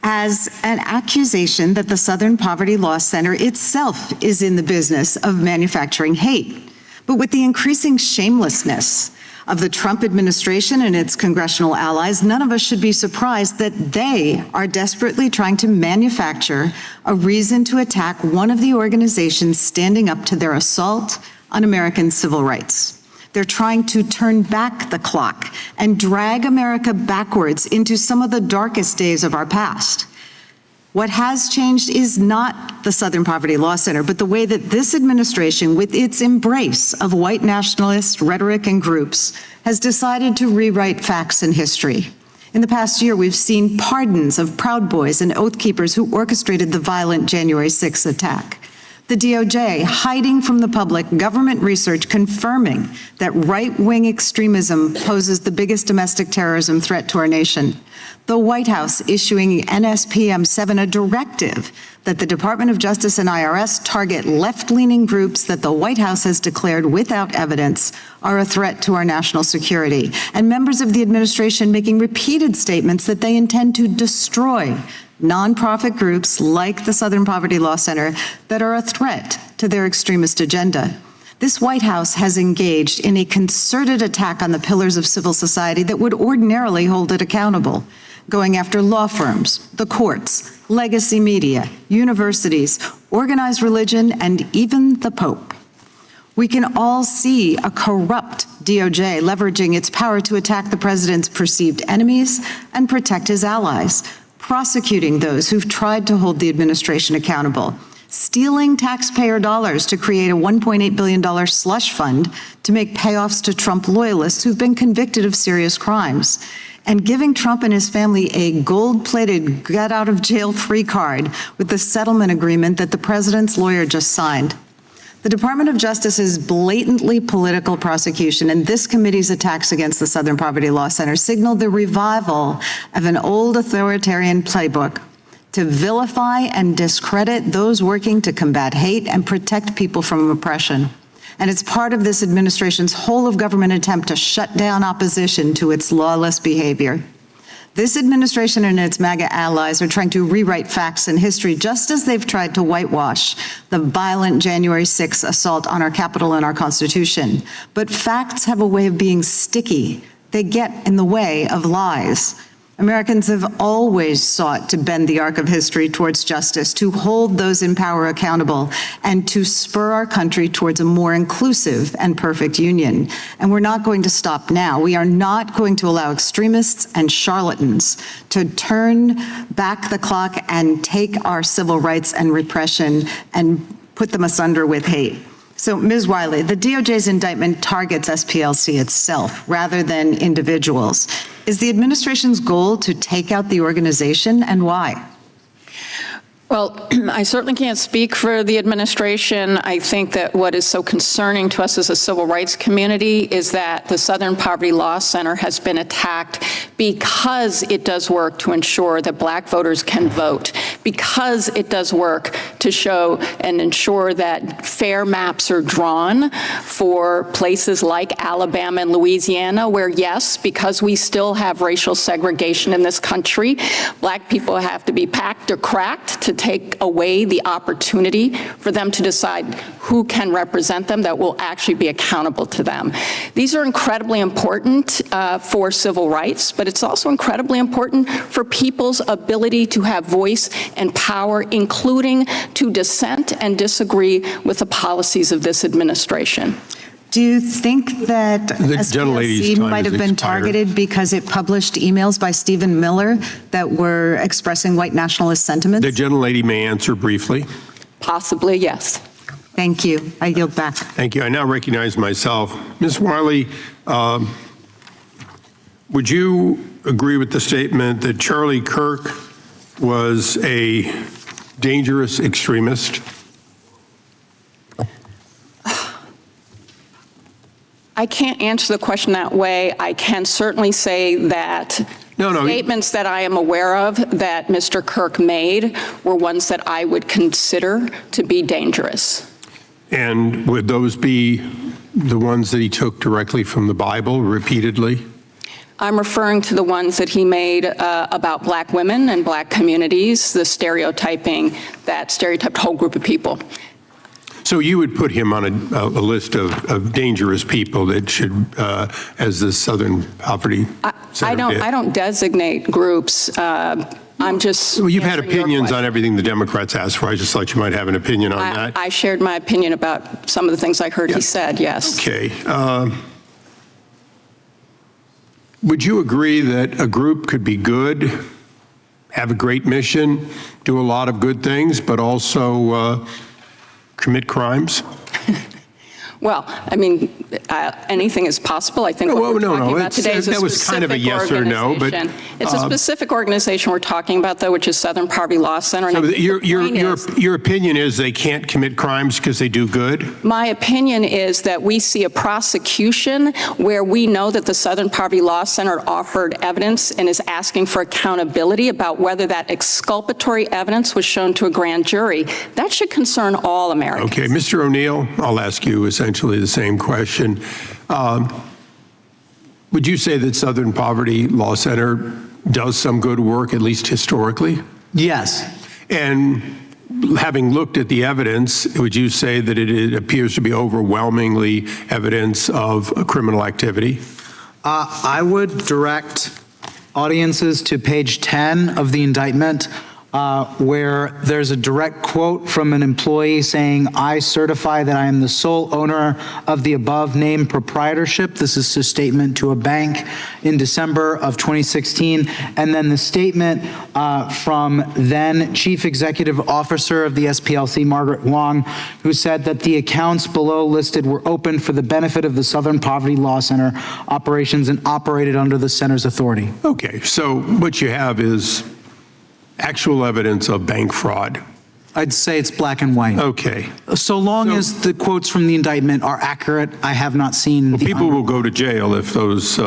as an accusation that the Southern Poverty Law Center itself is in the business of manufacturing hate? But with the increasing shamelessness of the Trump administration and its congressional allies, none of us should be surprised that they are desperately trying to manufacture a reason to attack one of the organizations standing up to their assault on American civil rights. They're trying to turn back the clock and drag America backwards into some of the darkest days of our past. What has changed is not the Southern Poverty Law Center, but the way that this administration, with its embrace of white nationalist rhetoric and groups, has decided to rewrite facts and history. In the past year, we've seen pardons of Proud Boys and Oath Keepers who orchestrated the violent January 6th attack. The DOJ hiding from the public government research confirming that right-wing extremism poses the biggest domestic terrorism threat to our nation. The White House issuing NSPM 7 a directive that the Department of Justice and IRS target left-leaning groups that the White House has declared without evidence are a threat to our national security, and members of the administration making repeated statements that they intend to destroy nonprofit groups like the Southern Poverty Law Center that are a threat to their extremist agenda. This White House has engaged in a concerted attack on the pillars of civil society that would ordinarily hold it accountable. going after law firms, the courts, legacy media, universities, organized religion, and even the Pope. We can all see a corrupt DOJ leveraging its power to attack the president's perceived enemies and protect his allies, prosecuting those who've tried to hold the administration accountable, stealing taxpayer dollars to create a $1.8 billion slush fund to make payoffs to Trump loyalists who've been convicted of serious crimes, and giving Trump and his family a gold-plated get-out-of-jail-free card with the settlement agreement that the president's lawyer just signed. The Department of Justice's blatantly political prosecution and this committee's attacks against the Southern Poverty Law Center signaled the revival of an old authoritarian playbook to vilify and discredit those working to combat hate and protect people from oppression. And it's part of this administration's whole-of-government attempt to shut down opposition to its lawless behavior. This administration and its MAGA allies are trying to rewrite facts and history just as they've tried to whitewash the violent January 6th assault on our Capitol and our Constitution. But facts have a way of being sticky. They get in the way of lies. Americans have always sought to bend the arc of history towards justice, to hold those in power accountable, and to spur our country towards a more inclusive and perfect union. And we're not going to stop now. We are not going to allow extremists and charlatans to turn back the clock and take our civil rights and repression and put them asunder with hate. So, Ms. Wiley, the DOJ's indictment targets SPLC itself rather than individuals. Is the administration's goal to take out the organization, and why? Well, I certainly can't speak for the administration. I think that what is so concerning to us as a civil rights community is that the Southern Poverty Law Center has been attacked because it does work to ensure that Black voters can vote, because it does work to show and ensure that fair maps are drawn for places like Alabama and Louisiana, where, yes, because we still have racial segregation in this country, Black people have to be packed or cracked to take away the opportunity for them to decide who can represent them that will actually be accountable to them. These are incredibly important for civil rights, but it's also incredibly important for people's ability to have voice and power, including to dissent and disagree with the policies of this administration. Do you think that SPLC might have been targeted because it published emails by Stephen Miller that were expressing white nationalist sentiments? The gentlelady may answer briefly. Possibly, yes. Thank you. I yield back. Thank you. I now recognize myself. Ms. Wiley, would you agree with the statement that Charlie Kirk was a dangerous extremist? I can't answer the question that way. I can certainly say that statements that I am aware of that Mr. Kirk made were ones that I would consider to be dangerous. And would those be the ones that he took directly from the Bible repeatedly? I'm referring to the ones that he made about Black women and Black communities, the stereotyping that stereotyped a whole group of people. So you would put him on a list of dangerous people that should, as the Southern Poverty Center did? I don't designate groups. I'm just. Well, you've had opinions on everything the Democrats asked for. I just thought you might have an opinion on that. I shared my opinion about some of the things I heard he said, yes. Okay. Would you agree that a group could be good, have a great mission, do a lot of good things, but also commit crimes? Well, I mean, anything is possible. I think what we're talking about today is a that was kind of a yes or no, but it's a specific organization we're talking about, though, which is Southern Poverty Law Center. So your opinion is they can't commit crimes because they do good? My opinion is that we see a prosecution where we know that the Southern Poverty Law Center offered evidence and is asking for accountability about whether that exculpatory evidence was shown to a grand jury. That should concern all Americans. Okay, Mr. O'Neill, I'll ask you essentially the same question. Would you say that Southern Poverty Law Center does some good work, at least historically? Yes. And having looked at the evidence, would you say that it appears to be overwhelmingly evidence of criminal activity? I would direct audiences to page 10 of the indictment, where there's a direct quote from an employee saying, "I certify that I am the sole owner of the above named proprietorship." This is a statement to a bank in December of 2016. And then the statement from then Chief Executive Officer of the SPLC, Margaret Wong, who said that the accounts below listed were open for the benefit of the Southern Poverty Law Center operations and operated under the center's authority. Okay, so what you have is actual evidence of bank fraud. I'd say it's black and white. Okay. So long as the quotes from the indictment are accurate, I have not seen. People will go to jail if those,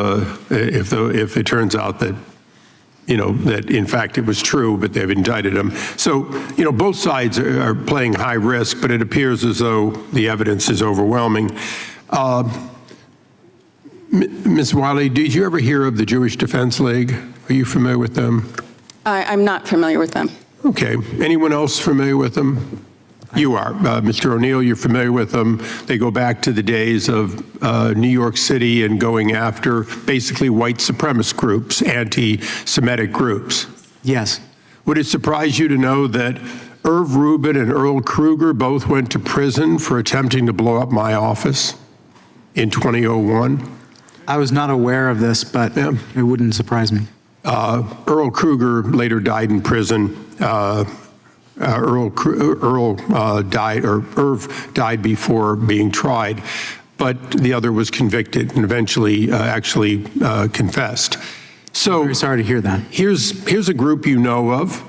if it turns out that, that in fact it was true, but they've indicted them. So, both sides are playing high risk, but it appears as though the evidence is overwhelming. Ms. Wiley, did you ever hear of the Jewish Defense League? Are you familiar with them? I'm not familiar with them. Okay. Anyone else familiar with them? You are. Mr. O'Neill, you're familiar with them. They go back to the days of New York City and going after basically white supremacist groups, anti-Semitic groups. Yes. Would it surprise you to know that Irv Rubin and Earl Kruger both went to prison for attempting to blow up my office in 2001? I was not aware of this, but it wouldn't surprise me. Earl Kruger later died in prison. Irv died before being tried, but the other was convicted and eventually actually confessed. So very sorry to hear that. Here's a group you know of.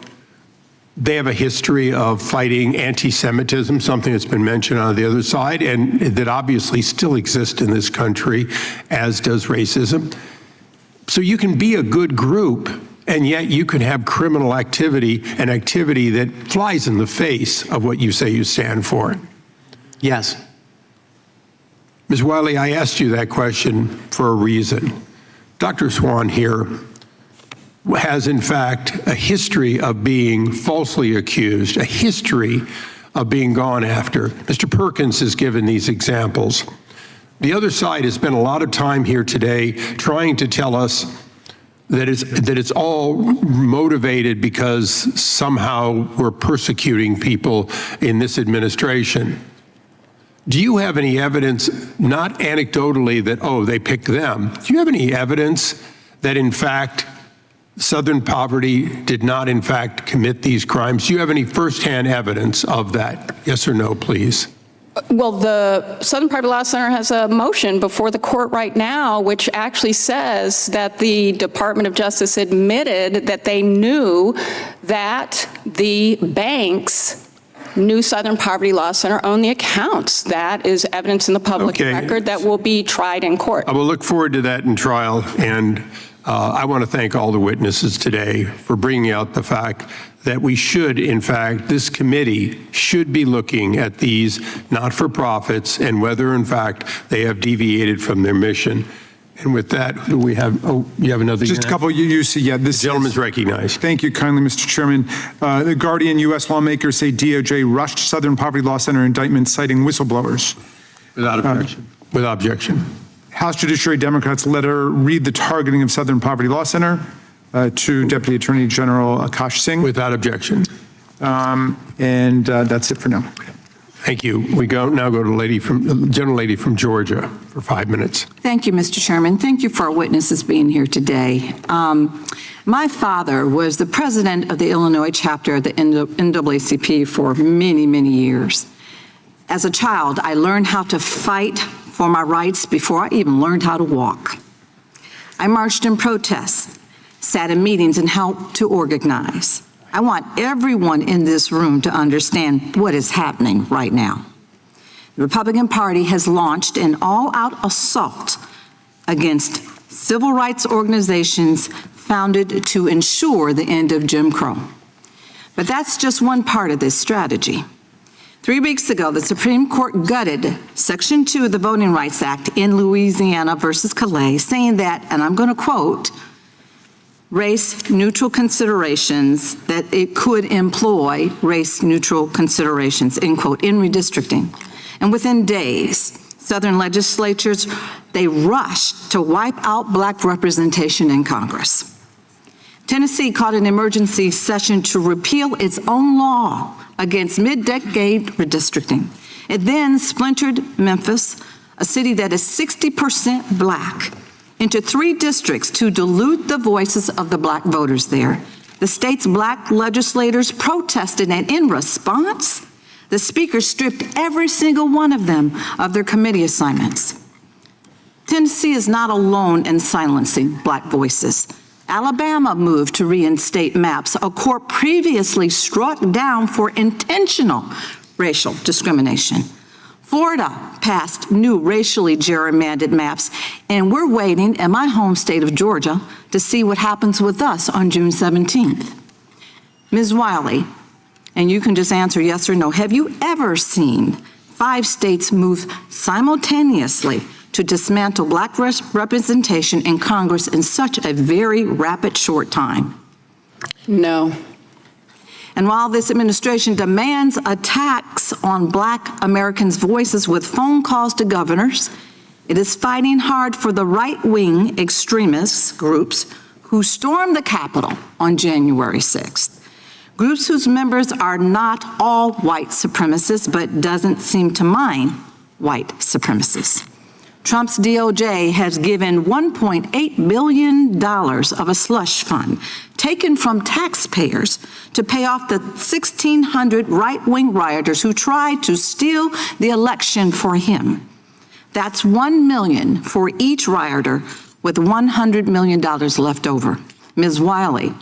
They have a history of fighting anti-Semitism, something that's been mentioned on the other side, and that obviously still exists in this country, as does racism. So you can be a good group, and yet you can have criminal activity, an activity that flies in the face of what you say you stand for. Yes. Ms. Wiley, I asked you that question for a reason. Dr. Swain here has, in fact, a history of being falsely accused, a history of being gone after. Mr. Perkins has given these examples. The other side has spent a lot of time here today trying to tell us that it's all motivated because somehow we're persecuting people in this administration. Do you have any evidence, not anecdotally that, oh, they picked them? Do you have any evidence that, in fact, Southern poverty did not, in fact, commit these crimes? Do you have any firsthand evidence of that? Yes or no, please? Well, the Southern Poverty Law Center has a motion before the court right now, which actually says that the Department of Justice admitted that they knew that the banks knew Southern Poverty Law Center owned the accounts. That is evidence in the public record that will be tried in court. I will look forward to that in trial, and I want to thank all the witnesses today for bringing out the fact that we should, in fact, this committee should be looking at these not-for-profits and whether, in fact, they have deviated from their mission. And with that, do we have, oh, you have another? Just a couple you see, yeah. This gentleman's recognized. Thank you kindly, Mr. Chairman. The Guardian U.S. lawmakers say DOJ rushed Southern Poverty Law Center indictment citing whistleblowers. Without objection. Without objection. House Judiciary Democrats letter read the targeting of Southern Poverty Law Center to Deputy Attorney General Akash Singh. Without objection. And that's it for now. Thank you. We now go to the gentle lady from Georgia for 5 minutes. Thank you, Mr. Chairman. Thank you for our witnesses being here today. My father was the president of the Illinois chapter of the NAACP for many, many years. As a child, I learned how to fight for my rights before I even learned how to walk. I marched in protests, sat in meetings, and helped to organize. I want everyone in this room to understand what is happening right now. The Republican Party has launched an all-out assault against civil rights organizations founded to ensure the end of Jim Crow. But that's just one part of this strategy. 3 weeks ago, the Supreme Court gutted Section 2 of the Voting Rights Act in Louisiana versus Calais, saying that, and I'm going to quote, race-neutral considerations, that it could employ race-neutral considerations, end quote, in redistricting. And within days, Southern legislatures, they rushed to wipe out Black representation in Congress. Tennessee called an emergency session to repeal its own law against mid-decade redistricting. It then splintered Memphis, a city that is 60% black, into 3 districts to dilute the voices of the black voters there. The state's black legislators protested, and in response, the speaker stripped every single one of them of their committee assignments. Tennessee is not alone in silencing black voices. Alabama moved to reinstate maps a court previously struck down for intentional racial discrimination. Florida passed new racially gerrymandered maps, and we're waiting in my home state of Georgia to see what happens with us on June 17th. Ms. Wiley, and you can just answer yes or no, have you ever seen 5 states move simultaneously to dismantle black representation in Congress in such a very rapid, short time? No. And while this administration demands attacks on black Americans' voices with phone calls to governors, it is fighting hard for the right-wing extremist groups who stormed the Capitol on January 6th. Groups whose members are not all white supremacists, but doesn't seem to mind white supremacists. Trump's DOJ has given $1.8 billion of a slush fund taken from taxpayers to pay off the 1,600 right-wing rioters who tried to steal the election for him. That's $1 million for each rioter, with $100 million left over. Ms. Wiley,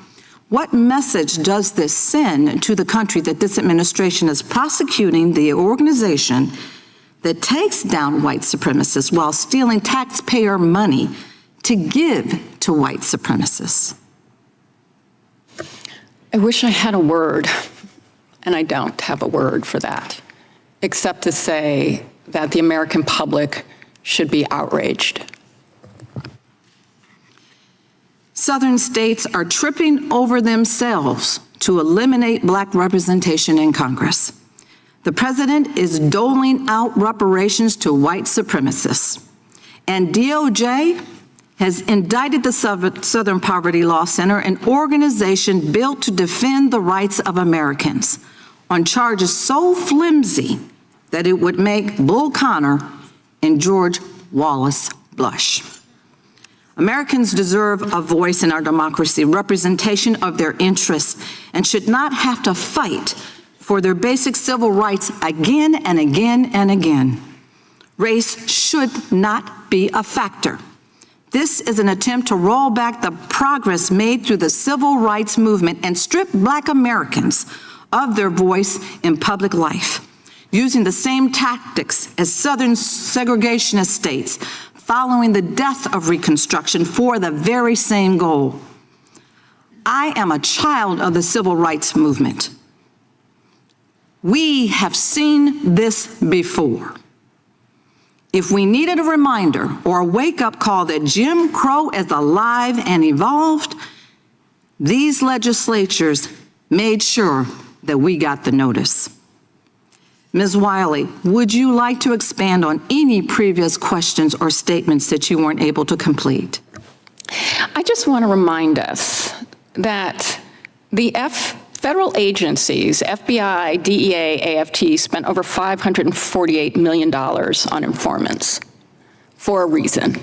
what message does this send to the country that this administration is prosecuting the organization that takes down white supremacists while stealing taxpayer money to give to white supremacists? I wish I had a word, and I don't have a word for that, except to say that the American public should be outraged. Southern states are tripping over themselves to eliminate black representation in Congress. The president is doling out reparations to white supremacists, and DOJ has indicted the Southern Poverty Law Center, an organization built to defend the rights of Americans, on charges so flimsy that it would make Bull Connor and George Wallace blush. Americans deserve a voice in our democracy, representation of their interests, and should not have to fight for their basic civil rights again and again and again. Race should not be a factor. This is an attempt to roll back the progress made through the civil rights movement and strip black Americans of their voice in public life, using the same tactics as Southern segregationist states following the death of Reconstruction for the very same goal. I am a child of the civil rights movement. We have seen this before. If we needed a reminder or a wake-up call that Jim Crow is alive and evolved, these legislatures made sure that we got the notice. Ms. Wiley, would you like to expand on any previous questions or statements that you weren't able to complete? I just want to remind us that the federal agencies, FBI, DEA, AFT, spent over $548 million on informants for a reason,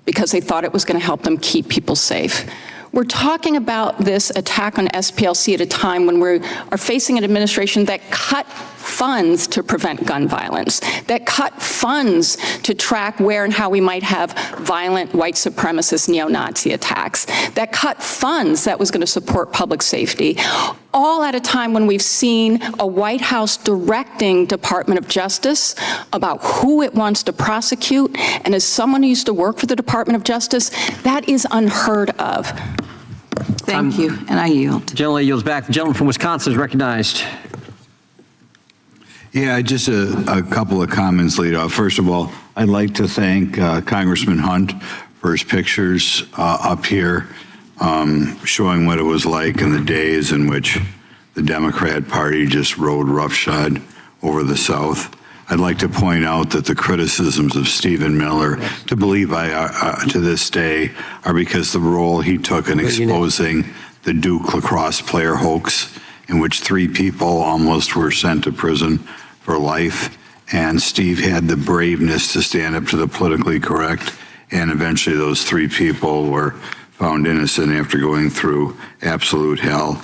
because they thought it was going to help them keep people safe. We're talking about this attack on SPLC at a time when we are facing an administration that cut funds to prevent gun violence, that cut funds to track where and how we might have violent white supremacist neo-Nazi attacks, that cut funds that was going to support public safety, all at a time when we've seen a White House directing Department of Justice about who it wants to prosecute. And as someone who used to work for the Department of Justice, that is unheard of. Thank you, and I yield. Gentleman yields back. The gentleman from Wisconsin is recognized. Yeah, just a couple of comments lead off. First of all, I'd like to thank Congressman Hunt for his pictures up here, showing what it was like in the days in which the Democrat Party just rode roughshod over the South. I'd like to point out that the criticisms of Stephen Miller, to believe to this day, are because the role he took in exposing the Duke lacrosse player hoax, in which 3 people almost were sent to prison for life. And Steve had the braveness to stand up to the politically correct. And eventually those 3 people were found innocent after going through absolute hell.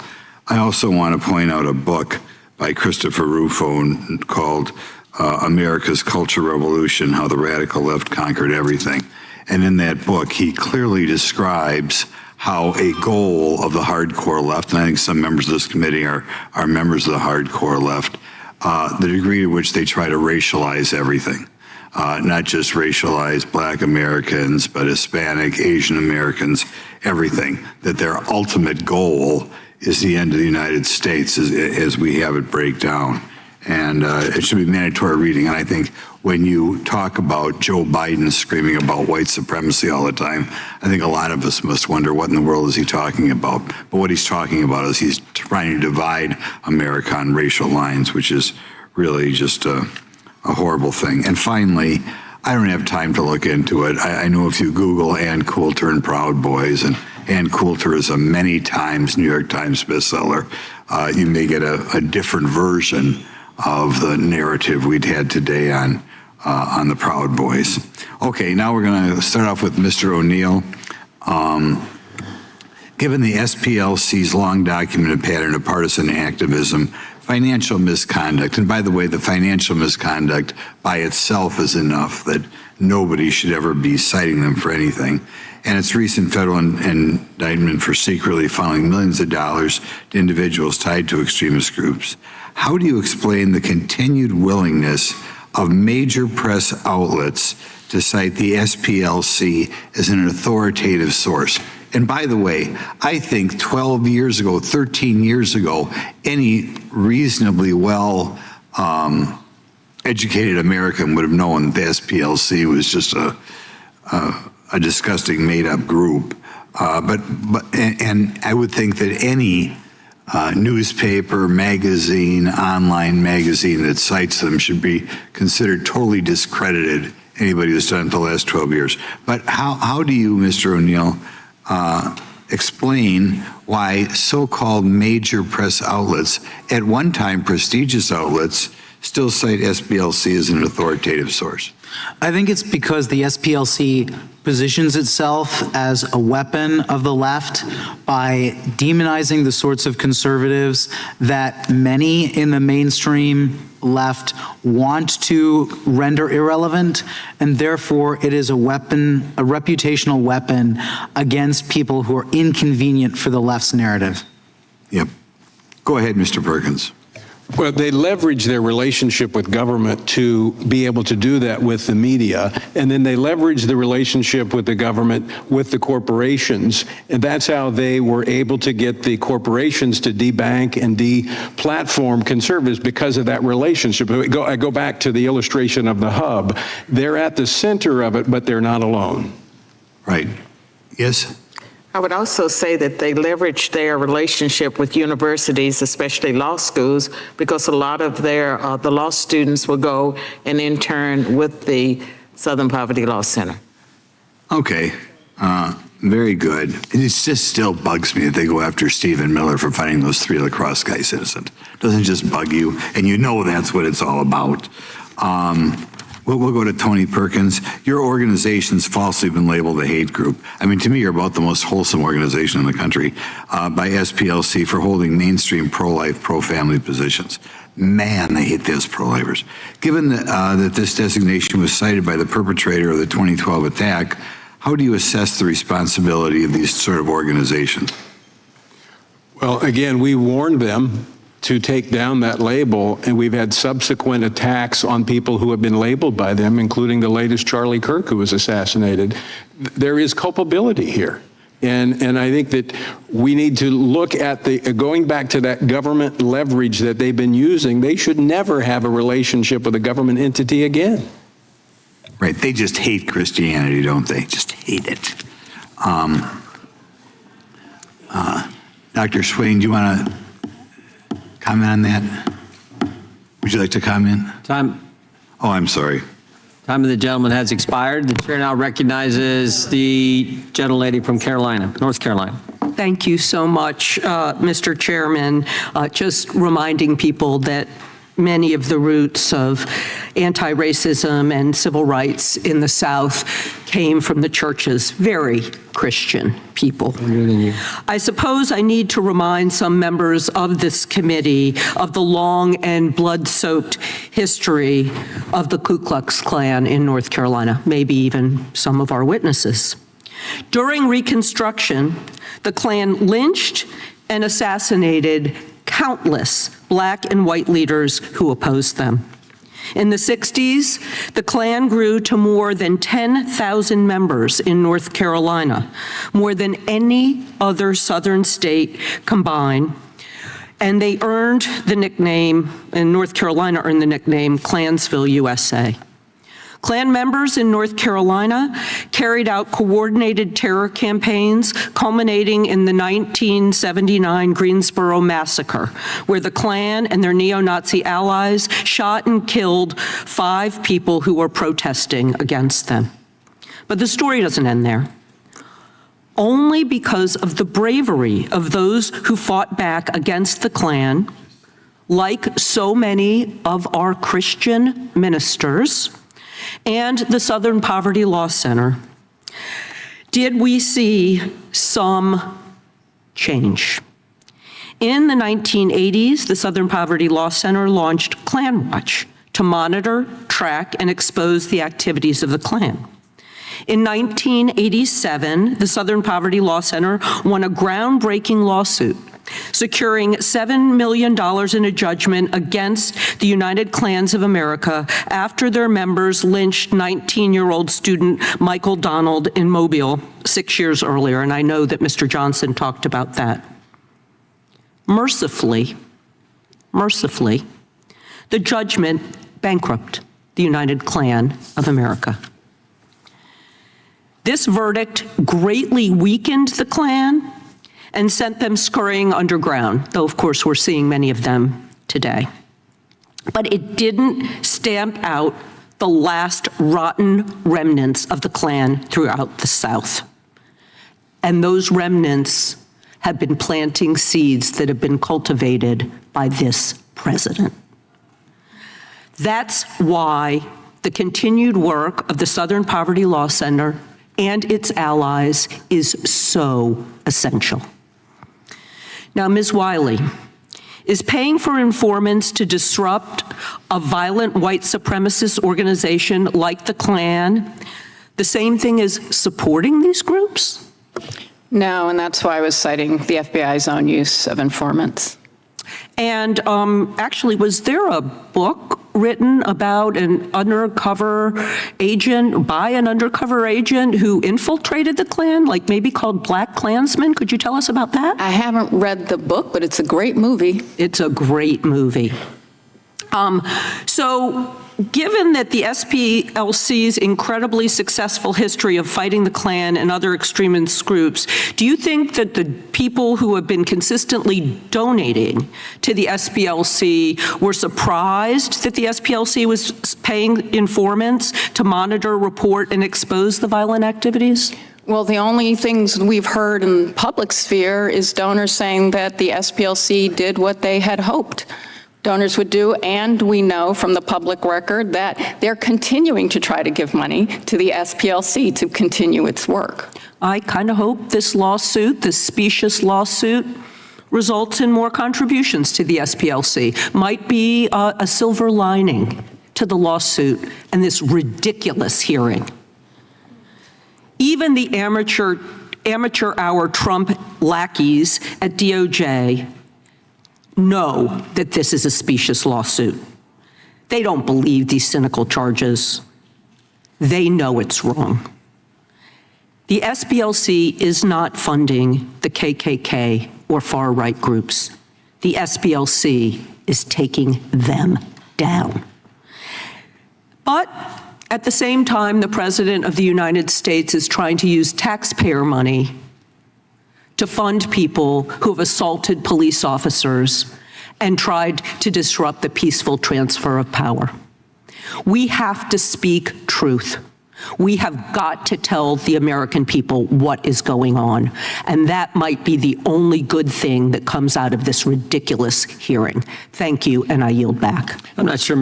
I also want to point out a book by Christopher Rufo called America's Culture Revolution, How the Radical Left Conquered Everything. And in that book, he clearly describes how a goal of the hardcore left, and I think some members of this committee are members of the hardcore left, the degree to which they try to racialize everything. Not just racialize Black Americans, but Hispanic, Asian Americans, everything. That their ultimate goal is the end of the United States as we have it break down. And it should be mandatory reading. And I think when you talk about Joe Biden screaming about white supremacy all the time, I think a lot of us must wonder what in the world is he talking about. But what he's talking about is he's trying to divide America on racial lines, which is really just a horrible thing. And finally, I don't have time to look into it. I know if you Google Ann Coulter and Proud Boys, and Ann Coulter is a many times New York Times bestseller, you may get a different version of the narrative we'd had today on the Proud Boys. Okay, now we're going to start off with Mr. O'Neill. Given the SPLC's long documented pattern of partisan activism, financial misconduct, and by the way, the financial misconduct by itself is enough that nobody should ever be citing them for anything, and its recent federal indictment for secretly funneling millions of dollars to individuals tied to extremist groups, how do you explain the continued willingness of major press outlets to cite the SPLC as an authoritative source? And by the way, I think 12 years ago, 13 years ago, any reasonably well educated American would have known that the SPLC was just a disgusting made-up group. And I would think that any newspaper, magazine, online magazine that cites them should be considered totally discredited, anybody who's done it the last 12 years. But how do you, Mr. O'Neill, explain why so-called major press outlets, at one time prestigious outlets, still cite SPLC as an authoritative source? I think it's because the SPLC positions itself as a weapon of the left by demonizing the sorts of conservatives that many in the mainstream left want to render irrelevant, and therefore it is a weapon, a reputational weapon against people who are inconvenient for the left's narrative. Yep. Go ahead, Mr. Perkins. Well, they leverage their relationship with government to be able to do that with the media, and then they leverage the relationship with the government with the corporations, and that's how they were able to get the corporations to debank and de-platform conservatives because of that relationship. I go back to the illustration of the hub. They're at the center of it, but they're not alone. Right. Yes? I would also say that they leverage their relationship with universities, especially law schools, because a lot of their the law students will go and intern with the Southern Poverty Law Center. Okay. Very good. It just still bugs me that they go after Stephen Miller for finding those 3 lacrosse guys innocent. Doesn't it just bug you? And you know that's what it's all about. We'll go to Tony Perkins. Your organization's falsely been labeled a hate group. I mean, to me, you're about the most wholesome organization in the country by SPLC for holding mainstream pro-life, pro-family positions. Man, they hate those pro-lifers. Given that this designation was cited by the perpetrator of the 2012 attack, how do you assess the responsibility of these sort of organizations? Well, again, we warned them to take down that label, and we've had subsequent attacks on people who have been labeled by them, including the latest Charlie Kirk, who was assassinated. There is culpability here. And I think that we need to look at going back to that government leverage that they've been using. They should never have a relationship with a government entity again. Right, they just hate Christianity, don't they? Just hate it. Dr. Swain, do you want to comment on that? Would you like to comment? Time. Oh, I'm sorry. Time of the gentleman has expired. The chair now recognizes the gentlelady from Carolina, North Carolina. Thank you so much, Mr. Chairman. Just reminding people that many of the roots of anti-racism and civil rights in the South came from the churches, very Christian people. I suppose I need to remind some members of this committee of the long and blood-soaked history of the Ku Klux Klan in North Carolina, maybe even some of our witnesses. During Reconstruction, the Klan lynched and assassinated countless Black and white leaders who opposed them. In the 60s, the Klan grew to more than 10,000 members in North Carolina, more than any other Southern state combined, and they earned the nickname, and North Carolina earned the nickname Klansville, USA. Klan members in North Carolina carried out coordinated terror campaigns culminating in the 1979 Greensboro Massacre, where the Klan and their neo-Nazi allies shot and killed 5 people who were protesting against them. But the story doesn't end there. Only because of the bravery of those who fought back against the Klan, like so many of our Christian ministers, and the Southern Poverty Law Center, did we see some change. In the 1980s, the Southern Poverty Law Center launched Klan Watch to monitor, track, and expose the activities of the Klan. In 1987, the Southern Poverty Law Center won a groundbreaking lawsuit, securing $7 million in a judgment against the United Klans of America after their members lynched 19-year-old student Michael Donald in Mobile 6 years earlier, and I know that Mr. Johnson talked about that. Mercifully, the judgment bankrupted the United Klan of America. This verdict greatly weakened the Klan and sent them scurrying underground, though of course we're seeing many of them today. But it didn't stamp out the last rotten remnants of the Klan throughout the South. And those remnants have been planting seeds that have been cultivated by this president. That's why the continued work of the Southern Poverty Law Center and its allies is so essential. Now, Ms. Wiley, is paying for informants to disrupt a violent white supremacist organization like the Klan the same thing as supporting these groups? No, and that's why I was citing the FBI's own use of informants. And actually, was there a book written about an undercover agent, by an undercover agent who infiltrated the Klan, like maybe called Black Klansman? Could you tell us about that? I haven't read the book, but it's a great movie. It's a great movie. So given that the SPLC's incredibly successful history of fighting the Klan and other extremist groups, do you think that the people who have been consistently donating to the SPLC were surprised that the SPLC was paying informants to monitor, report, and expose the violent activities? Well, the only things we've heard in the public sphere is donors saying that the SPLC did what they had hoped donors would do, and we know from the public record that they're continuing to try to give money to the SPLC to continue its work. I kind of hope this lawsuit, this specious lawsuit, results in more contributions to the SPLC. Might be a silver lining to the lawsuit and this ridiculous hearing. Even the amateur hour Trump lackeys at DOJ know that this is a specious lawsuit. They don't believe these cynical charges. They know it's wrong. The SPLC is not funding the KKK or far-right groups. The SPLC is taking them down. But at the same time, the President of the United States is trying to use taxpayer money to fund people who have assaulted police officers and tried to disrupt the peaceful transfer of power. We have to speak truth. We have got to tell the American people what is going on, and that might be the only good thing that comes out of this ridiculous hearing. Thank you, and I yield back. I'm not sure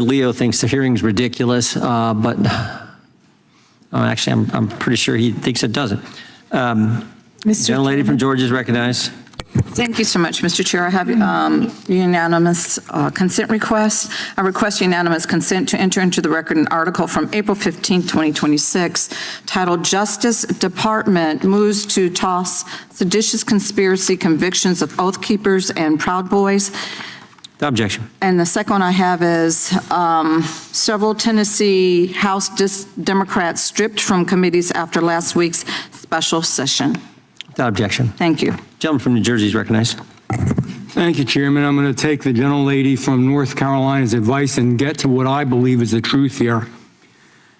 Leo thinks the hearing's ridiculous, but actually, I'm pretty sure he thinks it doesn't. Gentlelady from Georgia is recognized. Thank you so much, Mr. Chair. I have unanimous consent request. I request unanimous consent to enter into the record an article from April 15, 2026, titled Justice Department Moves to Toss Seditious Conspiracy Convictions of Oath Keepers and Proud Boys. The objection. And the second one I have is several Tennessee House Democrats stripped from committees after last week's special session. Without objection. Thank you. Gentleman from New Jersey is recognized. Thank you, Chairman. I'm going to take the gentlelady from North Carolina's advice and get to what I believe is the truth here.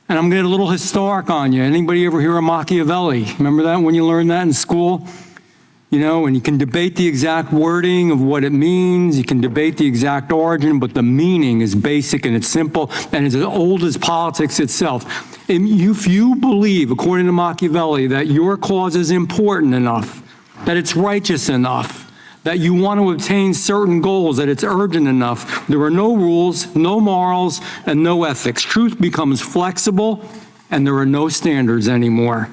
And I'm going to get a little historic on you. Anybody ever hear of Machiavelli? Remember that when you learned that in school? You know, and you can debate the exact wording of what it means. You can debate the exact origin, but the meaning is basic and it's simple and it's as old as politics itself. And if you believe, according to Machiavelli, that your cause is important enough, that it's righteous enough, that you want to obtain certain goals, that it's urgent enough, there are no rules, no morals, and no ethics. Truth becomes flexible and there are no standards anymore.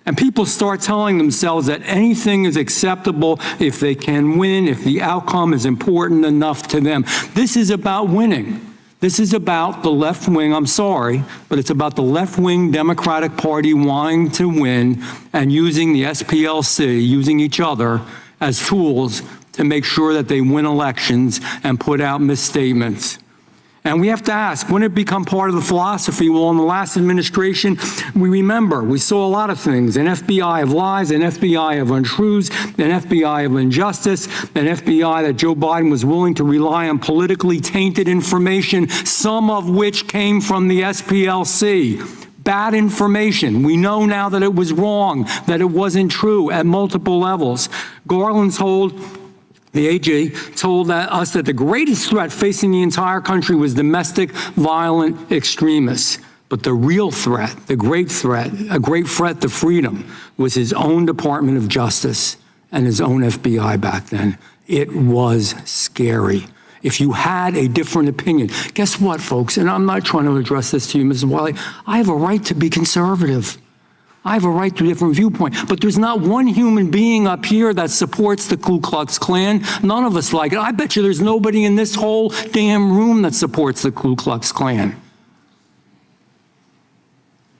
And people start telling themselves that anything is acceptable if they can win, if the outcome is important enough to them. This is about winning. This is about the left wing, I'm sorry, but it's about the left wing Democratic Party wanting to win and using the SPLC, using each other as tools to make sure that they win elections and put out misstatements. And we have to ask, when it become part of the philosophy? Well, in the last administration, we saw a lot of things, an FBI of lies, an FBI of untruths, an FBI of injustice, an FBI that Joe Biden was willing to rely on politically tainted information, some of which came from the SPLC. Bad information. We know now that it was wrong, that it wasn't true at multiple levels. The AG told us that the greatest threat facing the entire country was domestic violent extremists. But the real threat, the great threat, a great threat to freedom, was his own Department of Justice and his own FBI back then. It was scary. If you had a different opinion, guess what, folks? And I'm not trying to address this to you, Mrs. Wiley. I have a right to be conservative. I have a right to a different viewpoint, but there's not one human being up here that supports the Ku Klux Klan. None of us like it. I bet you there's nobody in this whole damn room that supports the Ku Klux Klan.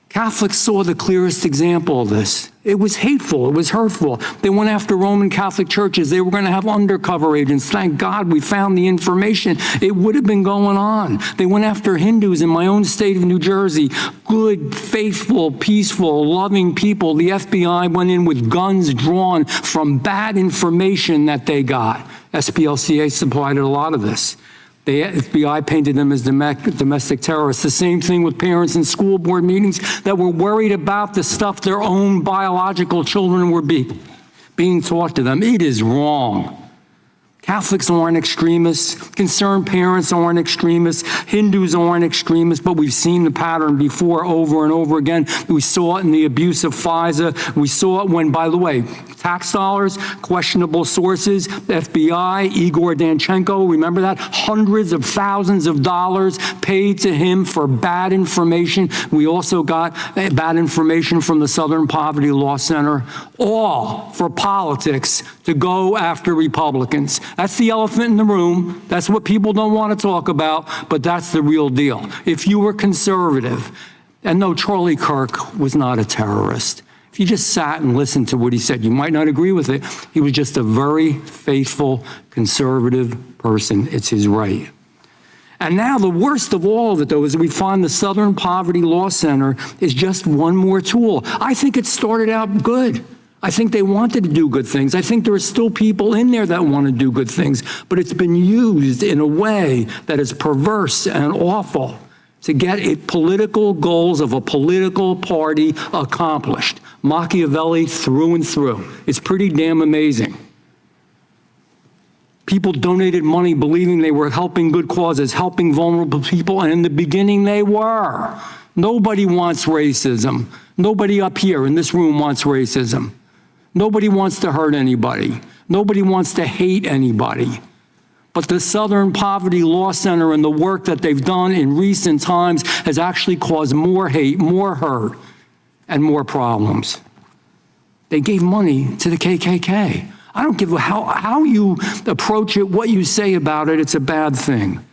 Catholics saw the clearest example of this. It was hateful. It was hurtful. They went after Roman Catholic churches. They were going to have undercover agents. Thank God we found the information. It would have been going on. They went after Hindus in my own state of New Jersey. Good, faithful, peaceful, loving people. The FBI went in with guns drawn from bad information that they got. SPLCA supplied a lot of this. The FBI painted them as domestic terrorists. The same thing with parents in school board meetings that were worried about the stuff their own biological children were being taught to them. It is wrong. Catholics aren't extremists. Concerned parents aren't extremists. Hindus aren't extremists, but we've seen the pattern before over and over again. We saw it in the abuse of FISA. We saw it when, by the way, tax dollars, questionable sources, FBI, Igor Danchenko, remember that? Hundreds of thousands of dollars paid to him for bad information. We also got bad information from the Southern Poverty Law Center, all for politics to go after Republicans. That's the elephant in the room. That's what people don't want to talk about, but that's the real deal. If you were conservative, and no, Charlie Kirk was not a terrorist. If you just sat and listened to what he said, you might not agree with it. He was just a very faithful, conservative person. It's his right. And now the worst of all of it, though, is we find the Southern Poverty Law Center is just one more tool. I think it started out good. I think they wanted to do good things. I think there are still people in there that want to do good things, but it's been used in a way that is perverse and awful to get political goals of a political party accomplished. Machiavelli through and through. It's pretty damn amazing. People donated money believing they were helping good causes, helping vulnerable people, and in the beginning they were. Nobody wants racism. Nobody up here in this room wants racism. Nobody wants to hurt anybody. Nobody wants to hate anybody. But the Southern Poverty Law Center and the work that they've done in recent times has actually caused more hate, more hurt, and more problems. They gave money to the KKK. I don't give a how you approach it, what you say about it, it's a bad thing.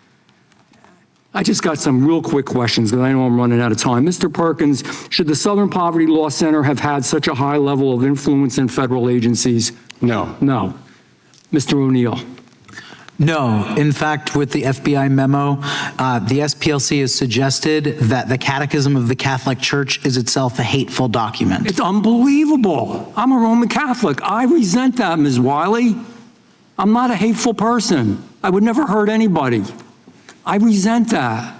I just got some real quick questions because I know I'm running out of time. Mr. Perkins, should the Southern Poverty Law Center have had such a high level of influence in federal agencies? No. No. Mr. O'Neill. No. In fact, with the FBI memo, the SPLC has suggested that the Catechism of the Catholic Church is itself a hateful document. It's unbelievable. I'm a Roman Catholic. I resent that, Ms. Wiley. I'm not a hateful person. I would never hurt anybody. I resent that.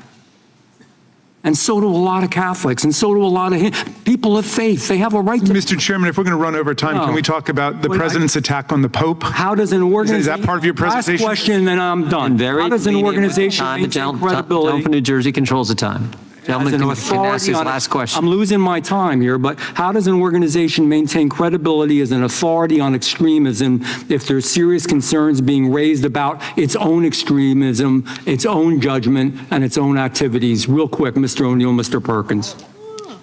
And so do a lot of Catholics, and so do a lot of people of faith. They have a right to... Mr. Chairman, if we're going to run over time, can we talk about the president's attack on the Pope? How does an organization... Is that part of your presentation? Last question, then I'm done. How does an organization maintain credibility... Gentleman from New Jersey controls the time. Gentleman can ask his last question. I'm losing my time here, but how does an organization maintain credibility as an authority on extremism if there's serious concerns being raised about its own extremism, its own judgment, and its own activities? Real quick, Mr. O'Neill, Mr. Perkins.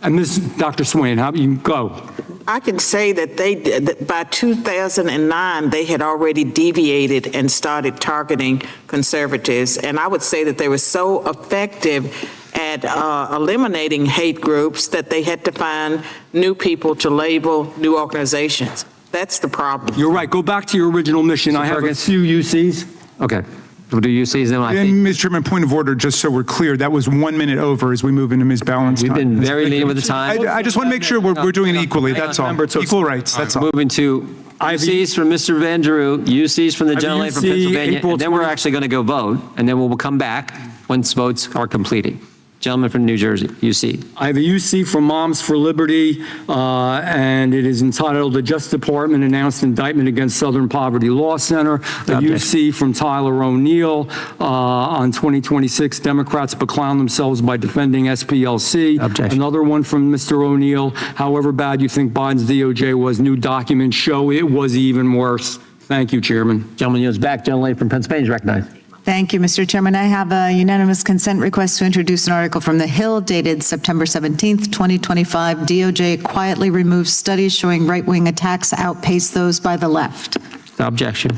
And Dr. Swain, how you go? I can say that by 2009, they had already deviated and started targeting conservatives. And I would say that they were so effective at eliminating hate groups that they had to find new people to label new organizations. That's the problem. You're right. Go back to your original mission. I have a few UCs. Okay. We'll do UCs then. Mr. Chairman, point of order, just so we're clear, that was 1 minute over as we move into Ms. Balance time. We've been very lenient with the time. I just want to make sure we're doing it equally, that's all. Equal rights, that's all. Moving to UCs from Mr. Van Drew, UCs from the gentleman from Pennsylvania, and then we're actually going to go vote, and then we'll come back once votes are completed. Gentleman from New Jersey, UC. I have a UC from Moms for Liberty, and it is entitled "The Justice Department Announced Indictment Against Southern Poverty Law Center." A UC from Tyler O'Neill on 2026, Democrats beclown themselves by defending SPLC. Objection. Another one from Mr. O'Neill. However bad you think Biden's DOJ was, new documents show it was even worse. Thank you, Chairman. Gentleman yields back. Gentleman from Pennsylvania is recognized. Thank you, Mr. Chairman. I have a unanimous consent request to introduce an article from The Hill dated September 17th, 2025. DOJ quietly removes studies showing right-wing attacks outpace those by the left. Objection.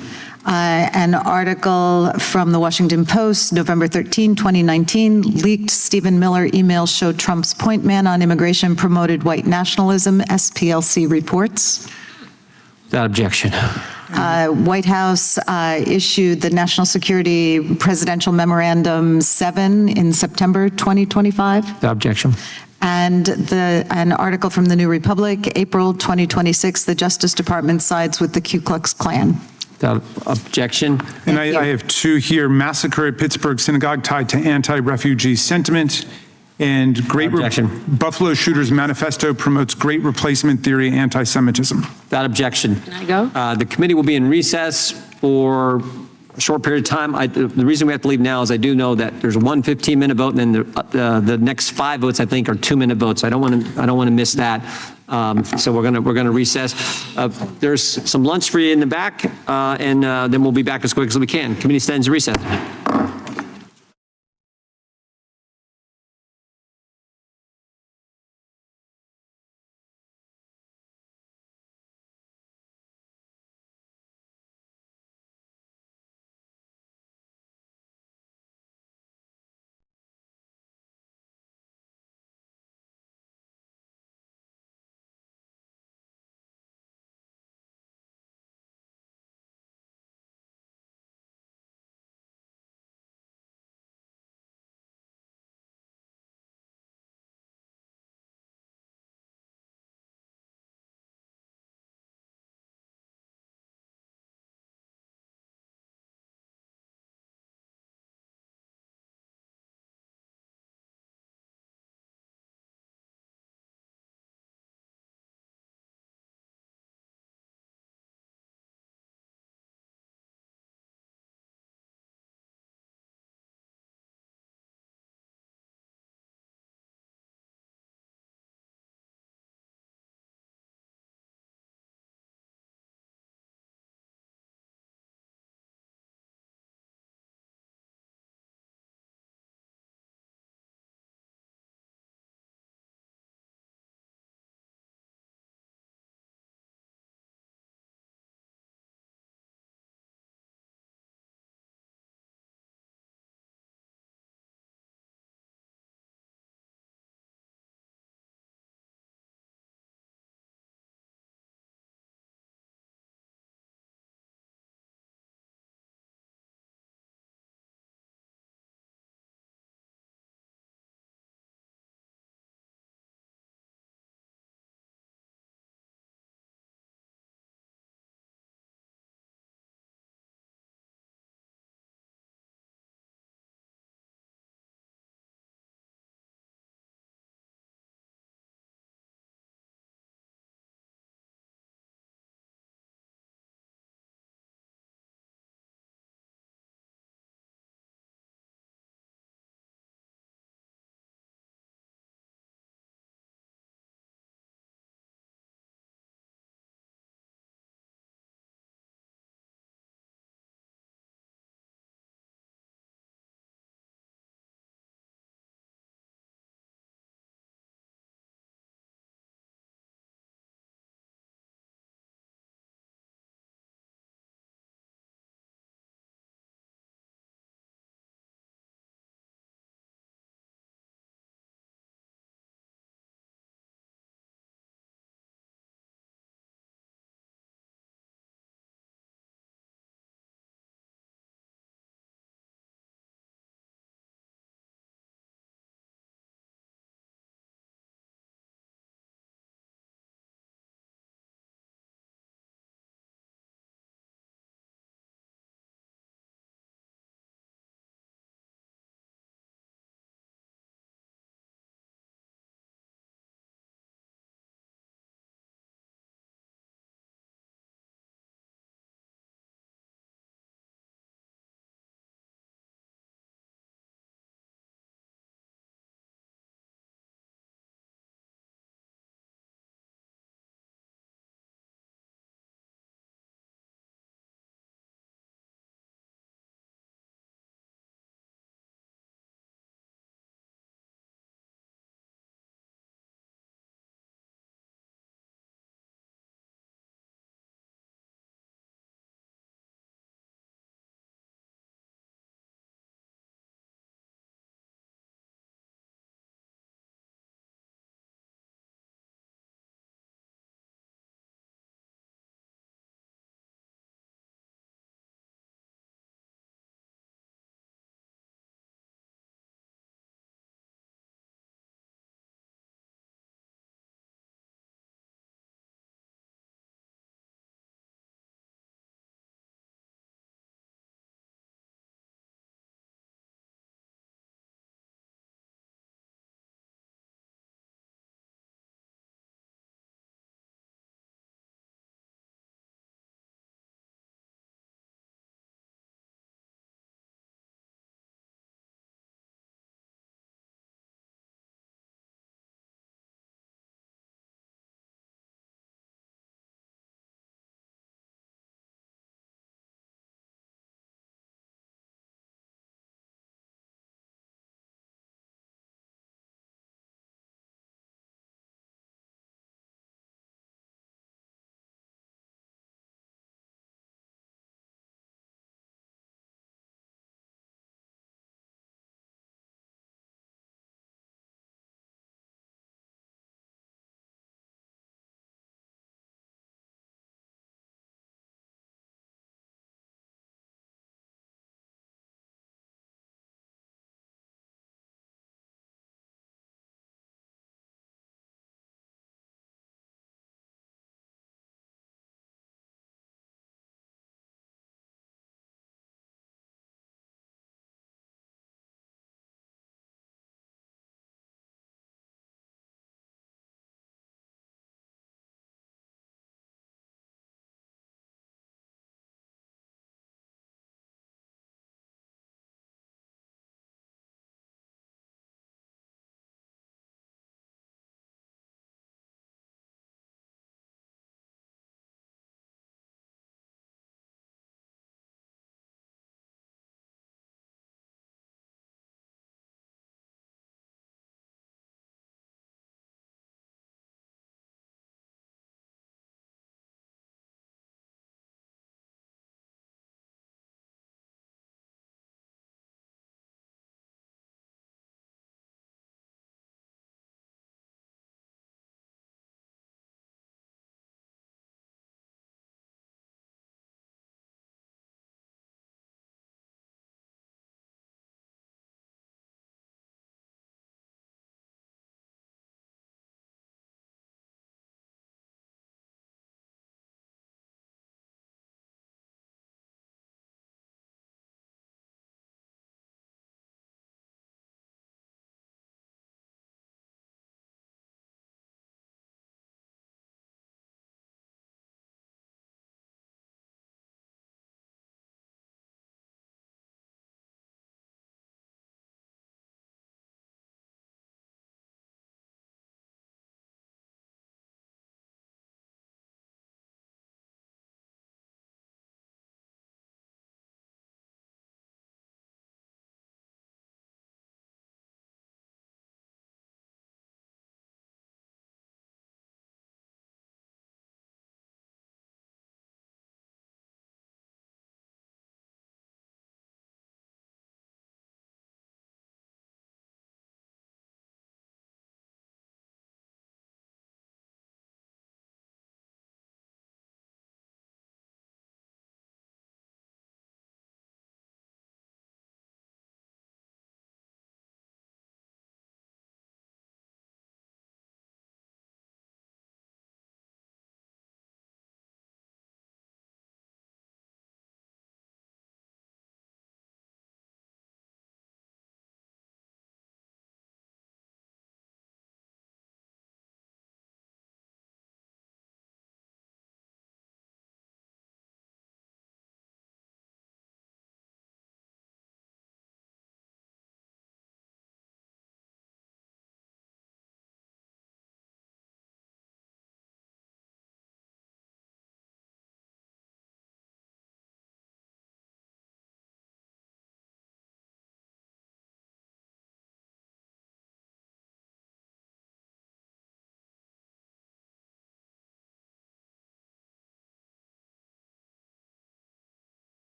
An article from the Washington Post, November 13, 2019, leaked Stephen Miller emails show Trump's point man on immigration promoted white nationalism, SPLC reports. Without objection. White House issued the National Security Presidential Memorandum 7 in September 2025. Without objection. And an article from the New Republic, April 2026, the Justice Department sides with the Ku Klux Klan. Without objection. And I have two here. Massacre at Pittsburgh Synagogue tied to anti-refugee sentiment. And Buffalo Shooters Manifesto promotes great replacement theory anti-Semitism. Without objection. Can I go? The committee will be in recess for a short period of time. The reason we have to leave now is I do know that there's one 15-minute vote, and then the next 5 votes I think are 2-minute votes. I don't want to miss that. So we're gonna recess. There's some lunch for you in the back, and then we'll be back as quick as we can. Committee stands in recess.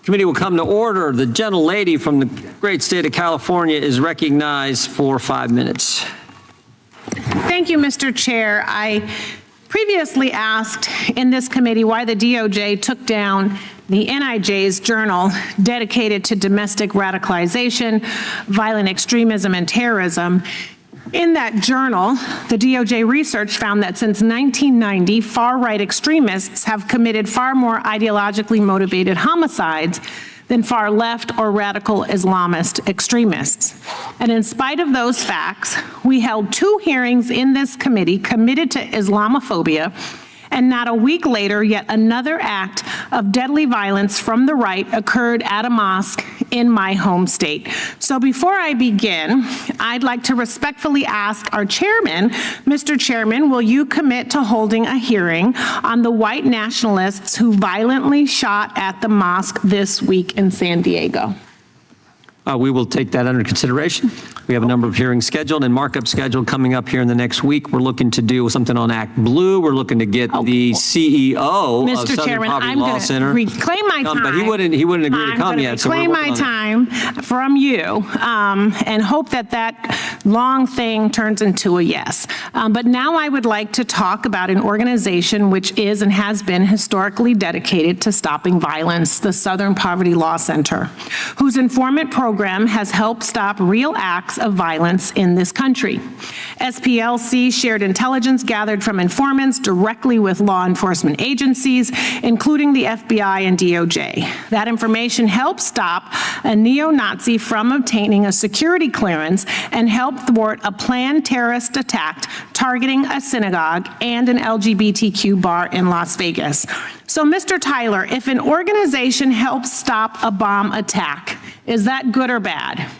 Committee will come to order. The gentlelady from the great state of California is recognized for 5 minutes. Thank you, Mr. Chair. I previously asked in this committee why the DOJ took down the NIJ's journal dedicated to domestic radicalization, violent extremism, and terrorism. In that journal, the DOJ research found that since 1990, far-right extremists have committed far more ideologically motivated homicides than far-left or radical Islamist extremists. And in spite of those facts, we held 2 hearings in this committee committed to Islamophobia, and not a week later, yet another act of deadly violence from the right occurred at a mosque in my home state. So before I begin, I'd like to respectfully ask our chairman, Mr. Chairman, will you commit to holding a hearing on the white nationalists who violently shot at the mosque this week in San Diego? We will take that under consideration. We have a number of hearings scheduled and markup scheduled coming up here in the next week. We're looking to do something on Act Blue. We're looking to get the CEO of Mr. Southern Chairman, Poverty I'm Law going Center. to reclaim my time. But he wouldn't agree to come yet. So we're reclaim my working on time from you and hope that that long thing turns into a yes. But now I would like to talk about an organization which is and has been historically dedicated to stopping violence, the Southern Poverty Law Center, whose informant program has helped stop real acts of violence in this country. SPLC shared intelligence gathered from informants directly with law enforcement agencies, including the FBI and DOJ. That information helped stop a neo-Nazi from obtaining a security clearance and helped thwart a planned terrorist attack targeting a synagogue and an LGBTQ bar in Las Vegas. So, Mr. Tyler, if an organization helps stop a bomb attack, is that good or bad?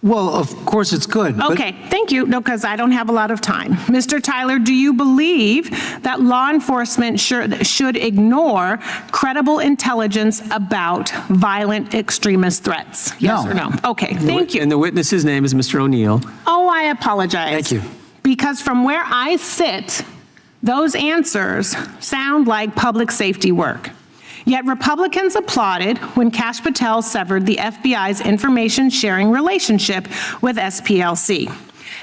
Well, of course it's good. Okay, thank you. No, because I don't have a lot of time. Mr. Tyler, do you believe that law enforcement should ignore credible intelligence about violent extremist threats? Yes or no? Okay, thank you. And the witness's name is Mr. O'Neill. Oh, I apologize. Thank you. Because from where I sit, those answers sound like public safety work. Yet Republicans applauded when Kash Patel severed the FBI's information sharing relationship with SPLC.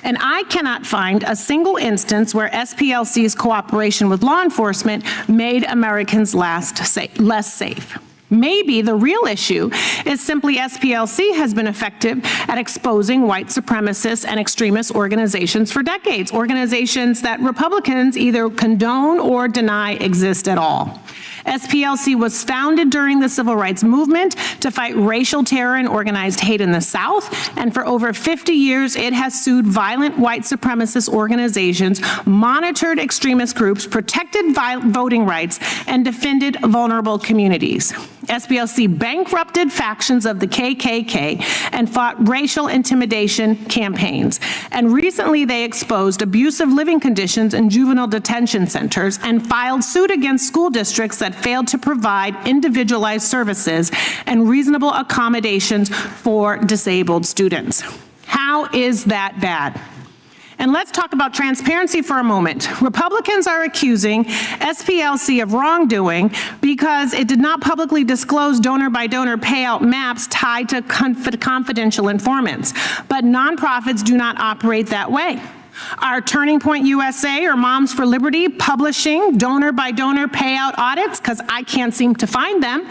And I cannot find a single instance where SPLC's cooperation with law enforcement made Americans less safe. Maybe the real issue is simply SPLC has been effective at exposing white supremacist and extremist organizations for decades, organizations that Republicans either condone or deny exist at all. SPLC was founded during the Civil Rights Movement to fight racial terror and organized hate in the South, and for over 50 years it has sued violent white supremacist organizations, monitored extremist groups, protected voting rights, and defended vulnerable communities. SPLC bankrupted factions of the KKK and fought racial intimidation campaigns. And recently they exposed abusive living conditions in juvenile detention centers and filed suit against school districts that failed to provide individualized services and reasonable accommodations for disabled students. How is that bad? And let's talk about transparency for a moment. Republicans are accusing SPLC of wrongdoing because it did not publicly disclose donor-by-donor payout maps tied to confidential informants. But nonprofits do not operate that way. Are Turning Point USA or Moms for Liberty publishing donor-by-donor payout audits? Because I can't seem to find them.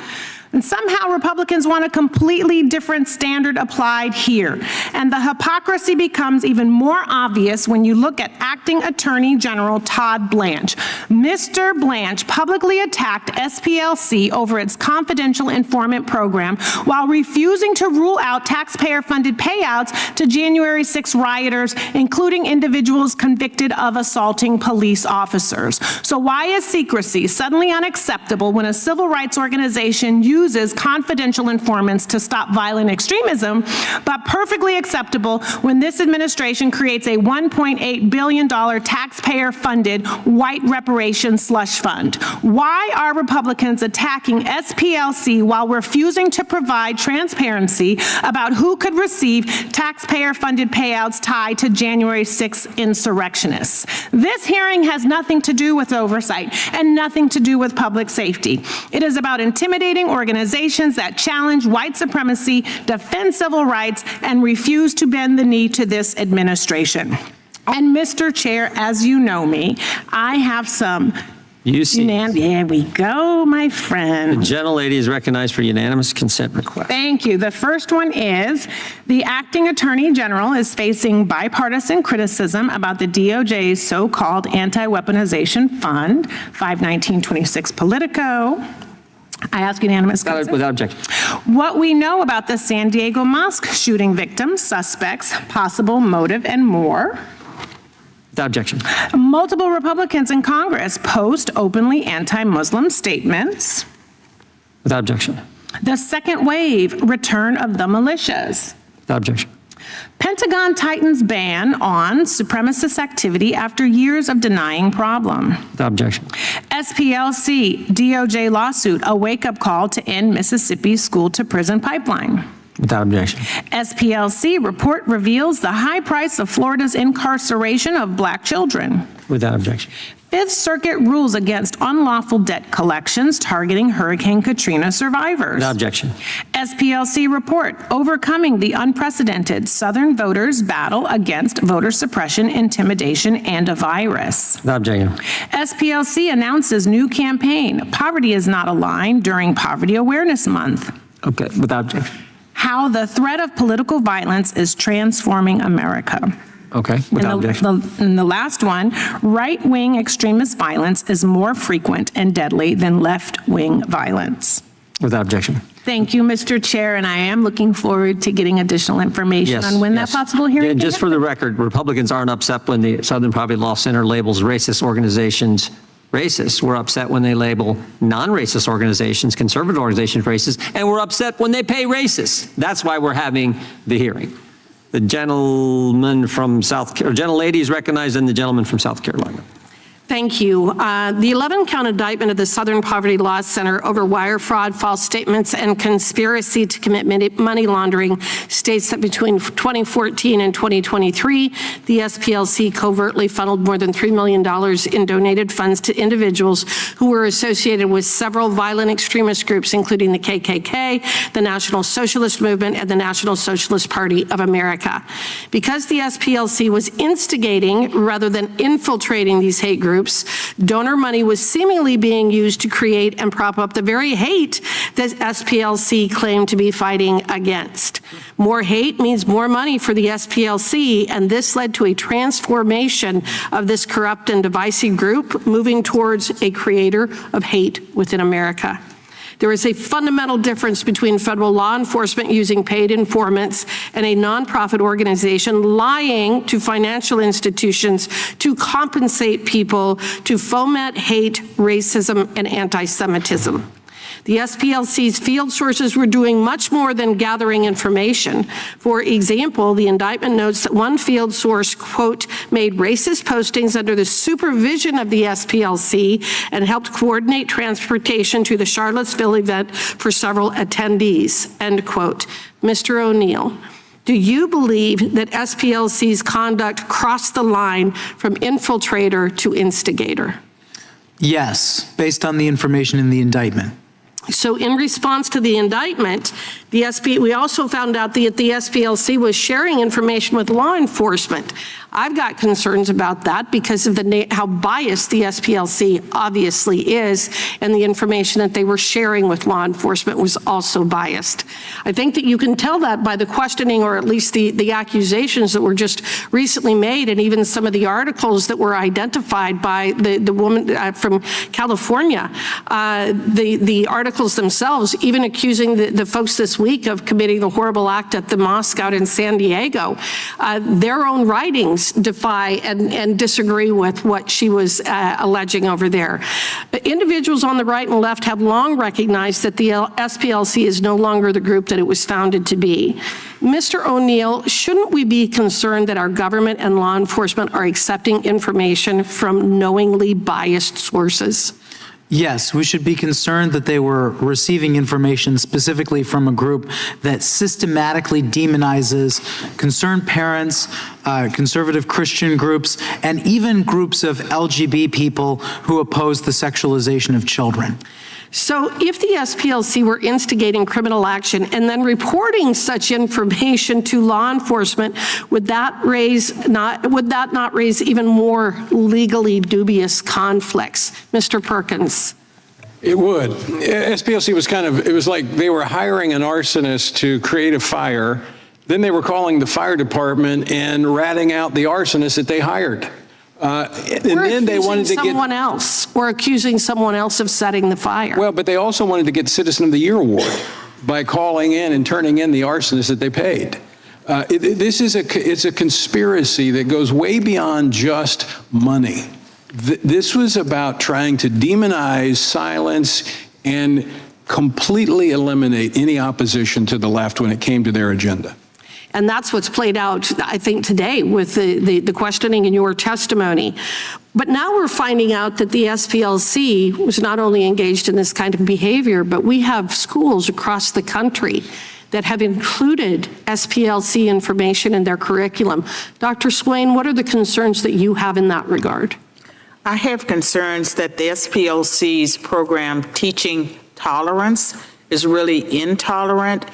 And somehow Republicans want a completely different standard applied here. And the hypocrisy becomes even more obvious when you look at Acting Attorney General Todd Blanche. Mr. Blanche publicly attacked SPLC over its confidential informant program while refusing to rule out taxpayer-funded payouts to January 6 rioters, including individuals convicted of assaulting police officers. So why is secrecy suddenly unacceptable when a civil rights organization uses uses confidential informants to stop violent extremism, but perfectly acceptable when this administration creates a $1.8 billion taxpayer-funded white reparations slush fund. Why are Republicans attacking SPLC while refusing to provide transparency about who could receive taxpayer-funded payouts tied to January 6th insurrectionists? This hearing has nothing to do with oversight and nothing to do with public safety. It is about intimidating organizations that challenge white supremacy, defend civil rights, and refuse to bend the knee to this administration. And Mr. Chair, as you know me, I have some there we go, my friend. The gentlelady is recognized for unanimous consent request. Thank you. The first one is the acting attorney general is facing bipartisan criticism about the DOJ's so-called anti-weaponization fund, 51926 Politico. I ask unanimous consent. Without objection. What we know about the San Diego mosque shooting victims, suspects, possible motive, and more. Without objection. Multiple Republicans in Congress post openly anti-Muslim statements. Without objection. The second wave, return of the militias. Without objection. Pentagon tightens ban on supremacist activity after years of denying problem. Without objection. SPLC, DOJ lawsuit, a wake-up call to end Mississippi's school-to-prison pipeline. Without objection. SPLC report reveals the high price of Florida's incarceration of Black children. Without objection. Fifth Circuit rules against unlawful debt collections targeting Hurricane Katrina survivors. Without objection. SPLC report overcoming the unprecedented Southern voters' battle against voter suppression, intimidation, and a virus. Without objection. SPLC announces new campaign, Poverty is Not a Line, during Poverty Awareness Month. Okay, without objection. How the threat of political violence is transforming America. Okay, without objection. And the last one, right-wing extremist violence is more frequent and deadly than left-wing violence. Without objection. Thank you, Mr. Chair, and I am looking forward to getting additional information on when that possible hearing can Just for the record, Republicans aren't upset when the Southern Poverty Law Center labels racist organizations racist. We're upset when they label non-racist organizations, conservative organizations racist, and we're upset when they pay racists. That's why we're having the hearing. The gentleman from gentlelady is recognized, and the gentleman from South Carolina. Thank you. The 11-count indictment of the Southern Poverty Law Center over wire fraud, false statements, and conspiracy to commit money laundering states that between 2014 and 2023, the SPLC covertly funneled more than $3 million in donated funds to individuals who were associated with several violent extremist groups, including the KKK, the National Socialist Movement, and the National Socialist Party of America. Because the SPLC was instigating rather than infiltrating these hate groups, donor money was seemingly being used to create and prop up the very hate that SPLC claimed to be fighting against. More hate means more money for the SPLC, and this led to a transformation of this corrupt and divisive group, moving towards a creator of hate within America. There is a fundamental difference between federal law enforcement using paid informants and a nonprofit organization lying to financial institutions to compensate people to foment hate, racism, and anti-Semitism. The SPLC's field sources were doing much more than gathering information. For example, the indictment notes that one field source, quote, made racist postings under the supervision of the SPLC and helped coordinate transportation to the Charlottesville event for several attendees, end quote. Mr. O'Neill, do you believe that SPLC's conduct crossed the line from infiltrator to instigator? Yes, based on the information in the indictment. So in response to the indictment, we also found out that the SPLC was sharing information with law enforcement. I've got concerns about that because of how biased the SPLC obviously is, and the information that they were sharing with law enforcement was also biased. I think that you can tell that by the questioning, or at least the accusations that were just recently made, and even some of the articles that were identified by the woman from California. The articles themselves, even accusing the folks this week of committing the horrible act at the mosque out in San Diego. Their own writings sides defy and disagree with what she was alleging over there. Individuals on the right and left have long recognized that the SPLC is no longer the group that it was founded to be. Mr. O'Neill, shouldn't we be concerned that our government and law enforcement are accepting information from knowingly biased sources? Yes, we should be concerned that they were receiving information specifically from a group that systematically demonizes concerned parents, conservative Christian groups, and even groups of LGBT people who oppose the sexualization of children. So if the SPLC were instigating criminal action and then reporting such information to law enforcement, would that not raise even more legally dubious conflicts? Mr. Perkins. It would. SPLC was it was like they were hiring an arsonist to create a fire. Then they were calling the fire department and ratting out the arsonist that they hired. And then they wanted to someone else, or accusing someone else of setting the fire. Well, but they also wanted to get Citizen of the Year award by calling in and turning in the arsonist that they paid. It's a conspiracy that goes way beyond just money. This was about trying to demonize, silence, and completely eliminate any opposition to the left when it came to their agenda. And that's what's played out, I think, today with the questioning in your testimony. But now we're finding out that the SPLC was not only engaged in this kind of behavior, but we have schools across the country that have included SPLC information in their curriculum. Dr. Swain, what are the concerns that you have in that regard? I have concerns that the SPLC's program, Teaching Tolerance, is really intolerant,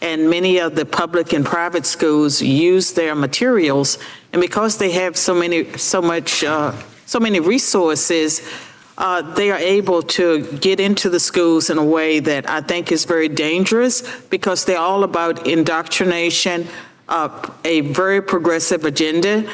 and many of the public and private schools use their materials, and because they have so many resources, they are able to get into the schools in a way that I think is very dangerous, because they're all about indoctrination, a very progressive agenda,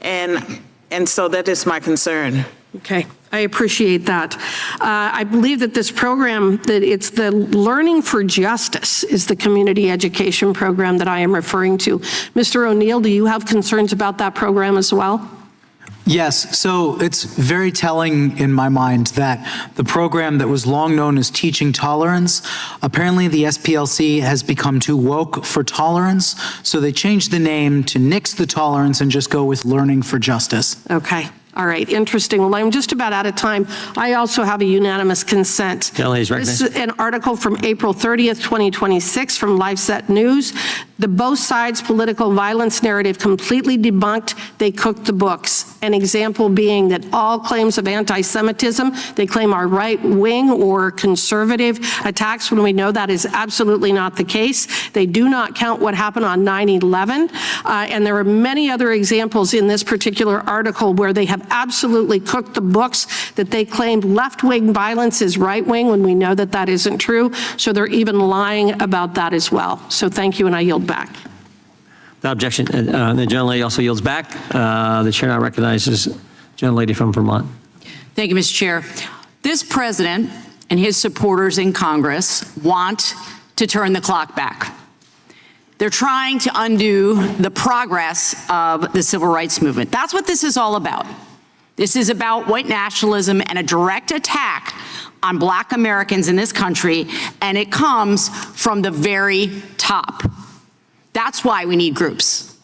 and so that is my concern. Okay, I appreciate that. I believe that this program, that it's the Learning for Justice is the community education program that I am referring to. Mr. O'Neill, do you have concerns about that program as well? Yes, so it's very telling in my mind that the program that was long known as Teaching Tolerance, apparently the SPLC has become too woke for tolerance, so they changed the name to nix the tolerance and just go with Learning for Justice. Okay. All right, interesting. Well, I'm just about out of time. I also have a unanimous consent. This is an article from April 30th, 2026 from LifeSet News. The both sides political violence narrative completely debunked. They cooked the books. An example being that all claims of anti-Semitism, they claim are right-wing or conservative attacks, when we know that is absolutely not the case. They do not count what happened on 9/11. And there are many other examples in this particular article where they have absolutely cooked the books, that they claimed left-wing violence is right-wing when we know that that isn't true. So they're even lying about that as well. So thank you, and I yield back. Without objection, the gentlelady also yields back. The chair now recognizes the gentlelady from Vermont. Thank you, Mr. Chair. This president and his supporters in Congress want to turn the clock back. They're trying to undo the progress of the civil rights movement. That's what this is all about. This is about white nationalism and a direct attack on Black Americans in this country, and it comes from the very top. That's why we need groups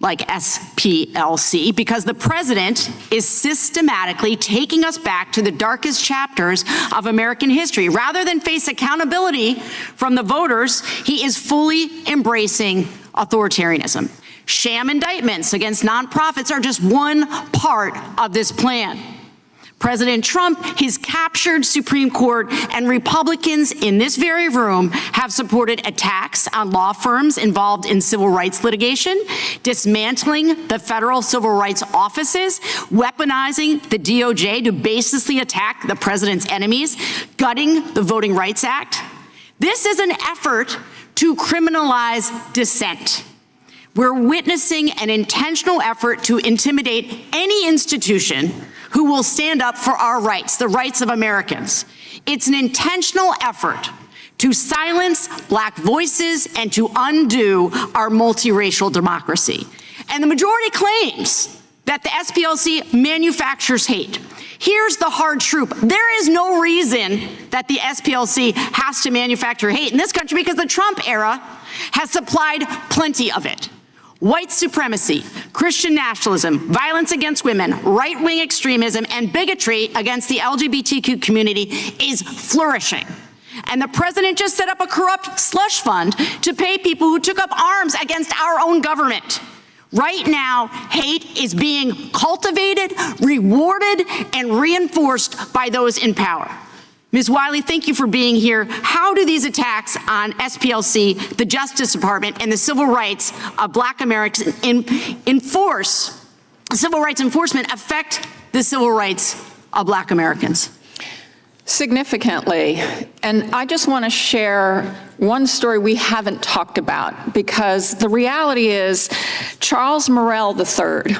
like SPLC, because the president is systematically taking us back to the darkest chapters of American history. Rather than face accountability from the voters, he is fully embracing authoritarianism. Sham indictments against nonprofits are just one part of this plan. President Trump, his captured Supreme Court, and Republicans in this very room have supported attacks on law firms involved in civil rights litigation, dismantling the federal civil rights offices, weaponizing the DOJ to baselessly attack the president's enemies, gutting the Voting Rights Act. This is an effort to criminalize dissent. We're witnessing an intentional effort to intimidate any institution who will stand up for our rights, the rights of Americans. It's an intentional effort to silence Black voices and to undo our multiracial democracy. And the majority claims that the SPLC manufactures hate. Here's the hard truth. There is no reason that the SPLC has to manufacture hate in this country because the Trump era has supplied plenty of it. White supremacy, Christian nationalism, violence against women, right-wing extremism, and bigotry against the LGBTQ community is flourishing. And the president just set up a corrupt slush fund to pay people who took up arms against our own government. Right now, hate is being cultivated, rewarded, and reinforced by those in power. Ms. Wiley, thank you for being here. How do these attacks on SPLC, the Justice Department, and the civil rights of Black Americans civil rights enforcement affect the civil rights of Black Americans? Significantly. And I just want to share one story we haven't talked about, because the reality is Charles Morrell III,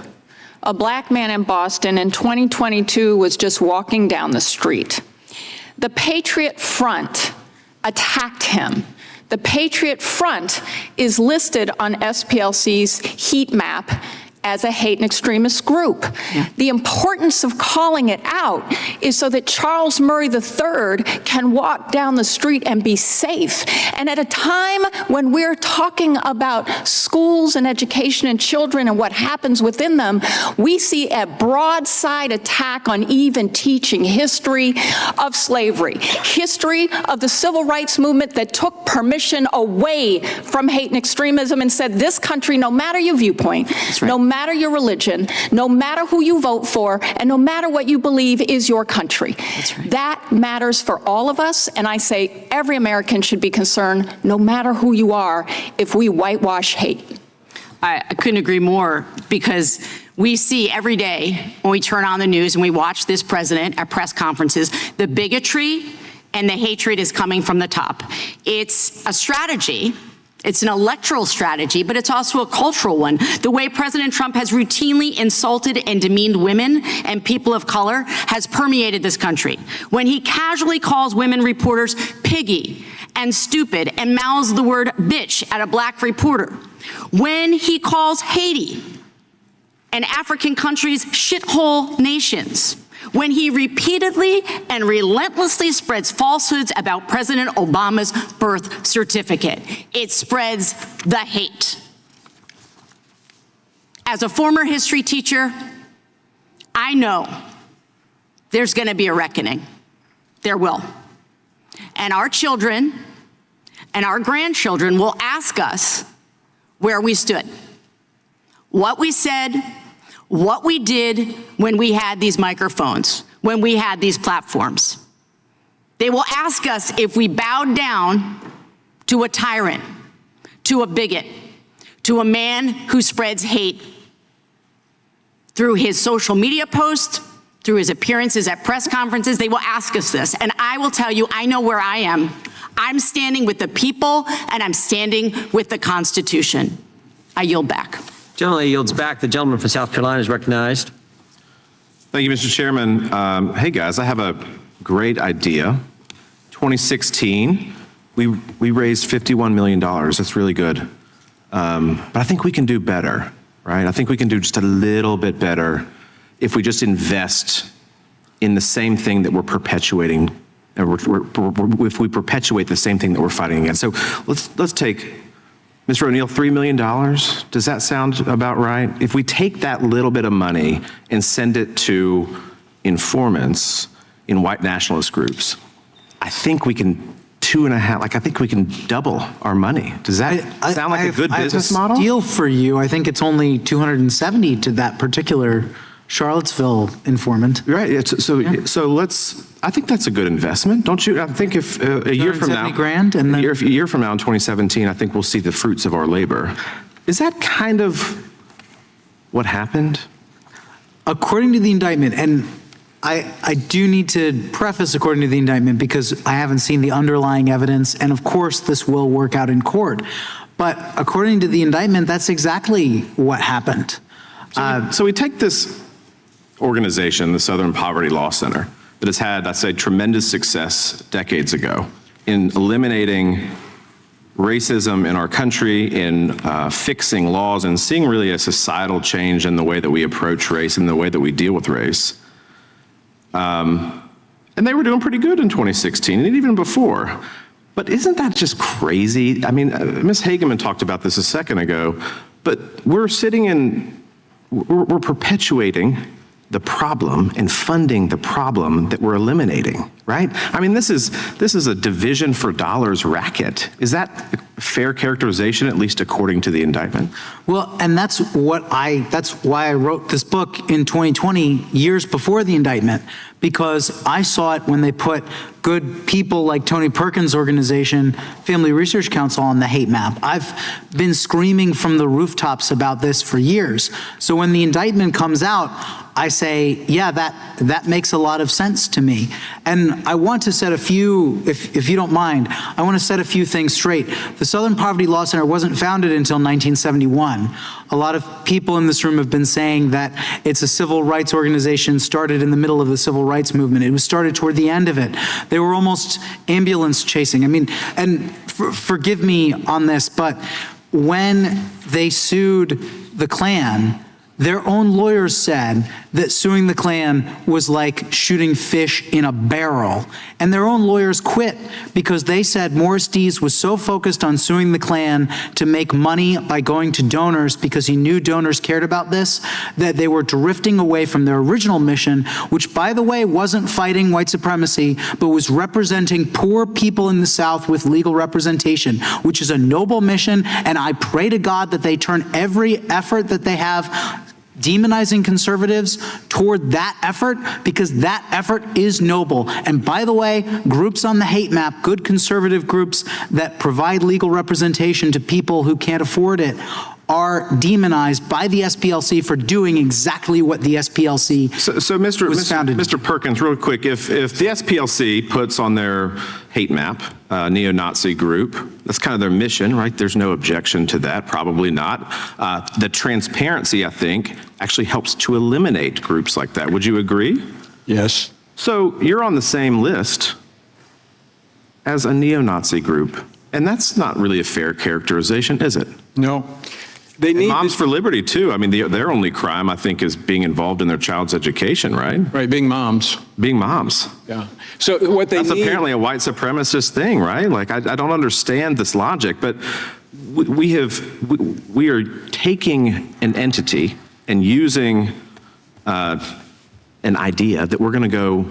a Black man in Boston in 2022, was just walking down the street. The Patriot Front attacked him. The Patriot Front is listed on SPLC's heat map as a hate and extremist group. Yeah. The importance of calling it out is so that Charles Murray III can walk down the street and be safe. And at a time when we're talking about schools and education and children and what happens within them, we see a broadside attack on even teaching history of slavery, history of the civil rights movement that took permission away from hate and extremism and said, this country, no matter your viewpoint, no matter your religion, no matter who you vote for, and no matter what you believe, is your country. That matters for all of us, and I say every American should be concerned, no matter who you are, if we whitewash hate. I couldn't agree more, because we see every day when we turn on the news and we watch this president at press conferences, the bigotry and the hatred is coming from the top. It's a strategy. It's an electoral strategy, but it's also a cultural one. The way President Trump has routinely insulted and demeaned women and people of color has permeated this country. When he casually calls women reporters piggy and stupid and mouths the word bitch at a Black reporter. When he calls Haiti and African countries shithole nations. When he repeatedly and relentlessly spreads falsehoods about President Obama's birth certificate. It spreads the hate. As a former history teacher, I know there's going to be a reckoning. There will. And our children and our grandchildren will ask us where we stood, what we said, what we did when we had these microphones, when we had these platforms. They will ask us if we bowed down to a tyrant, to a bigot, to a man who spreads hate through his social media posts, through his appearances at press conferences. They will ask us this, and I will tell you, I know where I am. I'm standing with the people, and I'm standing with the Constitution. I yield back. Gentleman yields back. The gentleman from South Carolina is recognized. Thank you, Mr. Chairman. Hey, guys, I have a great idea. 2016, we raised $51 million. That's really good. But I think we can do better, right? I think we can do just a little bit better if we just invest in the same thing that we're perpetuating, if we perpetuate the same thing that we're fighting against. So let's take, Mr. O'Neill, $3 million. Does that sound about right? If we take that little bit of money and send it to informants in white nationalist groups, I think we can I think we can double our money. Does that sound like a good business model? I have a deal for you. I think it's only 270 to that particular Charlottesville informant. Right. So I think that's a good investment, don't you? I think if a year from now, grand, and then, a year from now in 2017, I think we'll see the fruits of our labor. Is that kind of what happened? According to the indictment, and I do need to preface according to the indictment because I haven't seen the underlying evidence, and of course this will work out in court. But according to the indictment, that's exactly what happened. So we take this organization, the Southern Poverty Law Center, that has had, I'd say, tremendous success decades ago in eliminating racism in our country, in fixing laws, and seeing really a societal change in the way that we approach race and the way that we deal with race. And they were doing pretty good in 2016 and even before. But isn't that just crazy? I mean, Ms. Hageman talked about this a second ago, but we're perpetuating the problem and funding the problem that we're eliminating, right? I mean, this is a division for dollars racket. Is that a fair characterization, at least according to the indictment? Well, and that's why I wrote this book in 2020, years before the indictment, because I saw it when they put good people like Tony Perkins' organization, Family Research Council, on the hate map. I've been screaming from the rooftops about this for years. So when the indictment comes out, I say, yeah, that makes a lot of sense to me. And I want to set a few, if you don't mind, I want to set a few things straight. The Southern Poverty Law Center wasn't founded until 1971. A lot of people in this room have been saying that it's a civil rights organization started in the middle of the civil rights movement. It was started toward the end of it. They were almost ambulance chasing. I mean, and forgive me on this, but when they sued the Klan, their own lawyers said that suing the Klan was like shooting fish in a barrel. And their own lawyers quit because they said Morris Dees was so focused on suing the Klan to make money by going to donors because he knew donors cared about this, that they were drifting away from their original mission, which, by the way, wasn't fighting white supremacy, but was representing poor people in the South with legal representation, which is a noble mission. And I pray to God that they turn every effort that they have demonizing conservatives toward that effort, because that effort is noble. And by the way, groups on the hate map, good conservative groups that provide legal representation to people who can't afford it, are demonized by the SPLC for doing exactly what the SPLC was founded. Mr. Perkins, real quick, if the SPLC puts on their hate map neo-Nazi group, that's kind of their mission, right? There's no objection to that, probably not. The transparency, I think, actually helps to eliminate groups like that. Would you agree? Yes. So you're on the same list as a neo-Nazi group, and that's not really a fair characterization, is it? No. They need Moms for Liberty, too. I mean, their only crime, I think, is being involved in their child's education, right? Right, being moms. Being moms. Yeah. So what they That's need... apparently a white supremacist thing, right? Like, I don't understand this logic, but we are taking an entity and using an idea that we're going to go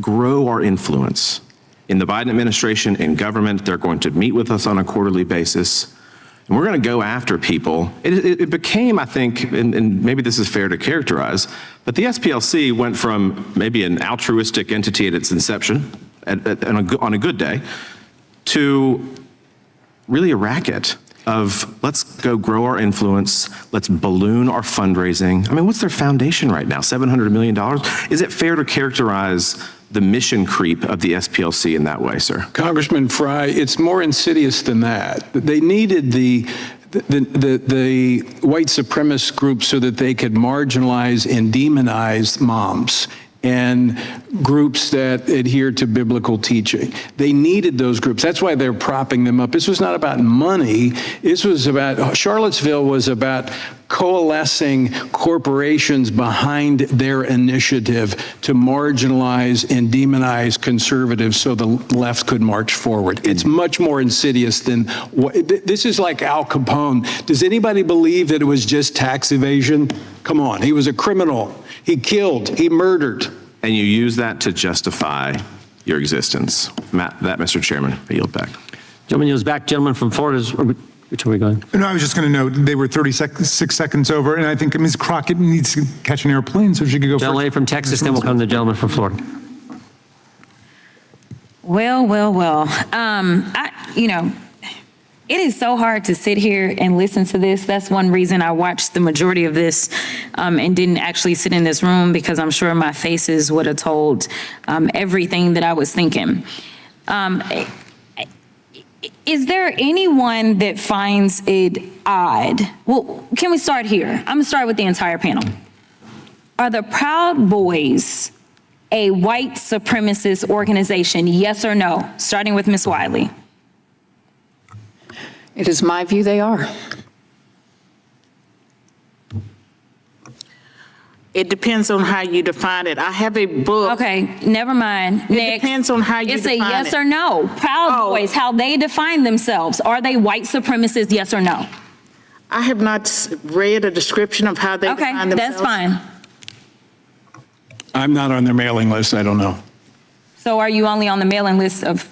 grow our influence. In the Biden administration, in government, they're going to meet with us on a quarterly basis. And we're going to go after people. It became, I think, and maybe this is fair to characterize, but the SPLC went from maybe an altruistic entity at its inception, on a good day, to really a racket of let's go grow our influence, let's balloon our fundraising. I mean, what's their foundation right now? $700 million? Is it fair to characterize the mission creep of the SPLC in that way, sir? Congressman Fry, it's more insidious than that. They needed the white supremacist group so that they could marginalize and demonize moms and groups that adhere to biblical teaching. They needed those groups. That's why they're propping them up. This was not about money. This was about, Charlottesville was about coalescing corporations behind their initiative to marginalize and demonize conservatives so the left could march forward. It's much more insidious than this is like Al Capone. Does anybody believe that it was just tax evasion? Come on, he was a criminal. He killed, he murdered. And you use that to justify your existence. Matt, Mr. Chairman, I yield back. Gentleman yields back. Gentleman from Florida, which are we going? No, I was just going to note they were 36 seconds over, and I think Ms. Crockett needs to catch an airplane, so she could go Gentleman from Texas, then we'll come to the gentleman from Florida. Well. It is so hard to sit here and listen to this. That's one reason I watched the majority of this and didn't actually sit in this room, because I'm sure my faces would have told everything that I was thinking. Is there anyone that finds it odd? Well, can we start here? I'm gonna start with the entire panel. Are the Proud Boys a white supremacist organization? Yes or no? Starting with Ms. Wiley. It is my view they are. It depends on how you define it. I have a book. Okay, never mind. It depends on how you It's define a yes it. or no. Proud Boys, how they define themselves. Are they white supremacists, yes or no? I have not read a description of how they define Okay, themselves. that's fine. I'm not on their mailing list, I don't know. So are you only on the mailing list of,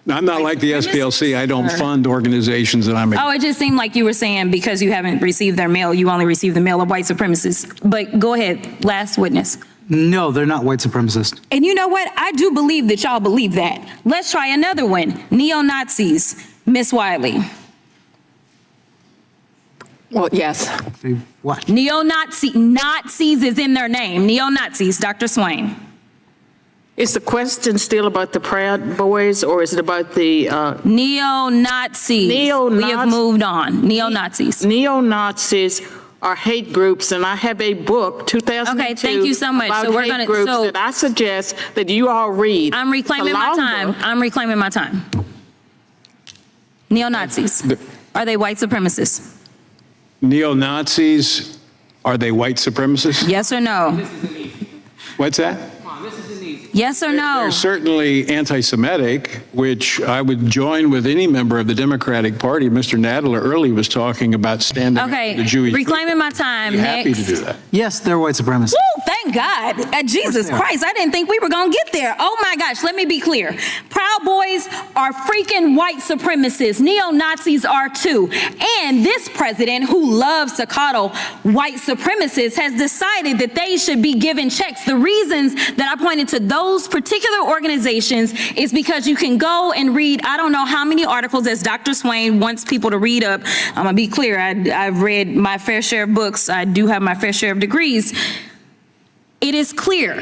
I'm not like the SPLC, I don't fund organizations that I'm. oh, it just seemed like you were saying because you haven't received their mail, you only receive the mail of white supremacists. But go ahead, last witness. No, they're not white supremacists. And you know what? I do believe that y'all believe that. Let's try another one. Neo-Nazis, Miss Wiley. Well, yes. What? Nazis is in their name. Neo-Nazis, Dr. Swain. Is the question still about the Proud Boys, or is it about the? Neo-Nazis. We have moved on. Neo-Nazis. Neo-Nazis are hate groups, and I have a book, 2002. Okay, thank you so much. About So we're hate gonna- groups so- that I suggest that you all read. I'm reclaiming It's a my long time. book. I'm reclaiming my time. Neo-Nazis. Are they white supremacists? Neo-Nazis, are they white supremacists? Yes or no? What's that? Yes or no? They're certainly anti-Semitic, which I would join with any member of the Democratic Party. Mr. Nadler earlier was talking about standing up for the Okay, Jewish. reclaiming my time. Be happy to Next. do that. Yes, they're white supremacists. Woo, thank God. Jesus they are. Christ, I didn't think we were going to get there. Oh my gosh, let me be clear. Proud Boys are freaking white supremacists. Neo-Nazis are too. And this president, who loves to coddle white supremacists, has decided that they should be given checks. The reasons that I pointed to those particular organizations is because you can go and read, I don't know how many articles, as Dr. Swain wants people to read up. I'm going to be clear. I've read my fair share of books. I do have my fair share of degrees. It is clear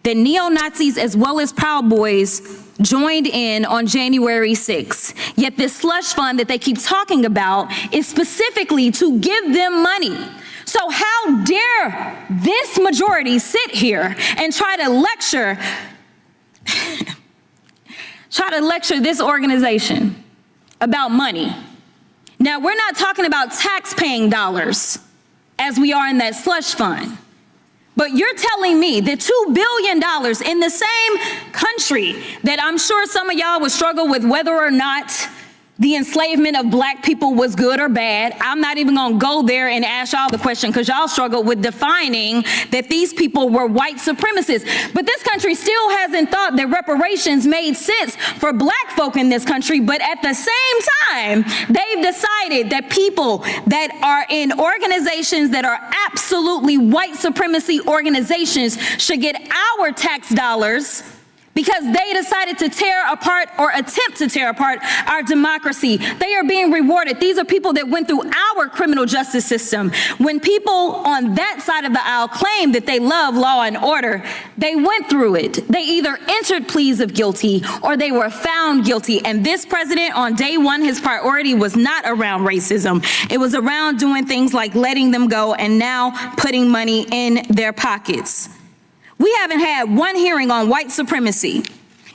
that neo-Nazis as well as Proud Boys joined in on January 6th. Yet this slush fund that they keep talking about is specifically to give them money. So how dare this majority sit here and try to lecture this organization about money? Now, we're not talking about tax-paying dollars as we are in that slush fund. But you're telling me that $2 billion in the same country that I'm sure some of y'all would struggle with whether or not the enslavement of black people was good or bad. I'm not even gonna go there and ask y'all the question because y'all struggle with defining that these people were white supremacists. But this country still hasn't thought that reparations made sense for black folk in this country. But at the same time, they've decided that people that are in organizations that are absolutely white supremacy organizations should get our tax dollars because they decided to tear apart or attempt to tear apart our democracy. They are being rewarded. These are people that went through our criminal justice system. When people on that side of the aisle claim that they love law and order, they went through it. They either entered pleas of guilty or they were found guilty. And this president, on day one, his priority was not around racism. It was around doing things like letting them go and now putting money in their pockets. We haven't had one hearing on white supremacy.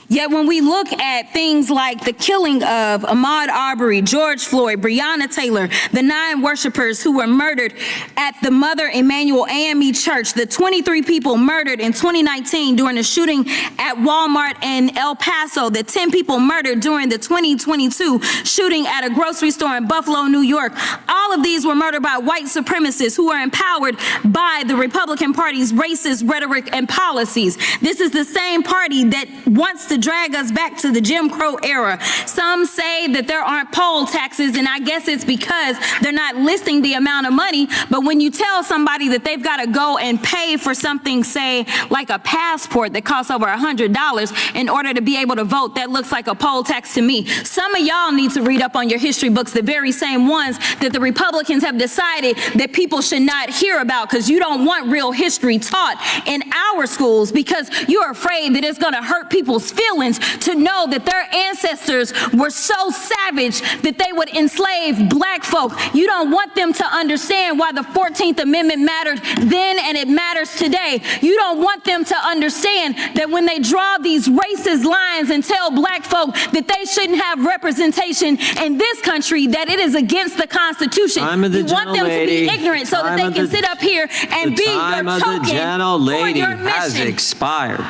Yet when we look at things like the killing of Ahmaud Arbery, George Floyd, Breonna Taylor, the 9 worshipers who were murdered at the Mother Emanuel AME Church, the 23 people murdered in 2019 during the shooting at Walmart in El Paso, the 10 people murdered during the 2022 shooting at a grocery store in Buffalo, New York, all of these were murdered by white supremacists who are empowered by the Republican Party's racist rhetoric and policies. This is the same party that wants to drag us back to the Jim Crow era. Some say that there aren't poll taxes, and I guess it's because they're not listing the amount of money. But when you tell somebody that they've got to go and pay for something, say, like a passport that costs over $100 in order to be able to vote, that looks like a poll tax to me. Some of y'all need to read up on your history books, the very same ones that the Republicans Republicans have decided that people should not hear about because you don't want real history taught in our schools because you're afraid that it's going to hurt people's feelings to know that their ancestors were so savage that they would enslave black folk. You don't want them to understand why the 14th Amendment mattered then and it matters today. You don't want them to understand that when they draw these racist lines and tell black folk that they shouldn't have representation in this country, that it is against the Constitution. You want them to be ignorant so that they can sit up here and be your token The time of the gentle lady for your has mission. expired.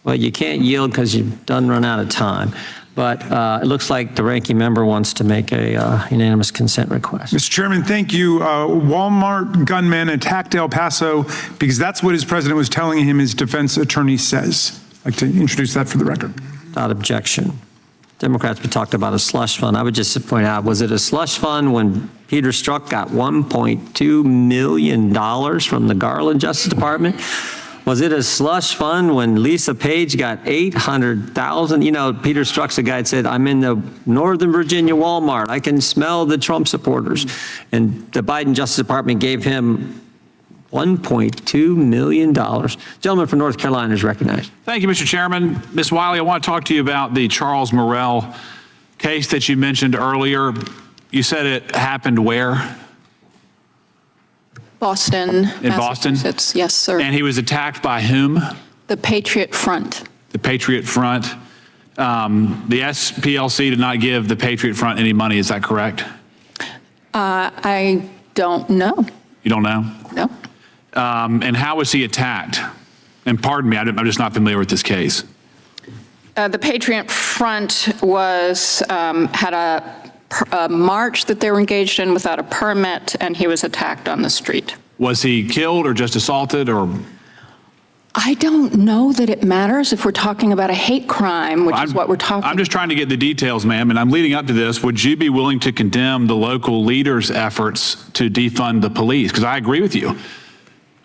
Well, you can't yield because you've done run out of time. But it looks like the ranking member wants to make a unanimous consent request. Mr. Chairman, thank you. Walmart gunman attacked El Paso because that's what his president was telling him his defense attorney says. I'd like to introduce that for the record. Without objection. Democrats have talked about a slush fund. I would just point out, was it a slush fund when Peter Strzok got $1.2 million from the Garland Justice Department? Was it a slush fund when Lisa Page got $800,000? You know, Peter Strzok's the guy that said, I'm in the Northern Virginia Walmart. I can smell the Trump supporters. And the Biden Justice Department gave him $1.2 million. Gentleman from North Carolina is recognized. Thank you, Mr. Chairman. Ms. Wiley, I want to talk to you about the Charles Morrell case that you mentioned earlier. You said it happened where? Boston, In Boston? Massachusetts. Yes, sir. And he was attacked by whom? The Patriot Front. The Patriot Front. The SPLC did not give the Patriot Front any money, is that correct? I don't know. You don't know? No. And how was he attacked? And pardon me, I'm just not familiar with this case. The Patriot Front was, had a march that they were engaged in without a permit, and he was attacked on the street. Was he killed or just assaulted or? I don't know that it matters if we're talking about a hate crime, which is what we're talking about. I'm just trying to get the details, ma'am, and I'm leading up to this. Would you be willing to condemn the local leaders' efforts to defund the police? Because I agree with you.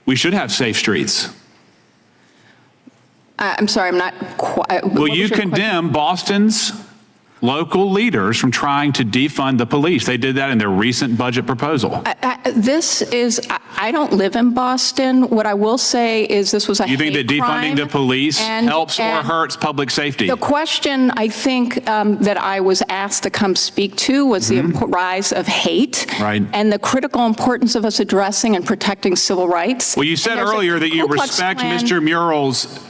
We should have safe streets. I'm sorry, I'm not quite. Will you condemn Boston's local leaders from trying to defund the police? They did that in their recent budget proposal. I don't live in Boston. What I will say is this was a hate crime. You think that defunding the police helps or hurts public safety? The question I think that I was asked to come speak to was the rise of hate and the critical importance of us addressing and protecting civil rights. Well, you said earlier that you respect Mr. Murrell's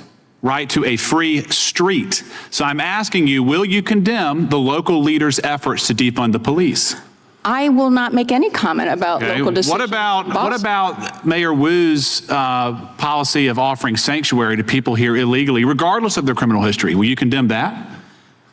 right to a free street. So I'm asking you, will you condemn the local leaders' efforts to defund the police? I will not make any comment about local decisions. What about Mayor Wu's policy of offering sanctuary to people here illegally, regardless of their criminal history? Will you condemn that?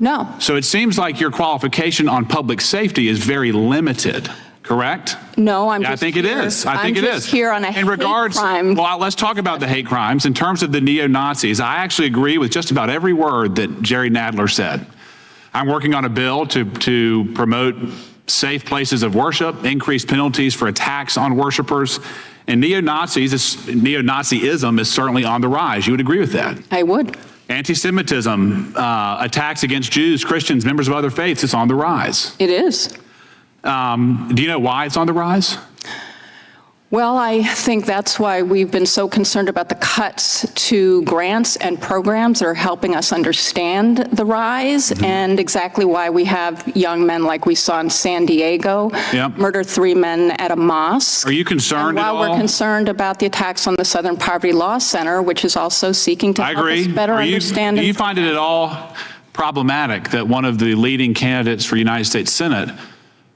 No. So it seems like your qualification on public safety is very limited, correct? No, I'm Yeah, just I think it is. I think it is. I'm just here on a hate crime. Well, let's talk about the hate crimes. In terms of the neo-Nazis, I actually agree with just about every word that Jerry Nadler said. I'm working on a bill to promote safe places of worship, increase penalties for attacks on worshipers, and neo-Nazism is certainly on the rise. You would agree with that? I would. Anti-Semitism, attacks against Jews, Christians, members of other faiths, is on the rise. It is. Do you know why it's on the rise? Well, I think that's why we've been so concerned about the cuts to grants and programs that are helping us understand the rise and exactly why we have young men like we saw in San Diego murder 3 men at a mosque. Are you concerned at all? While we're concerned about the attacks on the Southern Poverty Law Center, which is also seeking to help us better understand. Do you find it at all problematic that one of the leading candidates for United States Senate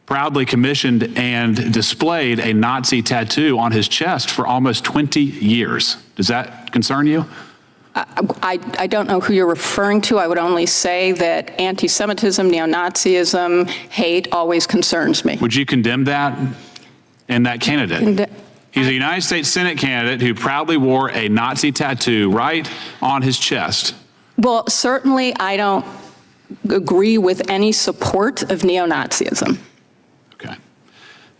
proudly commissioned and displayed a Nazi tattoo on his chest for almost 20 years? Does that concern you? I don't know who you're referring to. I would only say that anti-Semitism, neo-Nazism, hate always concerns me. Would you condemn that and that candidate? He's a United States Senate candidate who proudly wore a Nazi tattoo right on his chest. Well, certainly I don't agree with any support of neo-Nazism.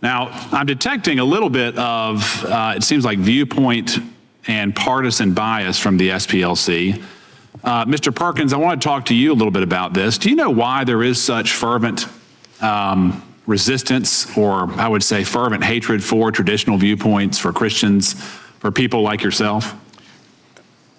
Now, I'm detecting a little bit of, it seems like, viewpoint and partisan bias from the SPLC. Mr. Perkins, I want to talk to you a little bit about this. Do you know why there is such fervent resistance or, I would say, fervent hatred for traditional viewpoints, for Christians, for people like yourself?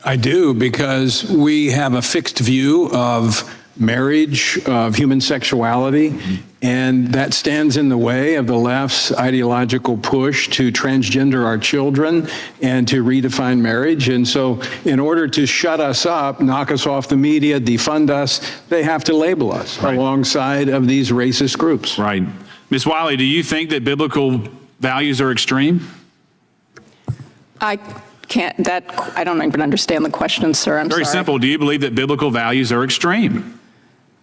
I do, because we have a fixed view of marriage, of human sexuality, and that stands in the way of the left's ideological push to transgender our children and to redefine marriage. And so in order to shut us up, knock us off the media, defund us, they have to label us alongside of these racist groups. Right. Ms. Wiley, do you think that biblical values are extreme? I don't even understand the question, sir. I'm sorry. Very simple. Do you believe that biblical values are extreme?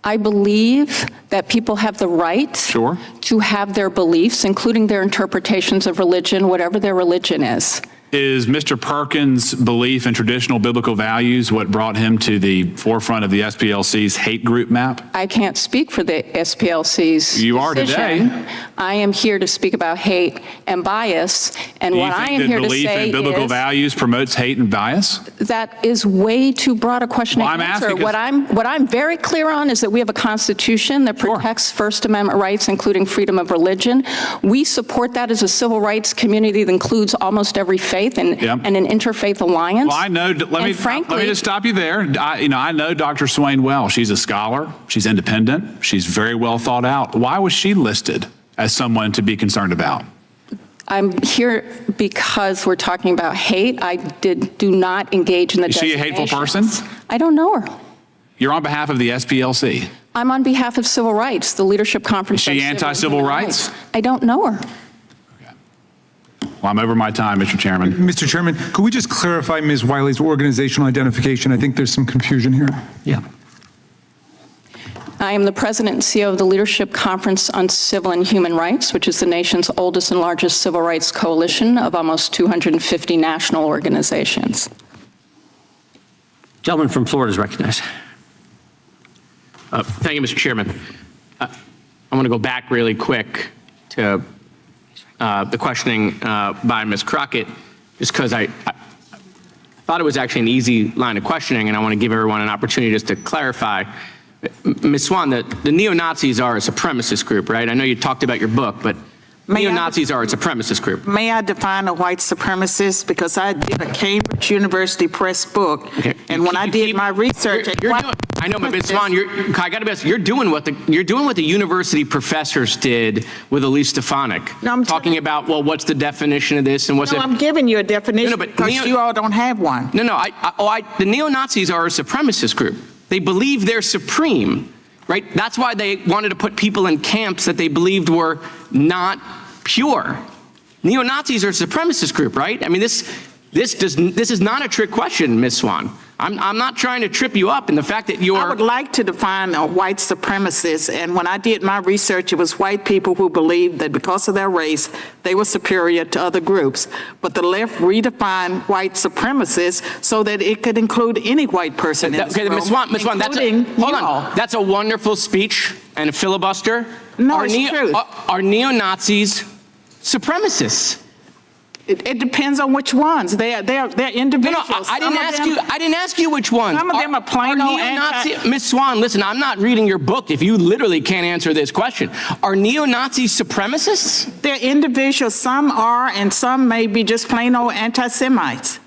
I believe that people have the right to have their beliefs, including their interpretations of religion, whatever their religion is. Is Mr. Perkins' belief in traditional biblical values what brought him to the forefront of the SPLC's hate group map? I can't speak for the SPLC's You are decision. today. I am here to speak about hate and bias, and Do you what I think am here that to say belief in biblical is values promotes hate and bias? that is way too broad a question Well, to I'm answer. asking What I'm very clear on is that we have a constitution that protects First Amendment rights, including freedom of religion. We support that as a civil rights community that includes almost every faith and an interfaith alliance. Well, I know. Let me just stop you there. I know Dr. Swain well. She's a scholar. She's independent. She's very well thought out. Why was she listed as someone to be concerned about? I'm here because we're talking about hate. I do not engage in the Is she a hateful person? I don't know her. You're on behalf of the SPLC. I'm on behalf of civil rights, the Leadership Conference. Is she anti-civil rights? I don't know her. Well, I'm over my time, Mr. Chairman. Mr. Chairman, could we just clarify Ms. Wiley's organizational identification? I think there's some confusion here. Yeah. I am the president and CEO of the Leadership Conference on Civil and Human Rights, which is the nation's oldest and largest civil rights coalition of almost 250 national organizations. Gentleman from Florida is recognized. Thank you, Mr. Chairman. I want to go back really quick to the questioning by Ms. Crockett, just because I thought it was actually an easy line of questioning, and I want to give everyone an opportunity just to clarify. Ms. Swan, the neo-Nazis are a supremacist group, right? I know you talked about your book, but neo-Nazis are a supremacist group. May I define a white supremacist? Because I did a Cambridge University Press book, and when I did my research, I know, but Ms. Swan, I got to be honest, you're doing what the university professors did with Elise Stefanik. No, I'm talking about, well, what's the definition of this and what's No, it? I'm giving you a definition No, but because you all don't have one. No, the neo-Nazis are a supremacist group. They believe they're supreme, right? That's why they wanted to put people in camps that they believed were not pure. Neo-Nazis are a supremacist group, right? I mean, this is not a trick question, Ms. Swan. I'm not trying to trip you up in the fact that you're... I would like to define a white supremacist, and when I did my research, it was white people who believed that because of their race, they were superior to other groups. But the left redefined white supremacists so that it could include any white person in this room, Ms. Swan, hold on. That's a wonderful speech and a filibuster. No, it's true. Are neo-Nazis supremacists? It depends on which ones. They're individuals. No, I didn't ask you which ones. Some of them are plain old anti... Ms. Swan, listen, I'm not reading your book if you literally can't answer this question. Are neo-Nazis supremacists? They're individuals. Some are, and some may be just plain old anti-Semites.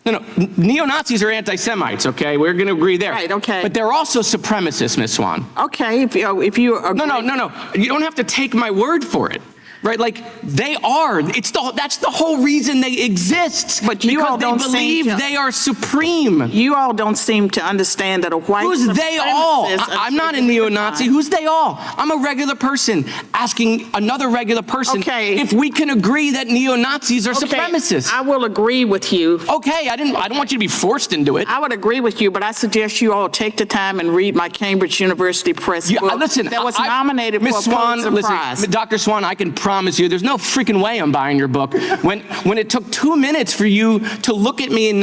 No, neo-Nazis are anti-Semites, okay? We're going to agree there. Right, okay. But they're also supremacists, Ms. Swan. Okay, if you agree. No. You don't have to take my word for it. Right, like they are. That's the whole reason they exist. But you all don't believe they are supreme. You all don't seem to understand that a white. Who's they all? I'm not a neo-Nazi. Who's they all? I'm a regular person asking another regular person if we can agree that neo-Nazis are supremacists. I will agree with you. Okay, I don't want you to be forced into it. I would agree with you, but I suggest you all take the time and read my Cambridge University Press book. Listen, that was nominated Ms. for a Pulitzer Prize. Listen, Dr. Swan, I can promise you, there's no freaking way I'm buying your book. When it took 2 minutes for you to look at me and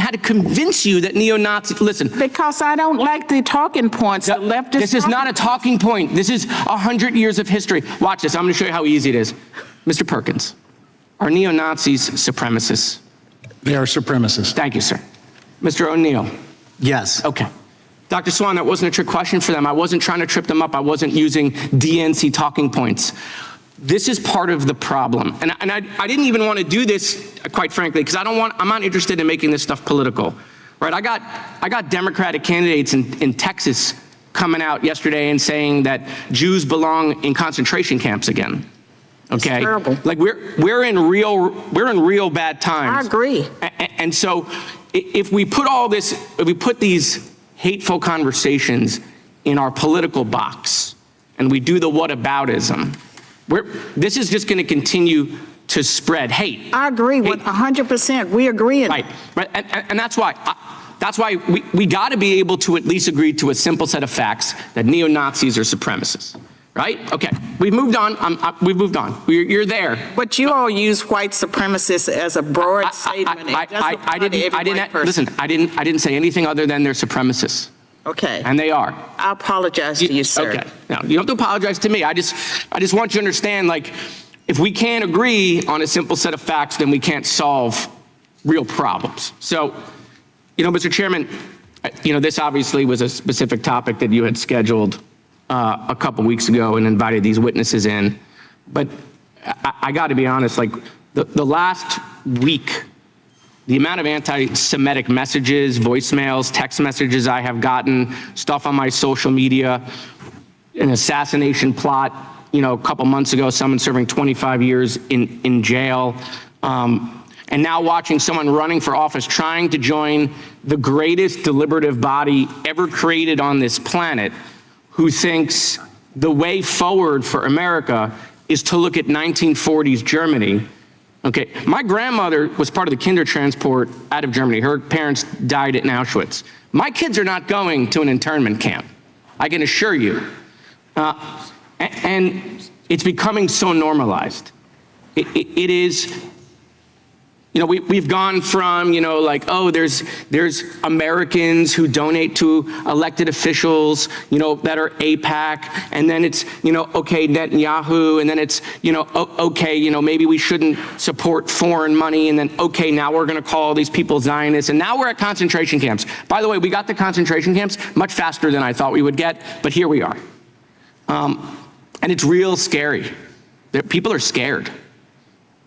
had to convince you that neo-Nazis, listen. Because I don't like the talking points. The leftist. This is not a talking point. This is 100 years of history. Watch this. I'm going to show you how easy it is. Mr. Perkins, are neo-Nazis supremacists? They are supremacists. Thank you, sir. Mr. O'Neill. Yes. Okay. Dr. Swain, that wasn't a trick question for them. I wasn't trying to trip them up. I wasn't using DNC talking points. This is part of the problem. And I didn't even want to do this, quite frankly, because I'm not interested in making this stuff political, right? I got Democratic candidates in Texas coming out yesterday and saying that Jews belong in concentration camps again. Okay? It's terrible. Like we're in real bad times. I agree. And so if we put these hateful conversations in our political box and we do the whataboutism, this is just going to continue to spread hate. I agree with 100%. We agree. Right. And that's why we got to be able to at least agree to a simple set of facts that neo-Nazis are supremacists. Right? Okay. We've moved on. We've moved on. You're there. But you all use white supremacists as a broad statement. I didn't say anything other than they're supremacists. Okay. And they are. I apologize to you, sir. Okay. No, you don't have to apologize to me. I just want you to understand, like, if we can't agree on a simple set of facts, then we can't solve real problems. So, Mr. Chairman, this obviously was a specific topic that you had scheduled a couple weeks ago and invited these witnesses in. But I got to be honest, like the last week, the amount of anti-Semitic messages, voicemails, text messages I have gotten, stuff on my social media, an assassination plot, a couple months ago, someone serving 25 years in jail, and now watching someone running for office trying to join the greatest deliberative body ever created on this planet, who thinks the way forward for America is to look at 1940s Germany. Okay, my grandmother was part of the Kindertransport out of Germany. Her parents died at Auschwitz. My kids are not going to an internment camp, I can assure you. And it's becoming so normalized. It is, we've gone from, there's Americans who donate to elected officials, that are AIPAC, and then it's, okay, Netanyahu, and then it's, okay, maybe we shouldn't support foreign money, and then, okay, now we're going to call these people Zionists, and now we're at concentration camps. By the way, we got the concentration camps much faster than I thought we would get, but here we are. And it's real scary. People are scared.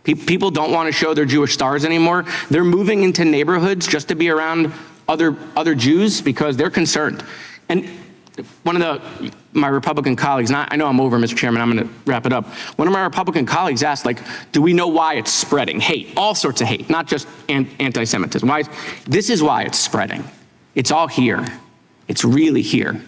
People don't want to show their Jewish stars anymore. They're moving into neighborhoods just to be around other Jews because they're concerned. And one of my Republican colleagues, and I know I'm over, Mr. Chairman, I'm going to wrap it up. One of my Republican colleagues asked, do we know why it's spreading? Hate, all sorts of hate, not just anti-Semitism. This is why it's spreading. It's all here. It's really here.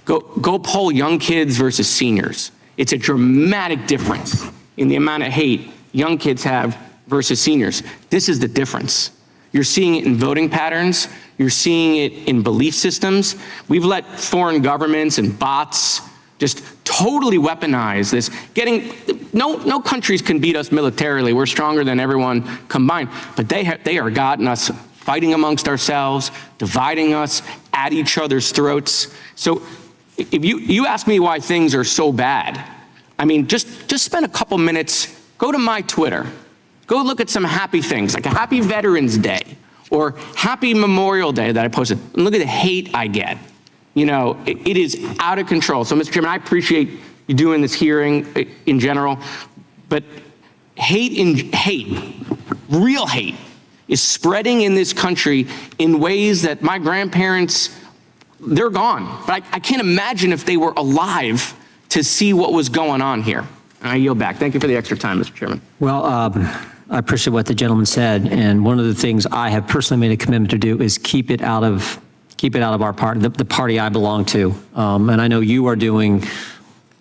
Go poll young kids versus seniors. It's a dramatic difference in the amount of hate young kids have versus seniors. This is the difference. You're seeing it in voting patterns. You're seeing it in belief systems. We've let foreign governments and bots just totally weaponize this. No countries can beat us militarily. We're stronger than everyone combined. But they are gotten us fighting amongst ourselves, dividing us at each other's throats. So if you ask me why things are so bad, I mean, just spend a couple minutes. Go to my Twitter. Go look at some happy things, like a happy Veterans Day or happy Memorial Day that I posted. And look at the hate I get. It is out of control. So, Mr. Chairman, I appreciate you doing this hearing in general, but real hate, is spreading in this country in ways that my grandparents, they're gone. But I can't imagine if they were alive to see what was going on here. And I yield back. Thank you for the extra time, Mr. Chairman. Well, I appreciate what the gentleman said, and one of the things I have personally made a commitment to do is keep it out of our party, the party I belong to. And I know you are doing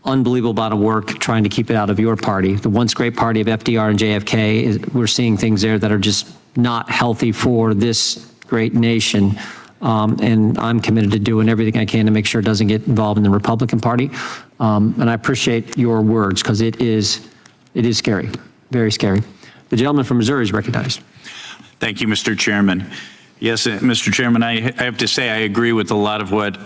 unbelievable amount of work trying to keep it out of your party. The once great party of FDR and JFK, we're seeing things there that are just not healthy for this great nation. And I'm committed to doing everything I can to make sure it doesn't get involved in the Republican Party. And I appreciate your words because it is scary, very scary. The gentleman from Missouri is recognized. Thank you, Mr. Chairman. Yes, Mr. Chairman, I have to say I agree with a lot of what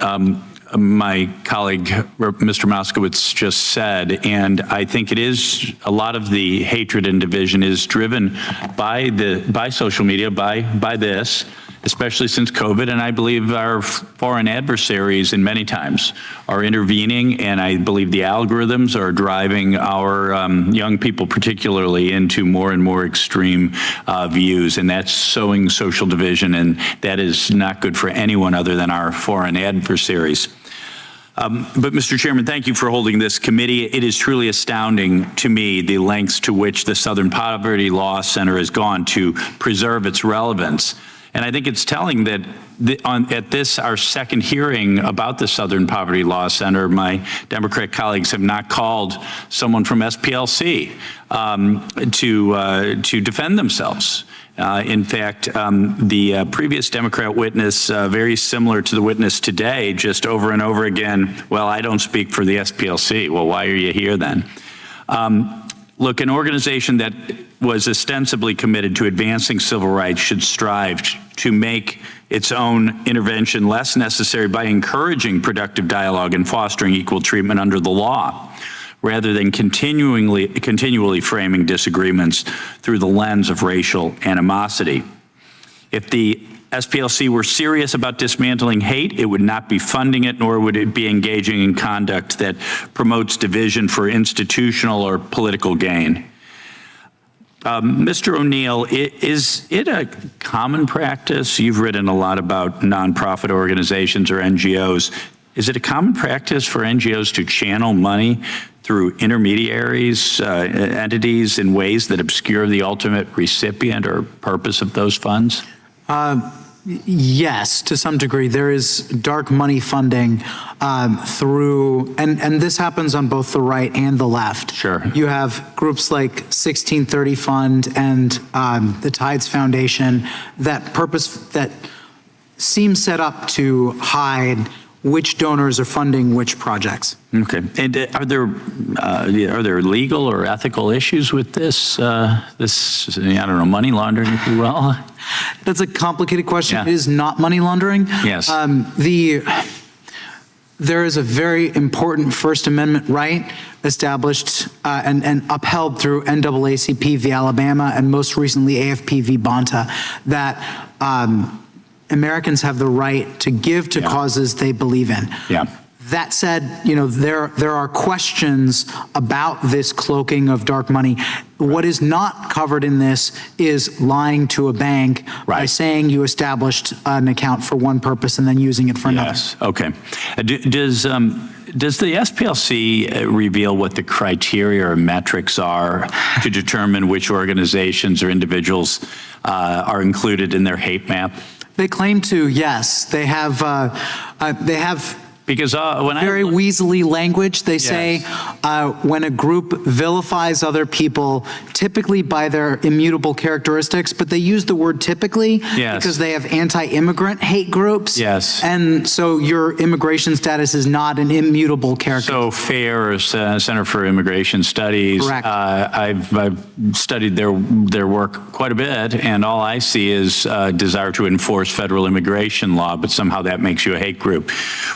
my colleague, Mr. Moskowitz, just said. And I think it is a lot of the hatred and division is driven by social media, by this. especially since COVID, and I believe our foreign adversaries in many times are intervening, and I believe the algorithms are driving our young people particularly into more and more extreme views, and that's sowing social division, and that is not good for anyone other than our foreign adversaries. But Mr. Chairman, thank you for holding this committee. It is truly astounding to me the lengths to which the Southern Poverty Law Center has gone to preserve its relevance. And I think it's telling that at this, our second hearing about the Southern Poverty Law Center, my Democrat colleagues have not called someone from SPLC to defend themselves. In fact, the previous Democrat witness, very similar to the witness today, just over and over again, well, I don't speak for the SPLC. Well, why are you here then? Look, an organization that was ostensibly committed to advancing civil rights should strive to make its own intervention less necessary by encouraging productive dialogue and fostering equal treatment under the law, rather than continually framing disagreements through the lens of racial animosity. If the SPLC were serious about dismantling hate, it would not be funding it, nor would it be engaging in conduct that promotes division for institutional or political gain. Mr. O'Neill, is it a common practice? You've written a lot about nonprofit organizations or NGOs. Is it a common practice for NGOs to channel money through intermediaries, entities in ways that obscure the ultimate recipient or purpose of those funds? Yes, to some degree. There is dark money funding through, and this happens on both the right and the left. Sure. You have groups like 1630 Fund and the Tides Foundation that seem set up to hide which donors are funding which projects. Okay. And are there legal or ethical issues with this, I don't know, money laundering, if you will? That's a complicated question. Yeah. It is not money laundering. Yes. There is a very important First Amendment right established and upheld through NAACP v. Alabama and most recently AFP v. Bonta that Americans have the right to give to causes they believe in. Yeah. That said, there are questions about this cloaking of dark money. What is not covered in this is lying to a bank by saying you established an account for one purpose and then using it for another. Yes. Okay. Does the SPLC reveal what the criteria or metrics are to determine which organizations or individuals are included in their hate map? They claim to, yes. They have because when very weaselly language. They say when a group vilifies other people, typically by their immutable characteristics, but they use the word typically because they have anti-immigrant hate groups. Yes. And so your immigration status is not an immutable character. So FAIR, Center for Immigration Studies, correct. I've studied their work quite a bit, and all I see is desire to enforce federal immigration law, but somehow that makes you a hate group.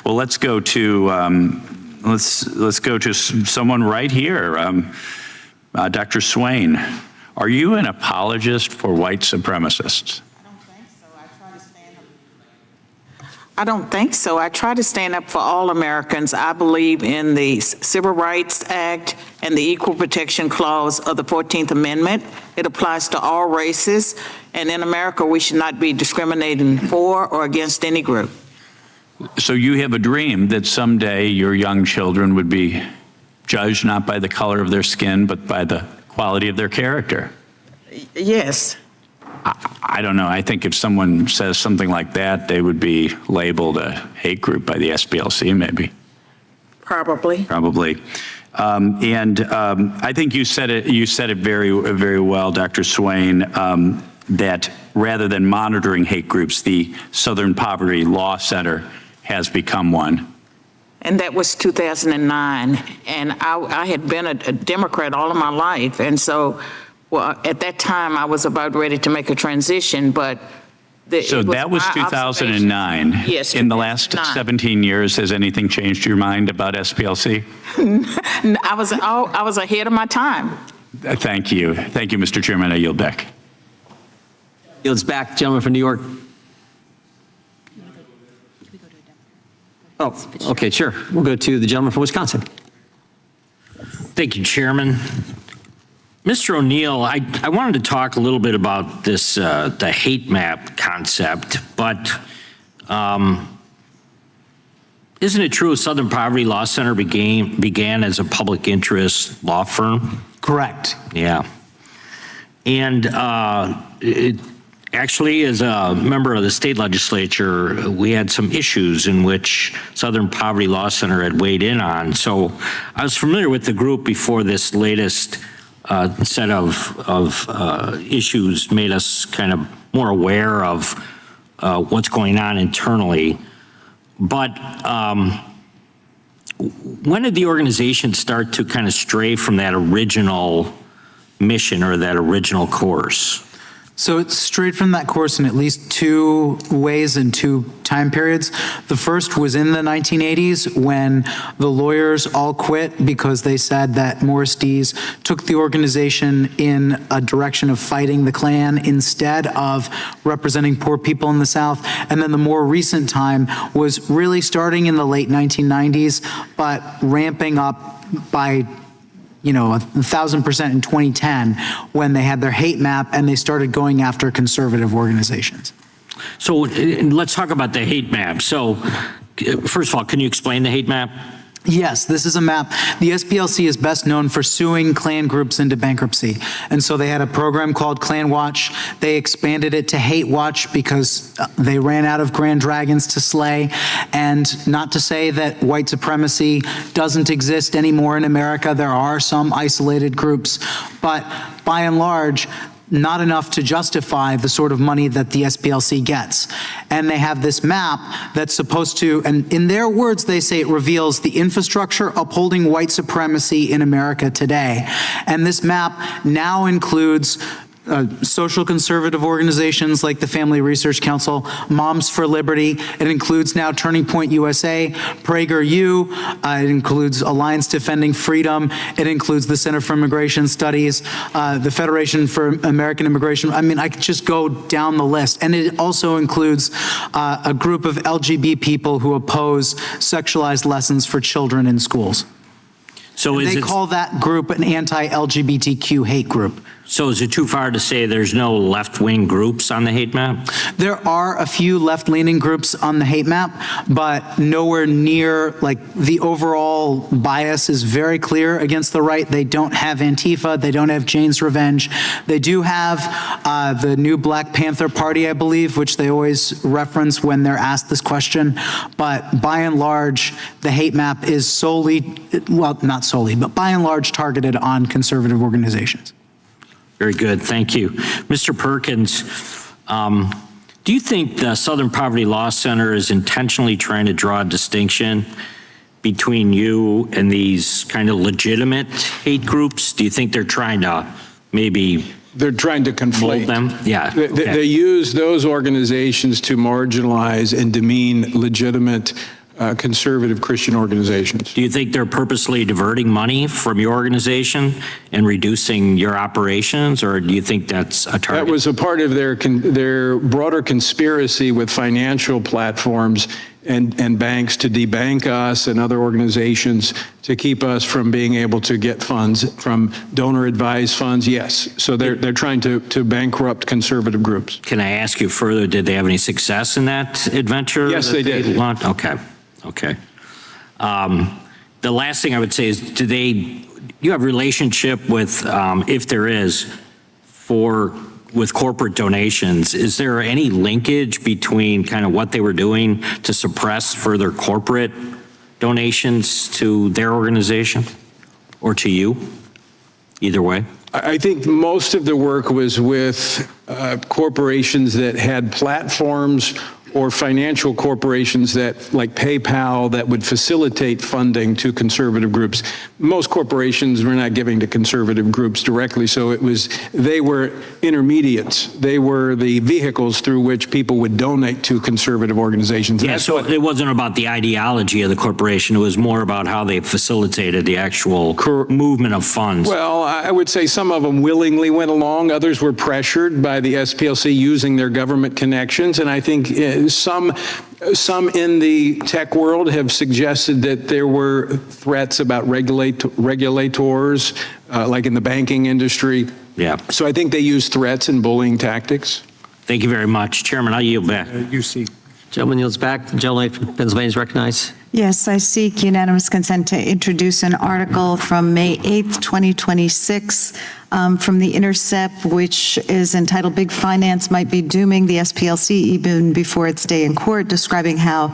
Well, let's go to someone right here, Dr. Swain. Are you an apologist for white supremacists? I don't think so. I try to stand up for all Americans. I believe in the Civil Rights Act and the Equal Protection Clause of the 14th Amendment. It applies to all races, and in America, we should not be discriminating for or against any group. So you have a dream that someday your young children would be judged not by the color of their skin, but by the quality of their character? Yes. I don't know. I think if someone says something like that, they would be labeled a hate group by the SPLC, maybe. Probably. I think you said it very, very well, Dr. Swain, that rather than monitoring hate groups, the Southern Poverty Law Center has become one. And that was 2009. And I had been a Democrat all of my life. And so, well, at that time, I was about ready to make a transition, but So that was 2009. Yes. In the last 17 years, has anything changed your mind about SPLC? I was ahead of my time. Thank you. Thank you, Mr. Chairman. I yield back. Yields back, gentleman from New York. Oh, okay, sure. We'll go to the gentleman from Wisconsin. Thank you, Chairman. Mr. O'Neill, I wanted to talk a little bit about this, the hate map concept, but isn't it true Southern Poverty Law Center began as a public interest law firm? Correct. Yeah. And it actually, as a member of the state legislature, we had some issues in which Southern Poverty Law Center had weighed in on. So I was familiar with the group before this latest set of issues made us kind of more aware of what's going on internally. But when did the organization start to kind of stray from that original mission or that original course? So it's straight from that course in at least two ways and two time periods. The first was in the 1980s when the lawyers all quit because they said that Morris Dees took the organization in a direction of fighting the Klan instead of representing poor people in the South. And then the more recent time was really starting in the late 1990s, but ramping up by 1,000% in 2010 when they had their hate map and they started going after conservative organizations. So let's talk about the hate map. So first of all, can you explain the hate map? Yes, this is a map. The SPLC is best known for suing Klan groups into bankruptcy. And so they had a program called Klan Watch. They expanded it to Hate Watch because they ran out of grand dragons to slay. And not to say that white supremacy doesn't exist anymore in America. There are some isolated groups, but by and large, not enough to justify the sort of money that the SPLC gets. And they have this map that's supposed to, and in their words, they say it reveals the infrastructure upholding white supremacy in America today. And this map now includes social conservative organizations like the Family Research Council, Moms for Liberty. It includes now Turning Point USA, PragerU. It includes Alliance Defending Freedom. It includes the Center for Immigration Studies, the Federation for American Immigration. I mean, I could just go down the list. And it also includes a group of LGBT people who oppose sexualized lessons for children in schools. So they call that group an anti-LGBTQ hate group. So is it too far to say there's no left-wing groups on the hate map? There are a few left-leaning groups on the hate map, but nowhere near, like, the overall bias is very clear against the right. They don't have Antifa. They don't have Jane's Revenge. They do have the new Black Panther Party, I believe, which they always reference when they're asked this question. But by and large, the hate map is solely, well, not solely, but by and large targeted on conservative organizations. Very good, thank you. Mr. Perkins, do you think the Southern Poverty Law Center is intentionally trying to draw a distinction between you and these kind of legitimate hate groups? Do you think they're trying to maybe They're trying to conflate them? Yeah. They use those organizations to marginalize and demean legitimate conservative Christian organizations. Do you think they're purposely diverting money from your organization and reducing your operations, or do you think that's a target? That was a part of their broader conspiracy with financial platforms and banks to debank us and other organizations to keep us from being able to get funds from donor-advised funds. Yes, so they're trying to bankrupt conservative groups. Can I ask you further, did they have any success in that adventure? Yes, they did. Okay. Okay. The last thing I would say is, do you have relationship with, if there is, with corporate donations? Is there any linkage between kind of what they were doing to suppress further corporate donations to their organization or to you? Either way. I think most of the work was with corporations that had platforms or financial corporations that, like PayPal, that would facilitate funding to conservative groups. Most corporations were not giving to conservative groups directly, so they were intermediates. They were the vehicles through which people would donate to conservative organizations. Yeah, so it wasn't about the ideology of the corporation, it was more about how they facilitated the actual movement of funds. Well, I would say some of them willingly went along, others were pressured by the SPLC using their government connections, and I think Some in the tech world have suggested that there were threats about regulators, like in the banking industry. Yeah. So I think they use threats and bullying tactics. Thank you very much. Chairman, I yield back. Gentleman yields back. The gentleman from Pennsylvania is recognized. Yes, I seek unanimous consent to introduce an article from May 8th, 2026, from The Intercept, which is entitled "Big Finance Might Be Dooming the SPLC Even Before Its Day in Court," describing how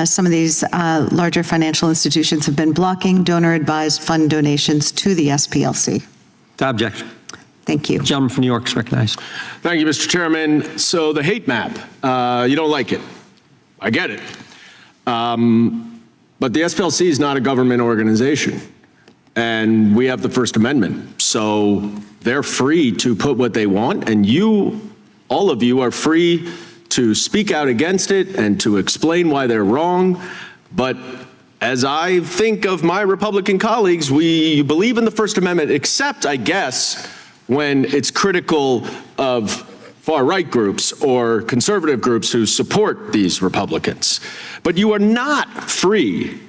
some of these larger financial institutions have been blocking donor-advised fund donations to the SPLC. To object. Thank you. Gentleman from New York is recognized. Thank you, Mr. Chairman. So the hate map, you don't like it. I get it. But the SPLC is not a government organization, and we have the First Amendment. So they're free to put what they want, and you, all of you, are free to speak out against it and to explain why they're wrong. But as I think of my Republican colleagues, we believe in the First Amendment, except, I guess, when it's critical of far-right groups or conservative groups who support these Republicans. But you are not free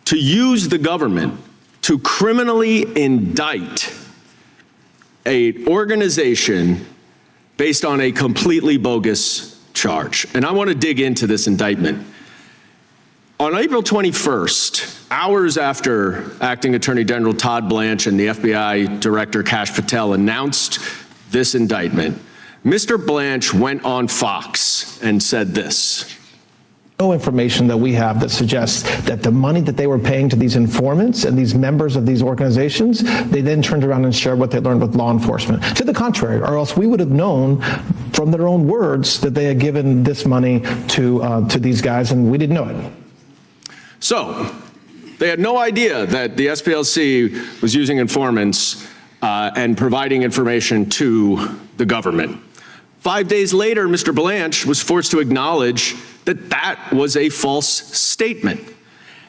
to use the government to criminally indict an organization based on a completely bogus charge. And I want to dig into this indictment. On April 21st, hours after Acting Attorney General Todd Blanche and the FBI Director Kash Patel announced this indictment, Mr. Blanche went on Fox and said this. No information that we have that suggests that the money that they were paying to these informants and these members of these organizations, they then turned around and shared what they learned with law enforcement. To the contrary, or else we would have known from their own words that they had given this money to these guys, and we didn't know it. So they had no idea that the SPLC was using informants and providing information to the government. 5 days later, Mr. Blanche was forced to acknowledge that that was a false statement.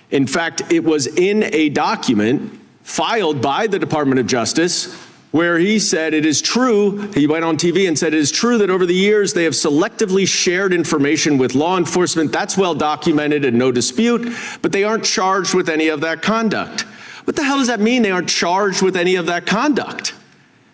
In fact, it was in a document filed by the Department of Justice where he said it is true, he went on TV and said it is true that over the years they have selectively shared information with law enforcement. That's well documented and no dispute, but they aren't charged with any of that conduct. What the hell does that mean, they aren't charged with any of that conduct?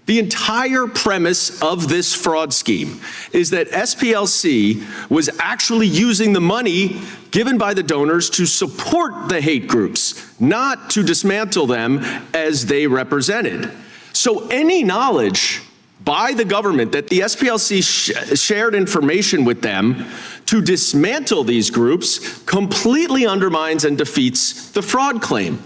The entire premise of this fraud scheme is that SPLC was actually using the money given by the donors to support the hate groups, not to dismantle them as they represented. So any knowledge by the government that the SPLC shared information with them to dismantle these groups completely undermines and defeats the fraud claim.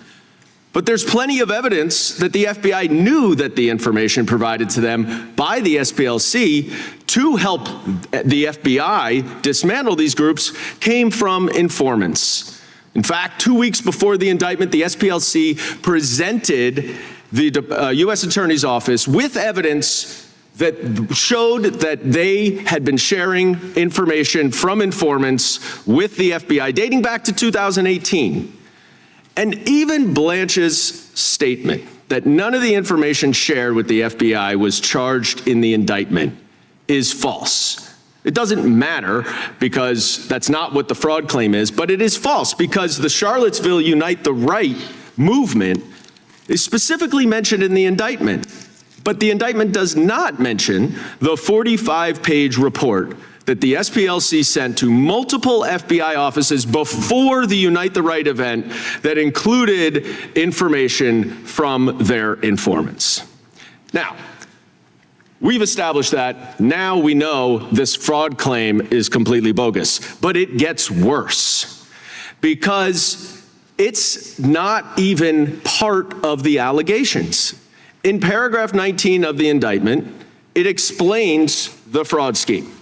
But there's plenty of evidence that the FBI knew that the information provided to them by the SPLC to help the FBI dismantle these groups came from informants. In fact, 2 weeks before the indictment, the SPLC presented the U.S. Attorney's Office with evidence that showed that they had been sharing information from informants with the FBI dating back to 2018. And even Blanche's statement that none of the information shared with the FBI was charged in the indictment is false. It doesn't matter because that's not what the fraud claim is, but it is false because the Charlottesville Unite the Right movement is specifically mentioned in the indictment. But the indictment does not mention the 45-page report that the SPLC sent to multiple FBI offices before the Unite the Right event that included information from their informants. Now, we've established that. Now we know this fraud claim is completely bogus, but it gets worse because it's not even part of the allegations. In paragraph 19 of the indictment, it explains the fraud scheme.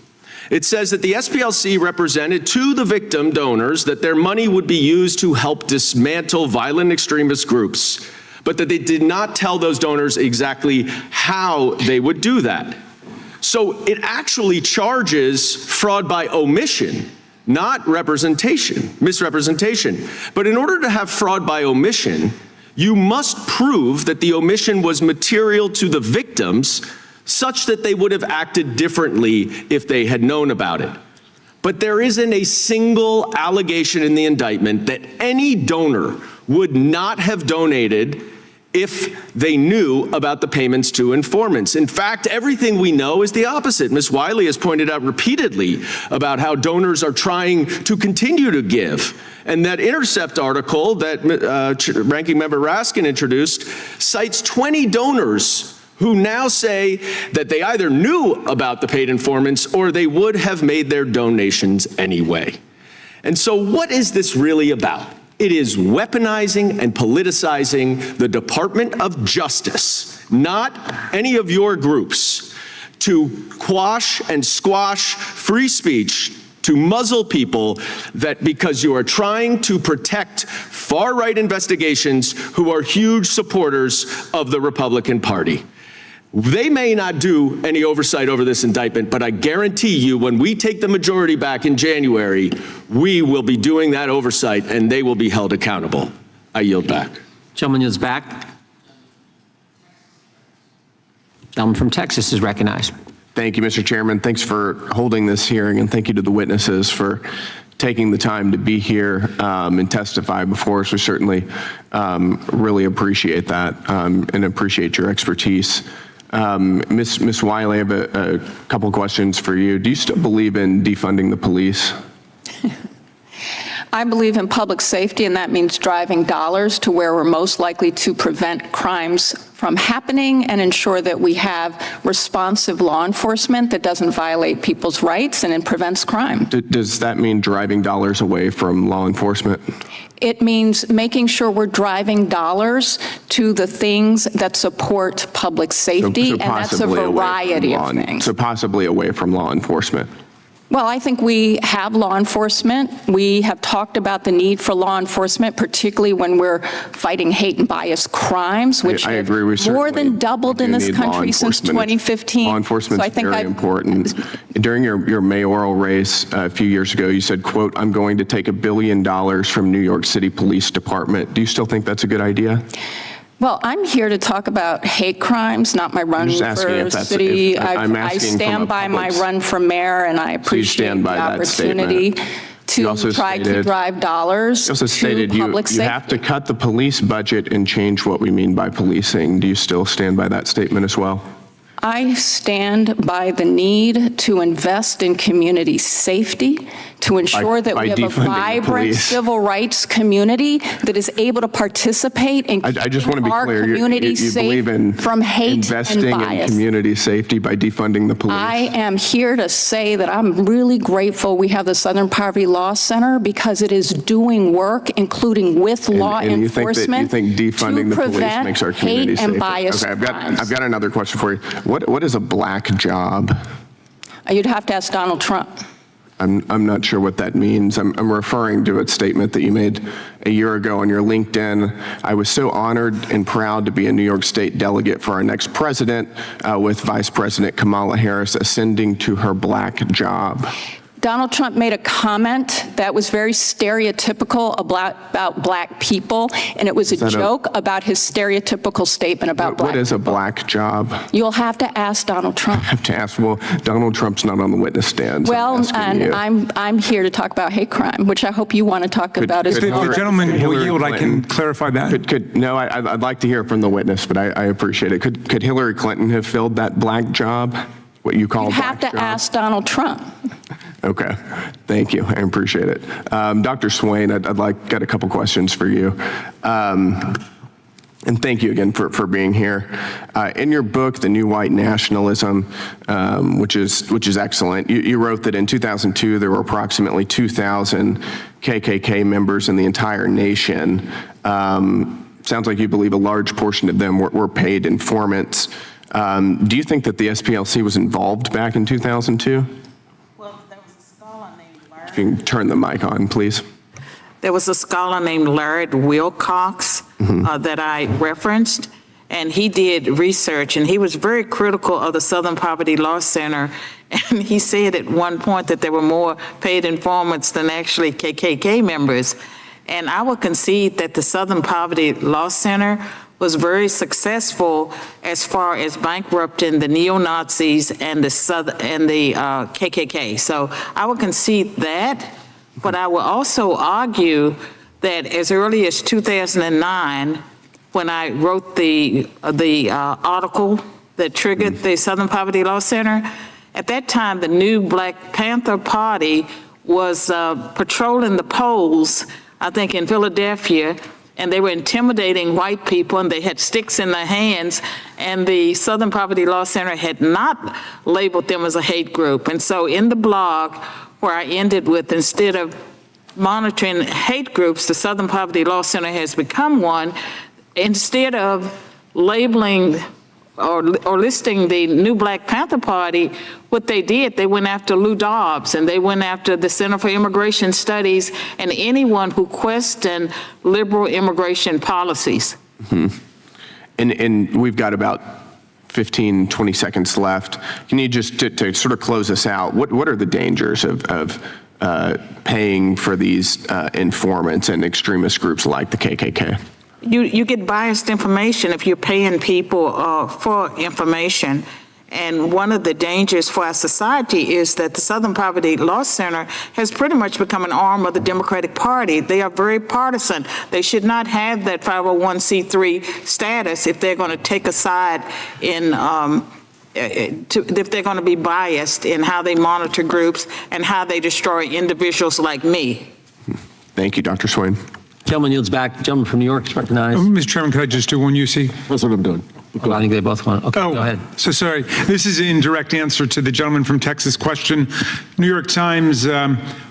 It says that the SPLC represented to the victim donors that their money would be used to help dismantle violent extremist groups, but that they did not tell those donors exactly how they would do that. So it actually charges fraud by omission, not misrepresentation. But in order to have fraud by omission, you must prove that the omission was material to the victims such that they would have acted differently if they had known about it. but there isn't a single allegation in the indictment that any donor would not have donated if they knew about the payments to informants. In fact, everything we know is the opposite. Ms. Wiley has pointed out repeatedly about how donors are trying to continue to give. And that Intercept article that Ranking Member Raskin introduced cites 20 donors who now say that they either knew about the paid informants or they would have made their donations anyway. And so what is this really about? It is weaponizing and politicizing the Department of Justice, not any of your groups, to quash and squash free speech, to muzzle people that because you are trying to protect far-right investigations who are huge supporters of the Republican Party. They may not do any oversight over this indictment, but I guarantee you when we take the majority back in January, we will be doing that oversight and they will be held accountable. I yield back. Gentleman is back. Gentleman from Texas is recognized. Thank you, Mr. Chairman. Thanks for holding this hearing, and thank you to the witnesses for taking the time to be here and testify before us. We certainly really appreciate that and appreciate your expertise. Ms. Wiley, I have a couple questions for you. Do you still believe in defunding the police? I believe in public safety, and that means driving dollars to where we're most likely to prevent crimes from happening and ensure that we have responsive law enforcement that doesn't violate people's rights and it prevents crime. Does that mean driving dollars away from law enforcement? It means making sure we're driving dollars to the things that support public safety, and that's a variety of things. So possibly away from law enforcement. Well, I think we have law enforcement. We have talked about the need for law enforcement, particularly when we're fighting hate and bias crimes, which I agree. We more than doubled in this country since 2015. Law enforcement is very important. During your mayoral race a few years ago, you said, quote, "I'm going to take $1 billion from New York City Police Department." Do you still think that's a good idea? Well, I'm here to talk about hate crimes, not my run for city. I stand by my run for mayor, and I appreciate the opportunity to try to drive dollars to public safety. You have to cut the police budget and change what we mean by policing. Do you still stand by that statement as well? I stand by the need to invest in community safety, to ensure that we have a vibrant civil rights community that is able to participate in keeping our community safe from hate and bias. Investing in community safety by defunding the police. I am here to say that I'm really grateful we have the Southern Poverty Law Center because it is doing work, including with law enforcement, you think defunding the police makes our community safer? Hate and bias crimes. I've got another question for you. What is a black job? You'd have to ask Donald Trump. I'm not sure what that means. I'm referring to a statement that you made a year ago on your LinkedIn. I was so honored and proud to be a New York State delegate for our next president with Vice President Kamala Harris ascending to her black job. Donald Trump made a comment that was very stereotypical about black people, and it was a joke about his stereotypical statement about black people. What is a black job? You'll have to ask Donald Trump. I have to ask. Well, Donald Trump's not on the witness stand. So well, I'm here to talk about hate crime, which I hope you want to talk about as well. If the gentleman will yield, I can clarify that. No, I'd like to hear from the witness, but I appreciate it. Could Hillary Clinton have filled that black job? What you call you have to ask Donald Trump. Okay, thank you. I appreciate it. Dr. Swain, got a couple questions for you. And thank you again for being here. In your book, The New White Nationalism, which is excellent, you wrote that in 2002 there were approximately 2,000 KKK members in the entire nation. Sounds like you believe a large portion of them were paid informants. Do you think that the SPLC was involved back in 2002? Well, there was a scholar named Larry. If you can turn the mic on, please. There was a scholar named Larry Wilcox that I referenced, and he did research, and he was very critical of the Southern Poverty Law Center, and he said at one point that there were more paid informants than actually KKK members. And I would concede that the Southern Poverty Law Center was very successful as far as bankrupting the neo-Nazis and the KKK. So I would concede that, but I will also argue that as early as 2009, when I wrote the article that triggered the Southern Poverty Law Center, at that time the new Black Panther Party was patrolling the polls, I think in Philadelphia, and they were intimidating white people, and they had sticks in their hands, and the Southern Poverty Law Center had not labeled them as a hate group. And so in the blog, where I ended with, instead of monitoring hate groups, the Southern Poverty Law Center has become one. Instead of labeling or listing the new Black Panther Party, what they did, they went after Lou Dobbs, and they went after the Center for Immigration Studies and anyone who questioned liberal immigration policies. Mm-hmm. And we've got about 15, 20 seconds left. Can you just, to sort of close us out, what are the dangers of paying for these informants and extremist groups like the KKK? You get biased information if you're paying people for information. And one of the dangers for our society is that the Southern Poverty Law Center has pretty much become an arm of the Democratic Party. They are very partisan. They should not have that 501c3 status if they're going to take a side in, if they're going to be biased in how they monitor groups and how they destroy individuals like me. Thank you, Dr. Swain. Gentleman yields back. Gentleman from New York is recognized. Mr. Chairman, could I just do one UC? That's what I'm doing. Well, I think they both want. Okay, go ahead. So sorry. This is in direct answer to the gentleman from Texas question. New York Times,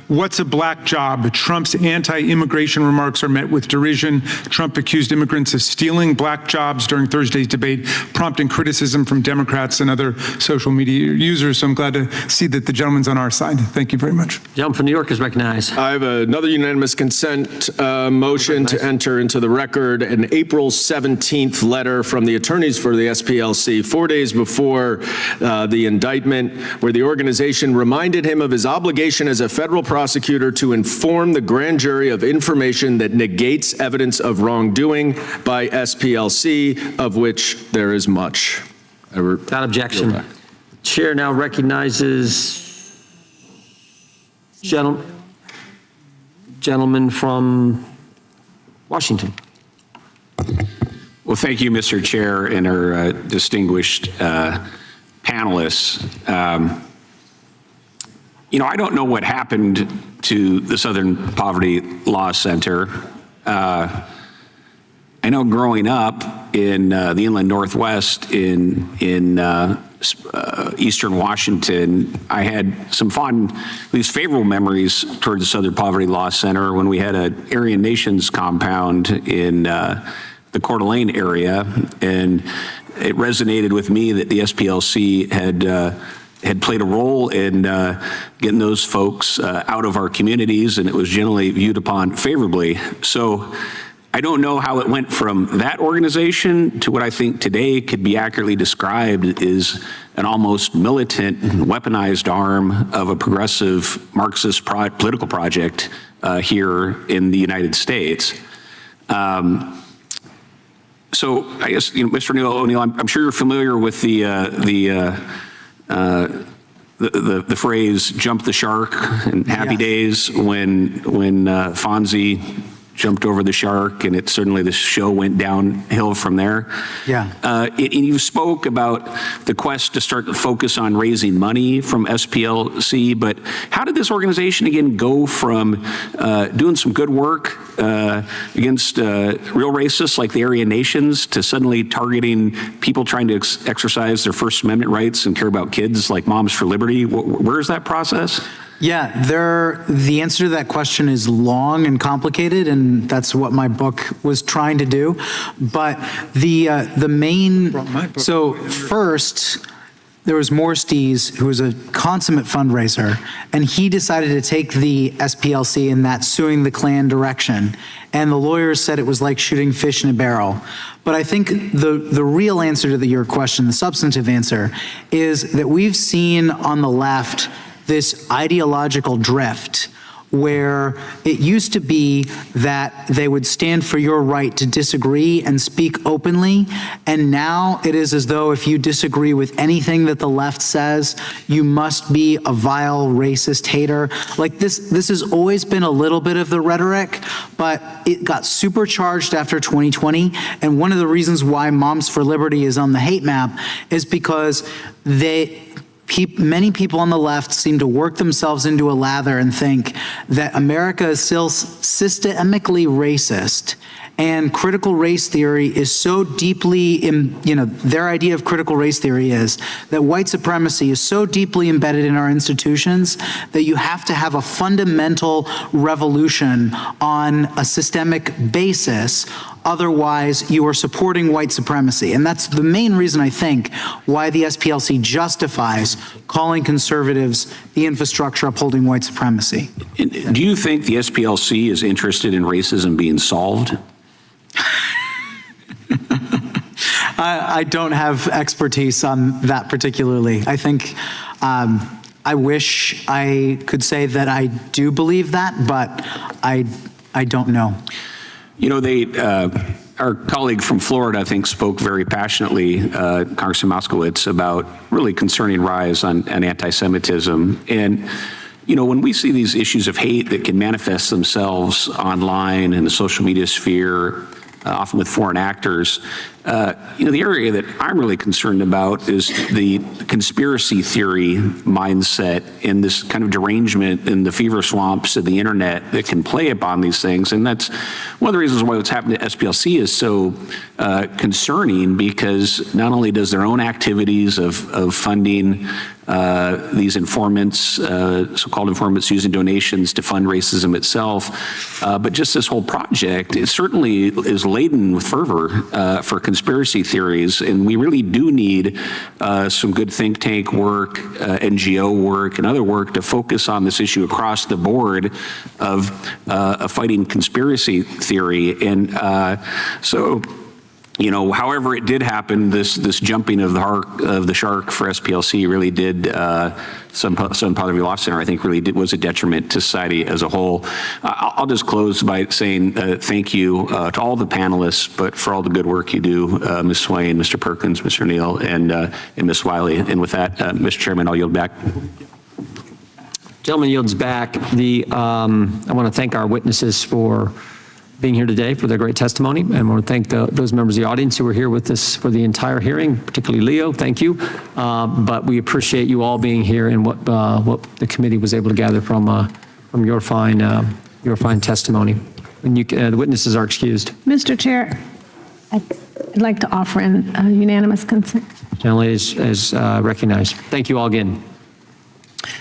what's a black job? Trump's anti-immigration remarks are met with derision. Trump accused immigrants of stealing black jobs during Thursday's debate, prompting criticism from Democrats and other social media users. So I'm glad to see that the gentleman's on our side. Thank you very much. Gentleman from New York is recognized. I have another unanimous consent motion to enter into the record an April 17th letter from the attorneys for the SPLC 4 days before the indictment, where the organization reminded him of his obligation as a federal prosecutor to inform the grand jury of information that negates evidence of wrongdoing by SPLC, of which there is much. Without objection. Chair now recognizes gentleman from Washington. Well, thank you, Mr. Chair, and our distinguished panelists. I don't know what happened to the Southern Poverty Law Center. I know growing up in the inland Northwest in Eastern Washington, I had some fond, at least favorable memories towards the Southern Poverty Law Center when we had an Aryan Nations compound in the Coeur d'Alene area, and it resonated with me that the SPLC had played a role in getting those folks out of our communities, and it was generally viewed upon favorably. So I don't know how it went from that organization to what I think today could be accurately described is an almost militant, weaponized arm of a progressive Marxist political project here in the United States. So I guess, Mr. O'Neill, I'm sure you're familiar with the phrase "jump the shark" and Happy Days when Fonzie jumped over the shark, and certainly the show went downhill from there. Yeah. And you spoke about the quest to start to focus on raising money from SPLC, but how did this organization again go from doing some good work against real racists like the Aryan Nations to suddenly targeting people trying to exercise their First Amendment rights and care about kids like Moms for Liberty? Where is that process? Yeah, the answer to that question is long and complicated, and that's what my book was trying to do. But the main, so first, there was Morris Dees, who was a consummate fundraiser, and he decided to take the SPLC in that suing the Klan direction. And the lawyers said it was like shooting fish in a barrel. But I think the real answer to your question, the substantive answer, is that we've seen on the left this ideological drift where it used to be that they would stand for your right to disagree and speak openly, and now it is as though if you disagree with anything that the left says, you must be a vile racist hater. Like this has always been a little bit of the rhetoric, but it got supercharged after 2020, and one of the reasons why Moms for Liberty is on the hate map is because many people on the left seem to work themselves into a lather and think that America is still systemically racist, and critical race theory is so deeply, their idea of critical race theory is that white supremacy is so deeply embedded in our institutions that you have to have a fundamental revolution on a systemic basis. Otherwise, you are supporting white supremacy. And that's the main reason, I think, why the SPLC justifies calling conservatives the infrastructure upholding white supremacy. Do you think the SPLC is interested in racism being solved? I don't have expertise on that particularly. I think I wish I could say that I do believe that, but I don't know. You know, our colleague from Florida, I think, spoke very passionately, Congressman Moskowitz, about really concerning rise on anti-Semitism. And, you know, when we see these issues of hate that can manifest themselves online in the social media sphere, often with foreign actors, you know, the area that I'm really concerned about is the conspiracy theory mindset and this kind of derangement in the fever swamps of the internet that can play upon these things. And that's one of the reasons why what's happened to SPLC is so concerning, because not only does their own activities of funding these informants, so-called informants using donations to fund racism itself, but just this whole project, it certainly is laden with fervor for conspiracy theories, and we really do need some good think tank work, NGO work, and other work to focus on this issue across the board of fighting conspiracy theory. And so, you know, however it did happen, this jumping of the shark for SPLC really did, Southern Poverty Law Center, I think, really was a detriment to society as a whole. I'll just close by saying thank you to all the panelists, but for all the good work you do, Ms. Swain, Mr. Perkins, Mr. Neal, and Ms. Wiley. And with that, Mr. Chairman, I'll yield back. Gentleman yields back. I want to thank our witnesses for being here today, for their great testimony, and I want to thank those members of the audience who were here with us for the entire hearing, particularly Leo. Thank you. But we appreciate you all being here and what the committee was able to gather from your fine testimony. And the witnesses are excused. Mr. Chair, I'd like to offer in unanimous consent. Gentleman is recognized. Thank you all again.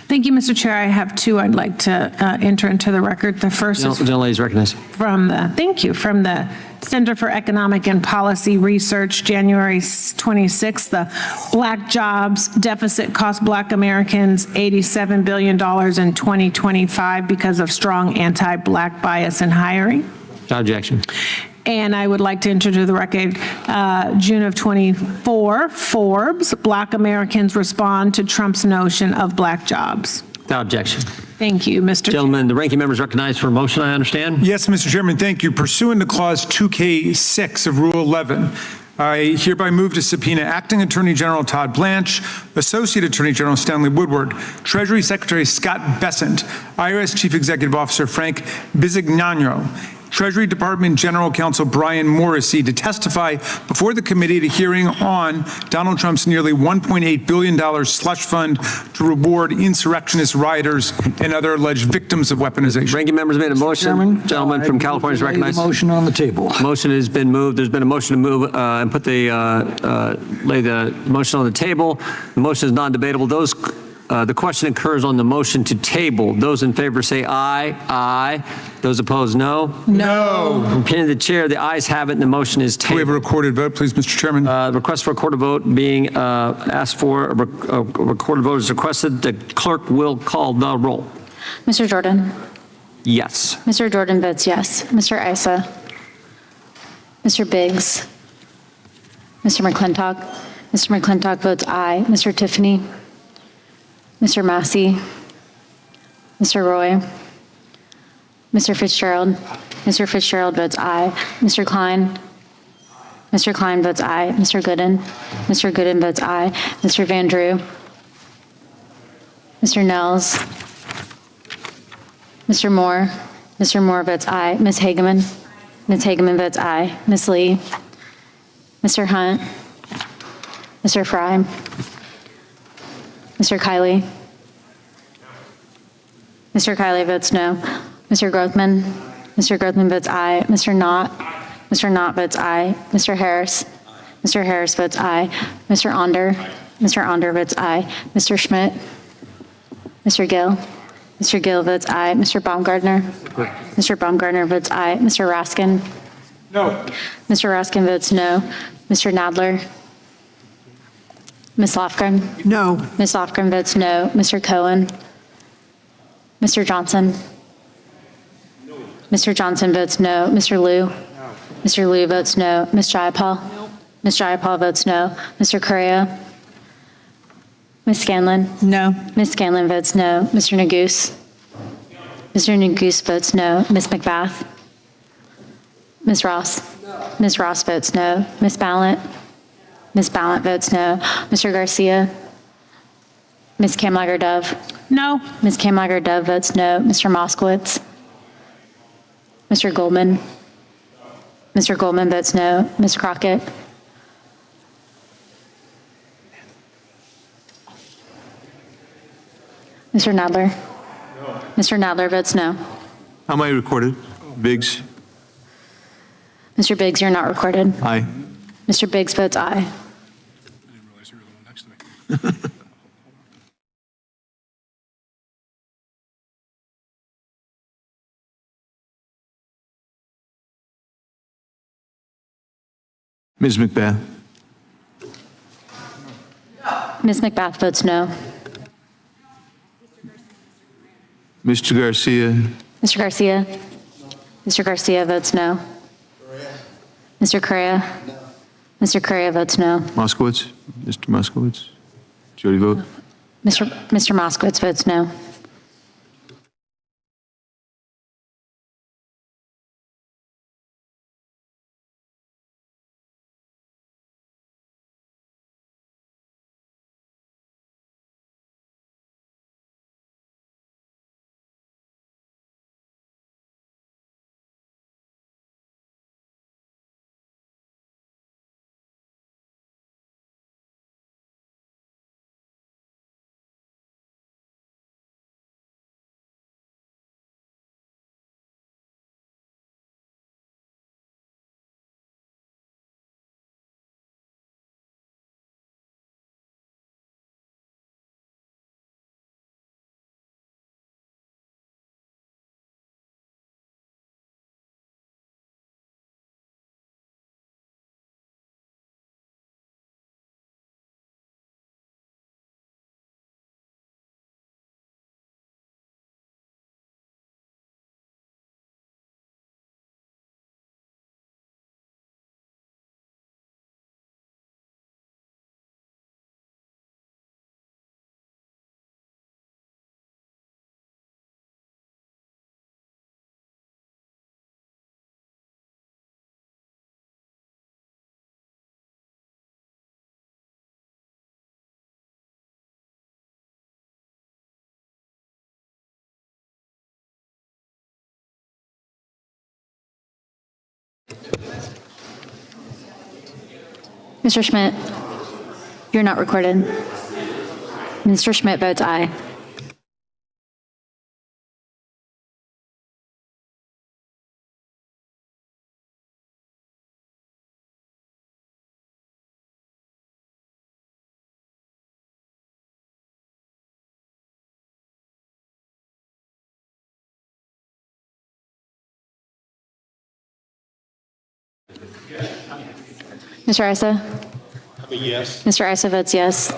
Thank you, Mr. Chair. I have two I'd like to enter into the record. The first is Gentleman is recognized. from the Center for Economic and Policy Research, January 26th, the Black Jobs Deficit cost Black Americans $87 billion in 2025 because of strong anti-Black bias in hiring. Without objection. And I would like to enter to the record, June of 24, Forbes, Black Americans respond to Trump's notion of black jobs. Without objection. Thank you, Mr. Gentlemen, the ranking member is recognized for a motion, I understand. Yes, Mr. Chairman, thank you. Pursuant to Clause 2K6 of Rule 11, I hereby move to subpoena Acting Attorney General Todd Blanche, Associate Attorney General Stanley Woodward, Treasury Secretary Scott Bessent, IRS Chief Executive Officer Frank Bisignano, Treasury Department General Counsel Brian Morrissey to testify before the committee at a hearing on Donald Trump's nearly $1.8 billion slush fund to reward insurrectionist rioters and other alleged victims of weaponization. Ranking member's made a motion. Gentleman from California is recognized. Motion on the table. Motion has been moved. There's been a motion to move and put lay the motion on the table. The motion is non-debatable. The question occurs on the motion to table. Those in favor say aye. Aye. Those opposed, no. No. From opinion of the chair, the ayes have it, and the motion is tabled. We have a recorded vote, please, Mr. Chairman. The request for a recorded vote being asked for. A recorded vote is requested. The clerk will call the roll. Mr. Jordan? Yes. Mr. Jordan votes yes. Mr. Issa? Mr. Biggs? Mr. McClintock? Mr. McClintock votes aye. Mr. Tiffany? Mr. Massey? Mr. Roy? Mr. Fitzgerald. Mr. Fitzgerald votes aye. Mr. Klein. Mr. Klein votes aye. Mr. Gooden. Mr. Gooden votes aye. Mr. Van Drew. Mr. Nels. Mr. Moore. Mr. Moore votes aye. Ms. Hageman. Ms. Hageman votes aye. Ms. Lee. Mr. Hunt. Mr. Fry. Mr. Kiley. Mr. Kiley votes no. Mr. Grothman. Mr. Grothman votes aye. Mr. Knott. Mr. Knott votes aye. Mr. Harris. Mr. Harris votes aye. Mr. Onder. Mr. Onder votes aye. Mr. Schmidt. Mr. Gill. Mr. Gill votes aye. Mr. Baumgartner. Mr. Baumgartner votes aye. Mr. Raskin. No. Mr. Raskin votes no. Mr. Nadler. Ms. Lofgren. No. Ms. Lofgren votes no. Mr. Cohen. Mr. Johnson. Mr. Johnson votes no. Mr. Liu. Mr. Liu votes no. Ms. Jayapal. Ms. Jayapal votes no. Mr. Correa. Ms. Scanlon. No. Ms. Scanlon votes no. Mr. Neguse. Mr. Neguse votes no. Ms. McBath. Ms. Ross. Ms. Ross votes no. Ms. Ballant. Ms. Ballant votes no. Mr. Garcia. Ms. Kamlager-Dove. No. Ms. Kamlager-Dove votes no. Mr. Moskowitz. Mr. Goldman. Mr. Goldman votes no. Ms. Crockett. Mr. Nadler. Mr. Nadler votes no. How am I recorded? Biggs? Mr. Biggs, you're not recorded. Aye. Mr. Biggs votes aye. Ms. McBath? Ms. McBath votes no. Mr. Garcia? Mr. Garcia. Mr. Garcia votes no. Mr. Correa. Mr. Correa votes no. Moskowitz? Mr. Moskowitz? Jody vote? Mr. Moskowitz votes no. Mr. Schmidt, you're not recorded. Mr. Schmidt votes aye. Mr. Issa? Yes. Mr. Issa votes yes.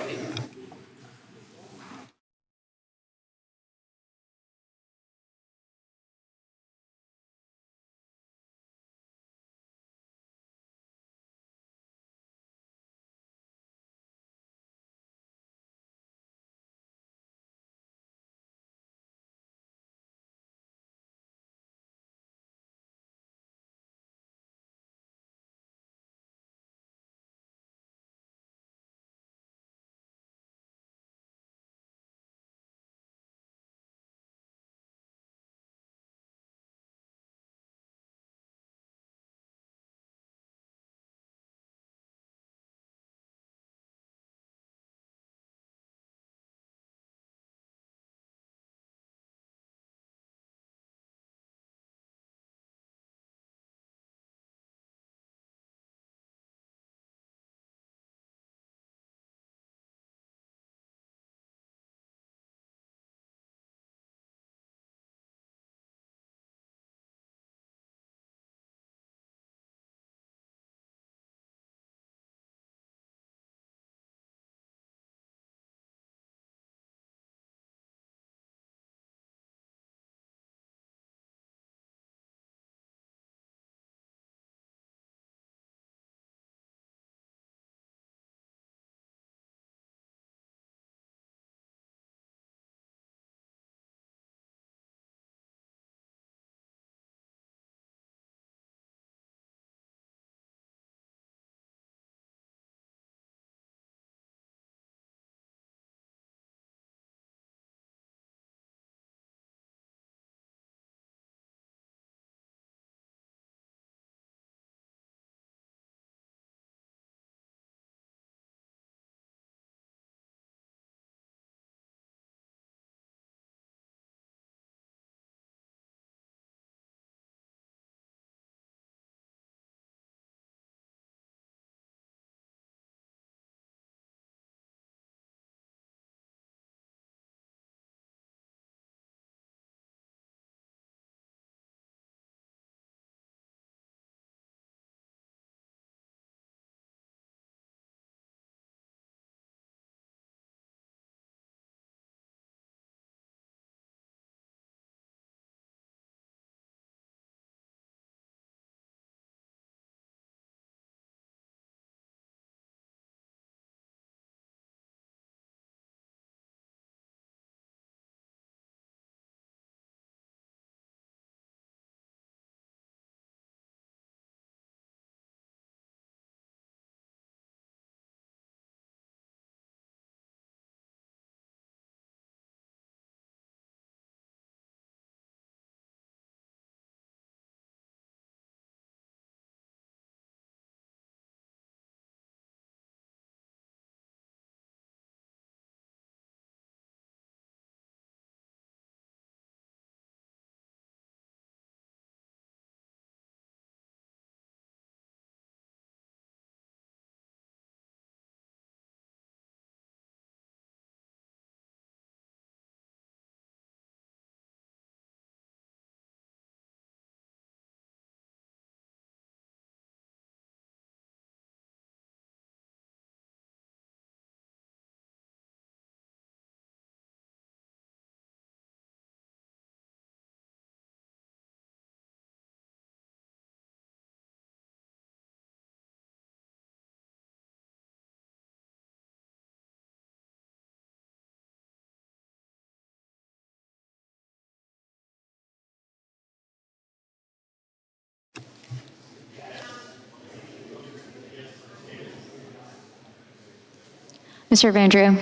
Mr. Vandrew?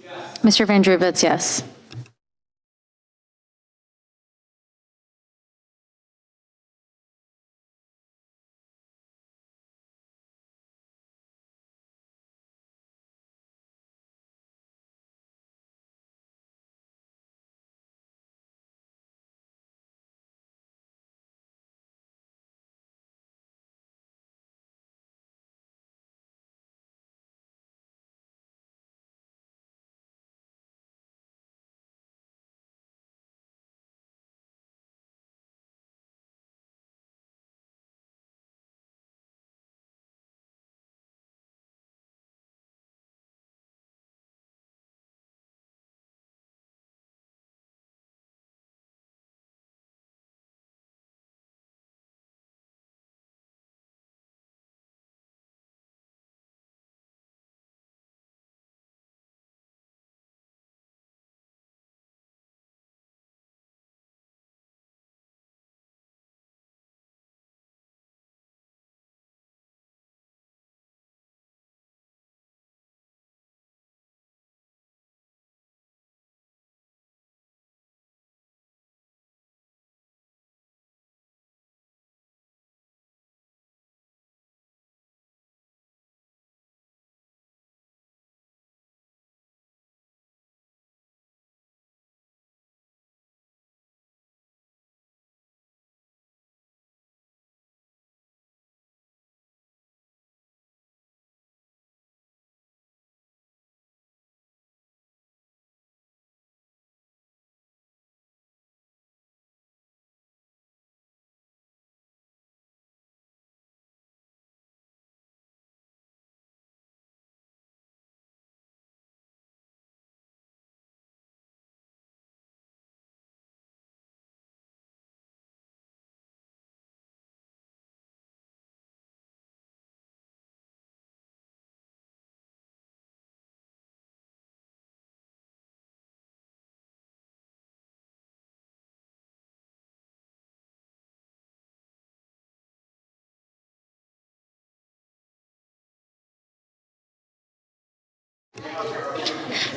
Yes. Mr. Vandrew votes yes.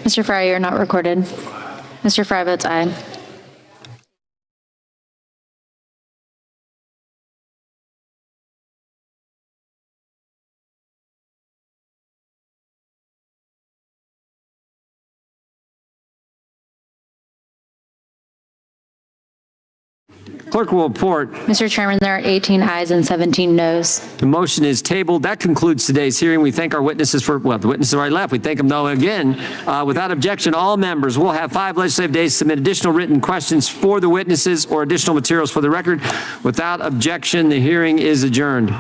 Mr. Fry, you're not recorded. Mr. Fry votes aye. Clerk will report. Mr. Chairman, there are 18 ayes and 17 noes. The motion is tabled. That concludes today's hearing. We thank our witnesses for, well, the witnesses already left. We thank them though again. Without objection, all members will have 5 legislative days to submit additional written questions for the witnesses or additional materials for the record. Without objection, the hearing is adjourned.